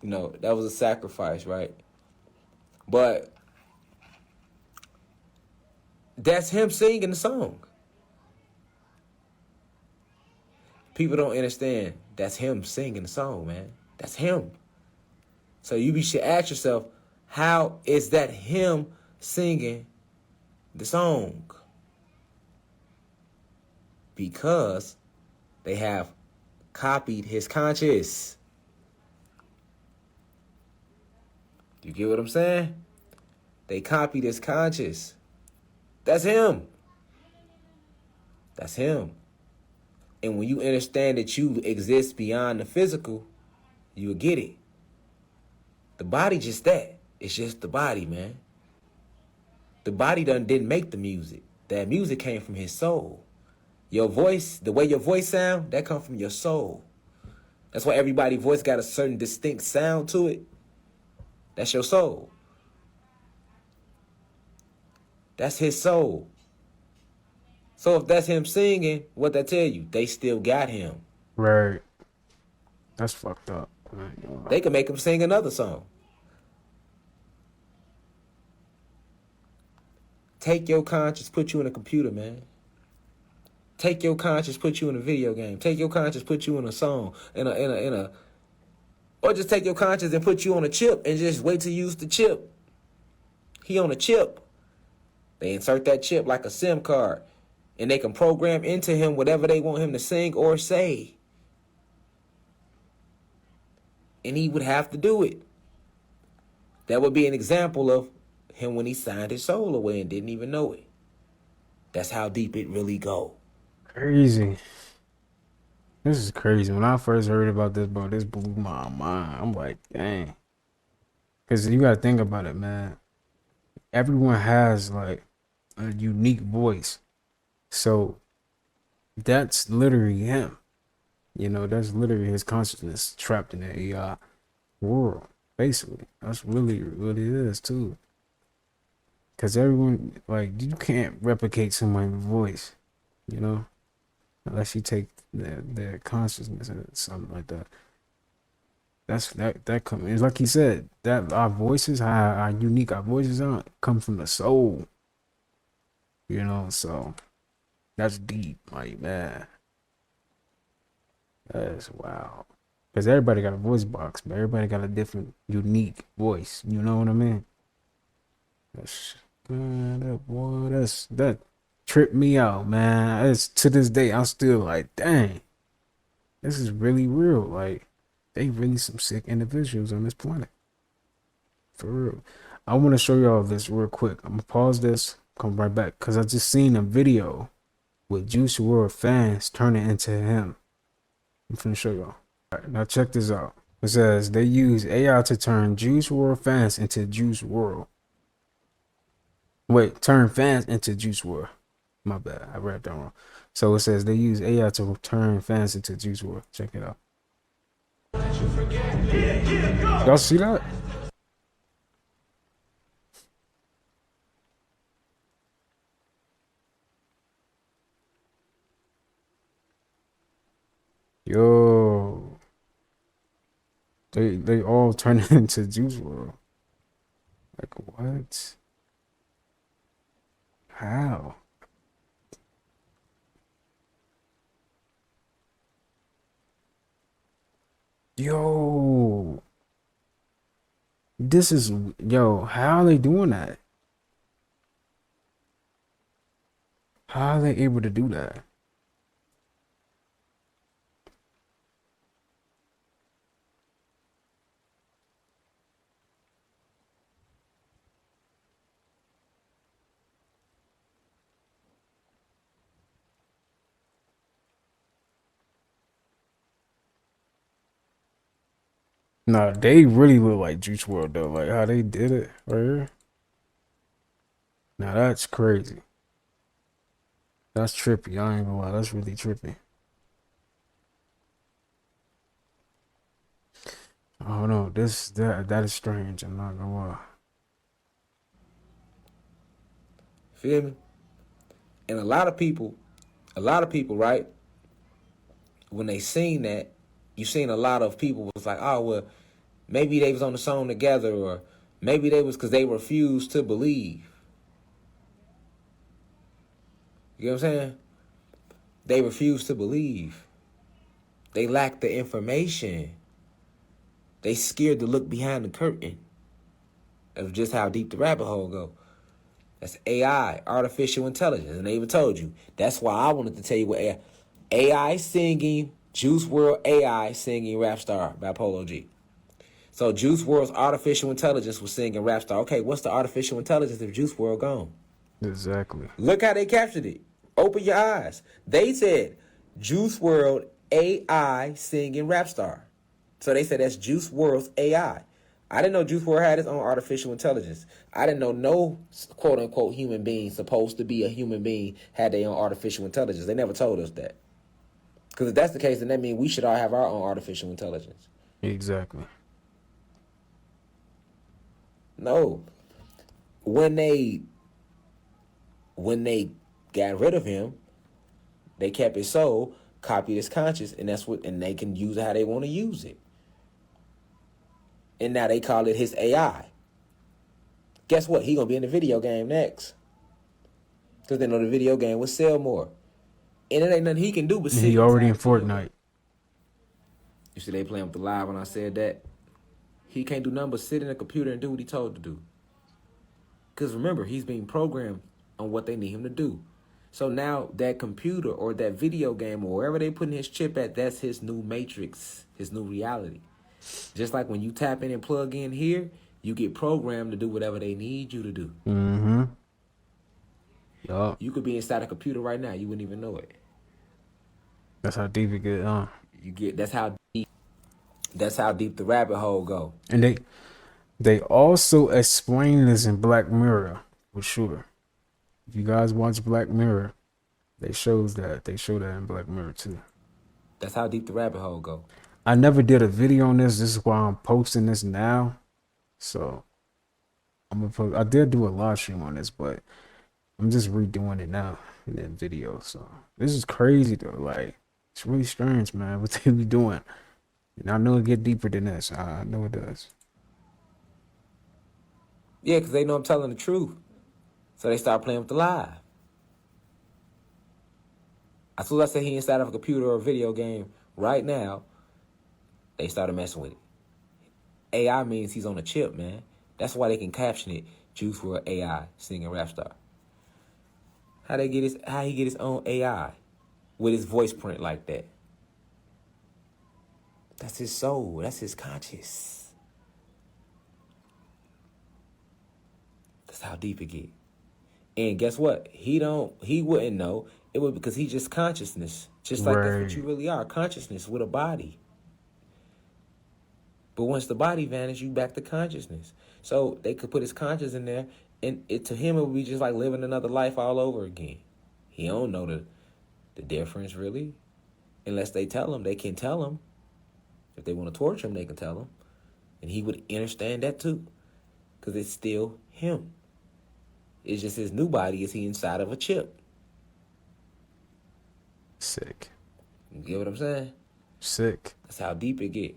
You know, that was a sacrifice, right? But that's him singing the song. People don't understand. That's him singing the song, man. That's him. So you should ask yourself, how is that him singing the song? Because they have copied his conscious. You get what I'm saying? They copied his conscious. That's him. That's him. And when you understand that you exist beyond the physical, you'll get it. The body just that. It's just the body, man. The body didn't make the music. That music came from his soul. Your voice, the way your voice sound, that comes from your soul. That's why everybody's voice got a certain distinct sound to it. That's your soul. That's his soul. So if that's him singing, what that tell you? They still got him. Right. That's fucked up. They can make him sing another song. Take your conscience, put you in a computer, man. Take your conscience, put you in a video game. Take your conscience, put you in a song, or just take your conscience and put you on a chip and just wait to use the chip. He on a chip. They insert that chip like a SIM card, and they can program into him whatever they want him to sing or say. And he would have to do it. That would be an example of him when he signed his soul away and didn't even know it. That's how deep it really go. Crazy. This is crazy. When I first heard about this, bro, this blew my mind. I'm like, dang. Because you got to think about it, man. Everyone has, like, a unique voice. So, that's literally him. You know, that's literally his consciousness trapped in the AI world, basically. That's really what it is, too. Because everyone, like, you can't replicate somebody's voice, you know? Unless you take their consciousness or something like that. That comes. It's like he said, that our voices, how unique our voices are, come from the soul. You know, so that's deep, like, man. That's wow. Because everybody got a voice box, but everybody got a different, unique voice. You know what I mean? That tripped me out, man. It's to this day, I'm still like, dang, this is really real. Like, they really some sick individuals on this planet. For real. I want to show y'all this real quick. I'm gonna pause this, come right back, because I just seen a video with Juice WRLD fans turning into him. I'm finna show y'all. All right, now check this out. It says they use AI to turn Juice WRLD fans into Juice WRLD. Wait, turn fans into Juice WRLD. My bad, I read that wrong. So it says they use AI to turn fans into Juice WRLD. Check it out. Y'all see that? Yo, they all turn into Juice WRLD. Like, what? How? Yo, this is, yo, how are they doing that? How are they able to do that? Nah, they really look like Juice WRLD though. Like how they did it right here. Now that's crazy. That's trippy. I ain't gonna lie. That's really trippy. Oh no, that is strange. I'm not gonna lie. Feel me? And a lot of people, right? When they seen that, you seen a lot of people was like, oh well, maybe they was on the song together, or maybe they was because they refused to believe. You know what I'm saying? They refused to believe. They lacked the information. They scared to look behind the curtain of just how deep the rabbit hole go. That's AI, artificial intelligence. And they even told you. That's why I wanted to tell you what AI singing, Juice WRLD AI singing Rap Star by Polo G. So Juice WRLD's artificial intelligence was singing Rap Star. Okay, what's the artificial intelligence if Juice WRLD gone? Exactly. Look how they captured it. Open your eyes. They said Juice WRLD AI singing Rap Star. So they said that's Juice WRLD's AI. I didn't know Juice WRLD had his own artificial intelligence. I didn't know no quote-unquote human being supposed to be a human being had their own artificial intelligence. They never told us that. Because if that's the case, then that means we should all have our own artificial intelligence. Exactly. No. When they got rid of him, They kept his soul, copied his conscious, and they can use it how they want to use it. And now they call it his AI. Guess what? He gonna be in the video game next. Because they know the video game will sell more. And it ain't nothing he can do but sit. He already in Fortnite. You see they playing with the live when I said that? He can't do nothing but sit in a computer and do what he told to do. Because remember, he's being programmed on what they need him to do. So now that computer or that video game or wherever they putting his chip at, that's his new matrix, his new reality. Just like when you tap in and plug in here, you get programmed to do whatever they need you to do. Mm-hmm. Yup. You could be inside a computer right now, you wouldn't even know it. That's how deep it get, huh? That's how deep the rabbit hole go. And they also explain this in Black Mirror, for sure. If you guys watch Black Mirror, they show that in Black Mirror too. That's how deep the rabbit hole go. I never did a video on this. This is why I'm posting this now. So I did do a live stream on this, but I'm just redoing it now in that video. So this is crazy though. Like, it's really strange, man, what they be doing. And I know it get deeper than this. I know it does. Yeah, because they know I'm telling the truth. So they start playing with the lie. As soon as I say he inside of a computer or a video game right now, they started messing with it. AI means he's on a chip, man. That's why they can caption it, Juice WRLD AI, singing rap star. How he get his own AI with his voice print like that? That's his soul. That's his conscious. That's how deep it get. And guess what? He wouldn't know. It would because he's just consciousness. Just like that's what you really are. Consciousness with a body. But once the body vanishes, you back to consciousness. So they could put his conscious in there, and to him it would be just like living another life all over again. He don't know the difference really. Unless they tell him, they can tell him. If they want to torture him, they can tell him. And he would understand that too. Because it's still him. It's just his new body is he inside of a chip. Sick. You get what I'm saying? Sick. That's how deep it get.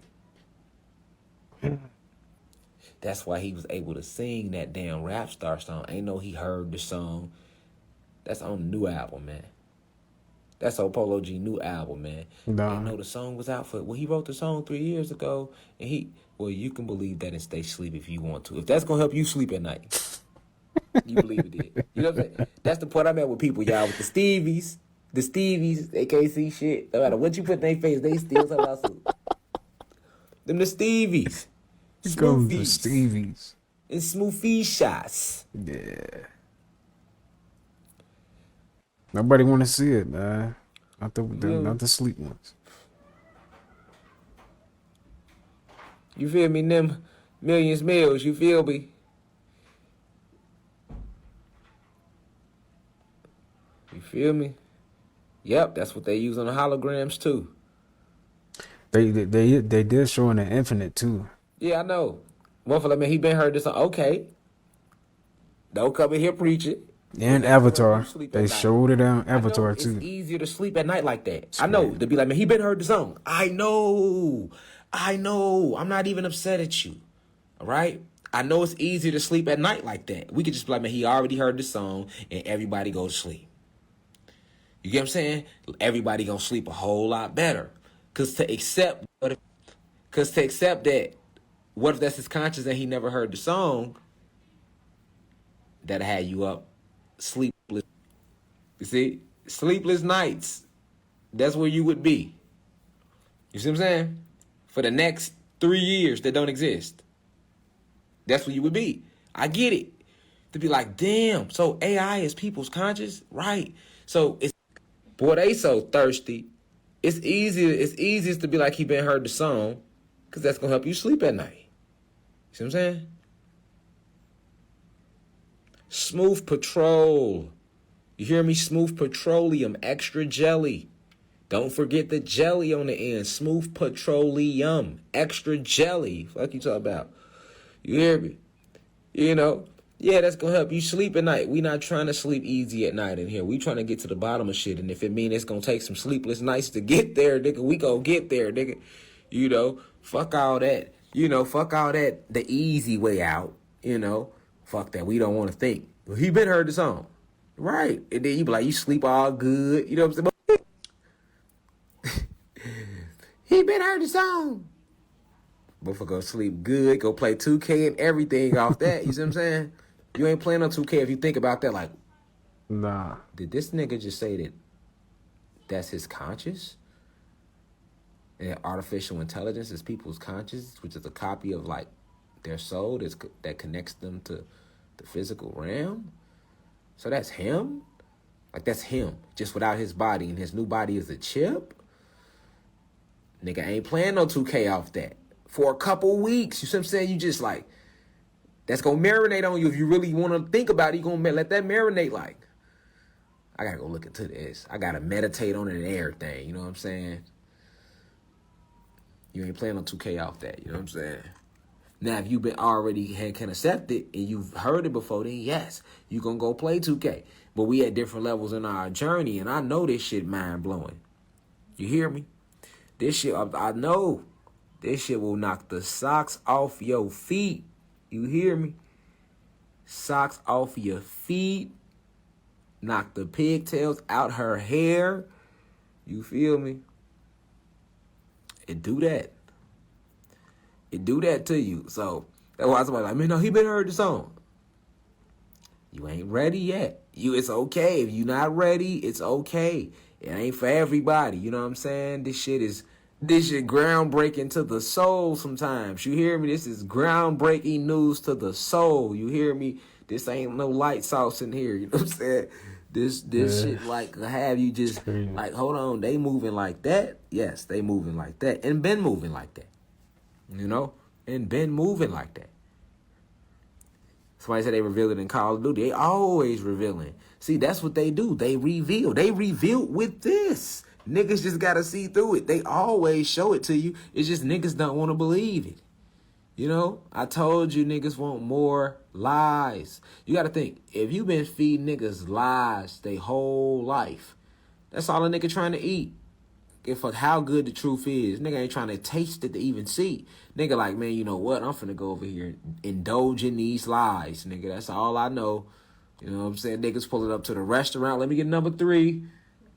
That's why he was able to sing that damn rap star song. Ain't know he heard the song. That's on the new album, man. That's on Polo G new album, man. Nah. Ain't know the song was out for. Well, he wrote the song 3 years ago, and you can believe that and stay asleep if you want to. If that's gonna help you sleep at night, you believe it did. You know what I'm saying? That's the point I'm at with people, y'all. With the Stevies, they can't see shit. No matter what you put in their face, they still talk about sleep. Them the Stevies. Stevies. And smoothie shots. Yeah. Nobody want to see it, man. Not the sleep ones. You feel me? Them millions meals, you feel me? You feel me? Yep, that's what they use on the holograms too. They did show in the Infinite too. Yeah, I know. One for he been heard this song. Okay. Don't come in here preaching. And Avatar. They showed it on Avatar too. It's easier to sleep at night like that. I know. To be like, man, he been heard the song. I know. I'm not even upset at you. All right? I know it's easier to sleep at night like that. We could just be like, man, he already heard the song and everybody go to sleep. You get what I'm saying? Everybody gonna sleep a whole lot better. Cause to accept that, what if that's his conscience and he never heard the song? That had you up sleepless. You see? Sleepless nights. That's where you would be. You see what I'm saying? For the next 3 years that don't exist. That's where you would be. I get it. To be like, damn, so AI is people's conscious? Right. So it's, boy, they so thirsty. It's easiest to be like he been heard the song, because that's going to help you sleep at night. See what I'm saying? Smooth Patrol. You hear me? Smooth Petroleum, extra jelly. Don't forget the jelly on the end. Smooth Petroleum, extra jelly. Fuck you talking about? You hear me? You know, Yeah, that's gonna help you sleep at night. We not trying to sleep easy at night in here. We trying to get to the bottom of shit. And if it mean it's gonna take some sleepless nights to get there, nigga, we gonna get there, nigga. You know, fuck all that. You know, fuck all that, the easy way out. You know, fuck that. We don't want to think. Well, he been heard the song. Right. And then you be like, you sleep all good. You know what I'm saying? He been heard the song. Motherfucker go sleep good, go play 2K and everything off that. You see what I'm saying? You ain't playing on 2K if you think about that. Like, nah. Did this nigga just say that that's his conscious? And artificial intelligence is people's conscious, which is a copy of like their soul that connects them to the physical realm? So that's him? Like that's him, just without his body, and his new body is a chip? Nigga ain't playing no 2K off that for a couple weeks. You see what I'm saying? You just like, that's gonna marinate on you. If you really want to think about it, you gonna let that marinate. Like, I gotta go look into this. I gotta meditate on it and everything. You know what I'm saying? You ain't playing on 2K off that. You know what I'm saying? Now, if you've been already can accept it and you've heard it before, then yes, you gonna go play 2K. But we at different levels in our journey, and I know this shit mind blowing. You hear me? This shit, I know this shit will knock the socks off your feet. You hear me? Socks off your feet. Knock the pigtails out her hair. You feel me? It do that. It do that to you. So that's why somebody like, man, no, he been heard the song. You ain't ready yet. It's okay. If you not ready, it's okay. It ain't for everybody. You know what I'm saying? This shit groundbreaking to the soul sometimes. You hear me? This is groundbreaking news to the soul. You hear me? This ain't no light sauce in here. You know what I'm saying? This shit like have you just like, hold on, they moving like that? Yes, they moving like that. And been moving like that. You know? And been moving like that. Somebody said they revealed it in Call of Duty. They always revealing. See, that's what they do. They reveal. They revealed with this. Niggas just gotta see through it. They always show it to you. It's just niggas don't want to believe it. You know? I told you niggas want more lies. You gotta think, if you been feeding niggas lies their whole life, that's all a nigga trying to eat. Give a fuck how good the truth is. Nigga ain't trying to taste it to even see. Nigga like, man, you know what? I'm finna go over here and indulge in these lies. Nigga, that's all I know. You know what I'm saying? Niggas pull it up to the restaurant. Let me get number 3.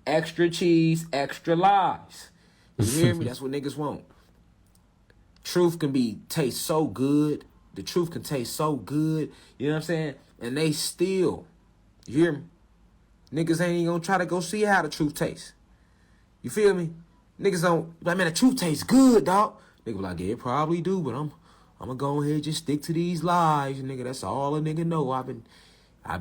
Extra cheese, extra lies. You hear me? That's what niggas want. Truth can taste so good. The truth can taste so good. You know what I'm saying? And they still, you hear me? Niggas ain't even gonna try to go see how the truth tastes. You feel me? Niggas don't, like, man, the truth tastes good, dog. Nigga be like, yeah, it probably do, but I'm gonna go ahead and just stick to these lies, nigga. That's all a nigga know. I've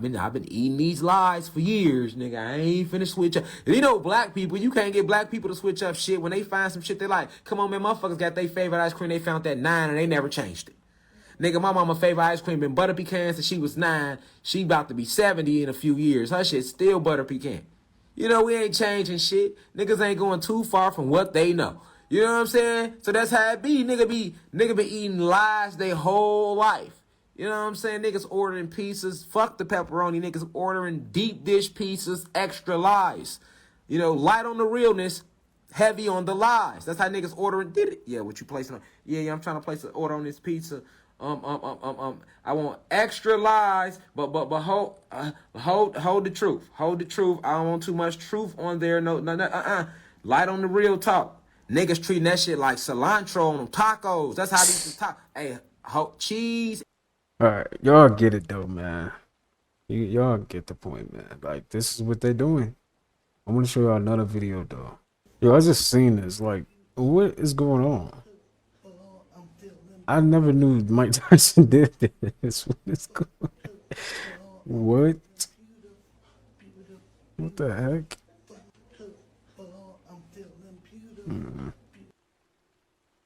been eating these lies for years, nigga. I ain't finna switch up. You know, black people, you can't get black people to switch up shit when they find some shit they like. Come on, man, motherfuckers got their favorite ice cream. They found that 9 and they never changed it. Nigga, my mama favorite ice cream been butter pecan since she was 9. She about to be 70 in a few years. Her shit still butter pecan. You know, we ain't changing shit. Niggas ain't going too far from what they know. You know what I'm saying? So that's how it be. Nigga be eating lies their whole life. You know what I'm saying? Niggas ordering pizzas. Fuck the pepperoni. Niggas ordering deep dish pizzas, extra lies. You know, light on the realness, heavy on the lies. That's how niggas ordering. Did it? Yeah, what you placing on? Yeah, I'm trying to place an order on this pizza. I want extra lies, but hold the truth. Hold the truth. I don't want too much truth on there. No. Light on the real talk. Niggas treating that shit like cilantro on them tacos. That's how these talk. Hey, cheese. All right, y'all get it though, man. Y'all get the point, man. Like, this is what they're doing. I'm gonna show y'all another video though. Yo, I just seen this. Like, what is going on? I never knew Mike Tyson did this. What is going on? What? What the heck?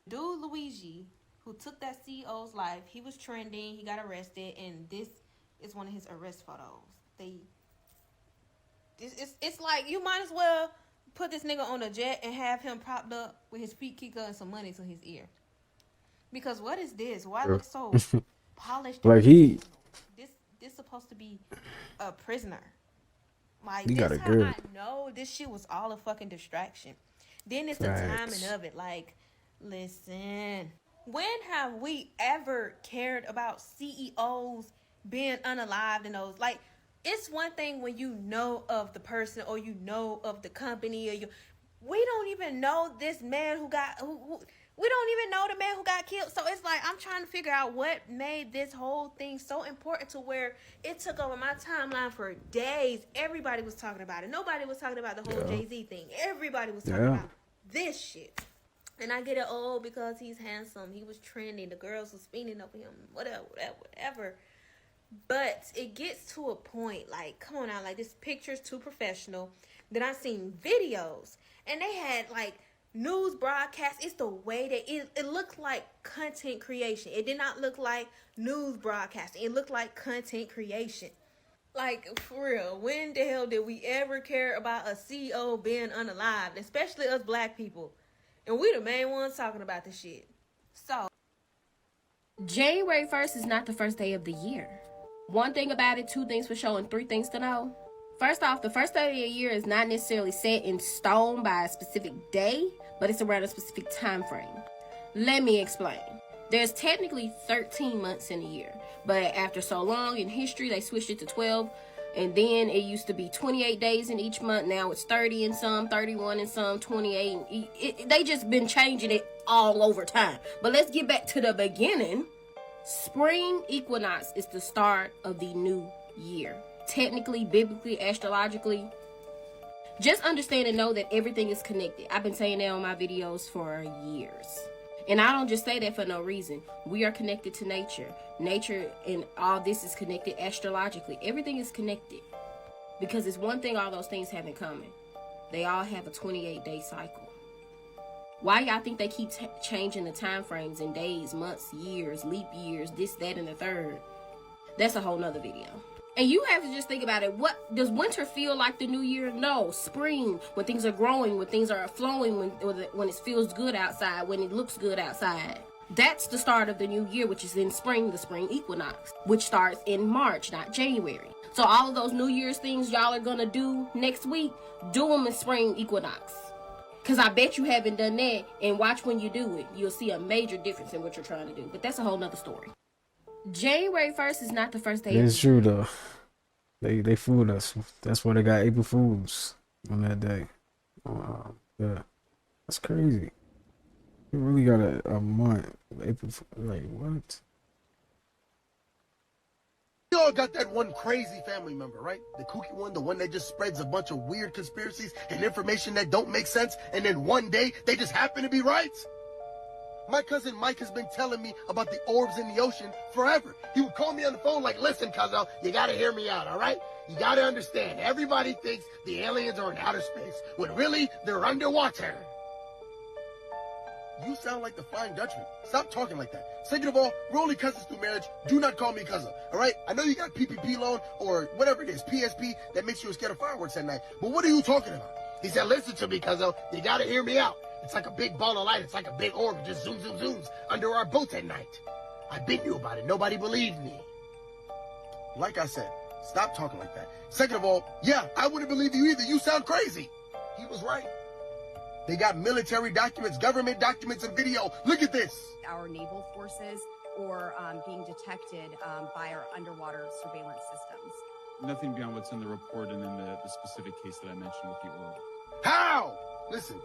Dude Luigi, who took that CEO's life, he was trending, he got arrested, and this is one of his arrest photos. It's like, you might as well put this nigga on a jet and have him propped up with his feet kicked up and some money to his ear. Because what is this? Why look so polished? Like, he this supposed to be a prisoner. Like, You this got it how good. I know this shit was all a fucking distraction. Then it's the timing of it. Like, listen, when have we ever cared about CEOs being unalived and those? Like, it's one thing when you know of the person or you know of the company, or we don't even know this man who got we don't even know the man who got killed. So it's like, I'm trying to figure out what made this whole thing so important to where it took over my timeline for days. Everybody was talking about it. Nobody was talking about the whole Jay-Z thing. Everybody was talking about this shit. And I get it, because he's handsome. He was trending. The girls were spinning over him. Whatever. But it gets to a point, like, come on now, like, this picture's too professional. Then I seen videos, and they had, like, news broadcasts. It's the way that it looked like content creation. It did not look like news broadcasting. It looked like content creation. Like, for real, when the hell did we ever care about a CEO being unalived, especially us black people? And we the main ones talking about this shit. So, January 1st is not the first day of the year. One thing about it, two things for sure, and three things to know. First off, the first day of the year is not necessarily set in stone by a specific day, but it's around a specific time frame. Let me explain. There's technically 13 months in a year, but after so long in history, they switched it to 12, and then it used to be 28 days in each month. Now it's 30 in some, 31 in some, 28. They just been changing it all over time. But let's get back to the beginning. Spring equinox is the start of the new year. Technically, biblically, astrologically. Just understand and know that everything is connected. I've been saying that on my videos for years. And I don't just say that for no reason. We are connected to nature. Nature and all this is connected astrologically. Everything is connected. Because it's one thing all those things have in common. They all have a 28-day cycle. Why y'all think they keep changing the time frames in days, months, years, leap years, this, that, and the third? That's a whole nother video. And you have to just think about it. What does winter feel like the new year? No. Spring, when things are growing, when things are flowing, when it feels good outside, when it looks good outside. That's the start of the new year, which is in spring, the spring equinox, which starts in March, not January. So all of those New Year's things y'all are going to do next week, do them in spring equinox. Because I bet you haven't done that, and watch when you do it. You'll see a major difference in what you're trying to do. But that's a whole nother story. January 1st is not the first day. It's true though. They fooled us. That's why they got April Fools on that day. Yeah, that's crazy. You really got a month. April, like what? You all got that one crazy family member, right? The kooky one, the one that just spreads a bunch of weird conspiracies and information that don't make sense, and then one day they just happen to be right? My cousin Mike has been telling me about the orbs in the ocean forever. He would call me on the phone like, listen, cousin, you gotta hear me out, all right? You gotta understand, everybody thinks the aliens are in outer space, when really, they're underwater. You sound like the Flying Dutchman. Stop talking like that. Second of all, we're only cousins through marriage. Do not call me cousin, all right? I know you got PPP loan or whatever it is, PSP, that makes you scared of fireworks at night. But what are you talking about? He said, listen to me, cousin. You gotta hear me out. It's like a big ball of light. It's like a big orb. It just zooms under our boat at night. I been you about it. Nobody believed me. Like I said, stop talking like that. Second of all, yeah, I wouldn't believe you either. You sound crazy. He was right. They got military documents, government documents, and video. Look at this. Our naval forces or being detected by our underwater surveillance systems. Nothing beyond what's in the report and in the specific case that I mentioned with the Oreo. How? Listen,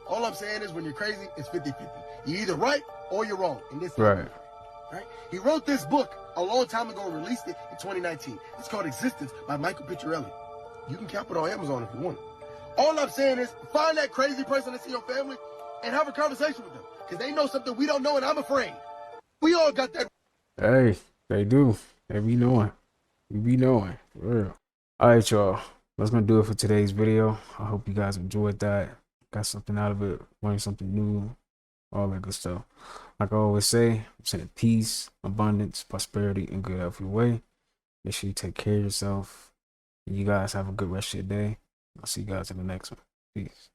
all I'm saying is when you're crazy, it's 50-50. You're either right or you're wrong. And this right. Right? He wrote this book a long time ago and released it in 2019. It's called Existence by Michael Picciarelli. You can cap it on Amazon if you want. All I'm saying is find that crazy person that's in your family and have a conversation with them. Because they know something we don't know and I'm afraid. We all got that. Hey, they do. They be knowing. We be knowing. For real. Alright, y'all. That's going to do it for today's video. I hope you guys enjoyed that. Got something out of it. Learned something new. All that good stuff. Like I always say, I'm saying peace, abundance, prosperity, and good healthy way. Make sure you take care of yourself. You guys have a good rest of your day. I'll see you guys in the next one. Peace.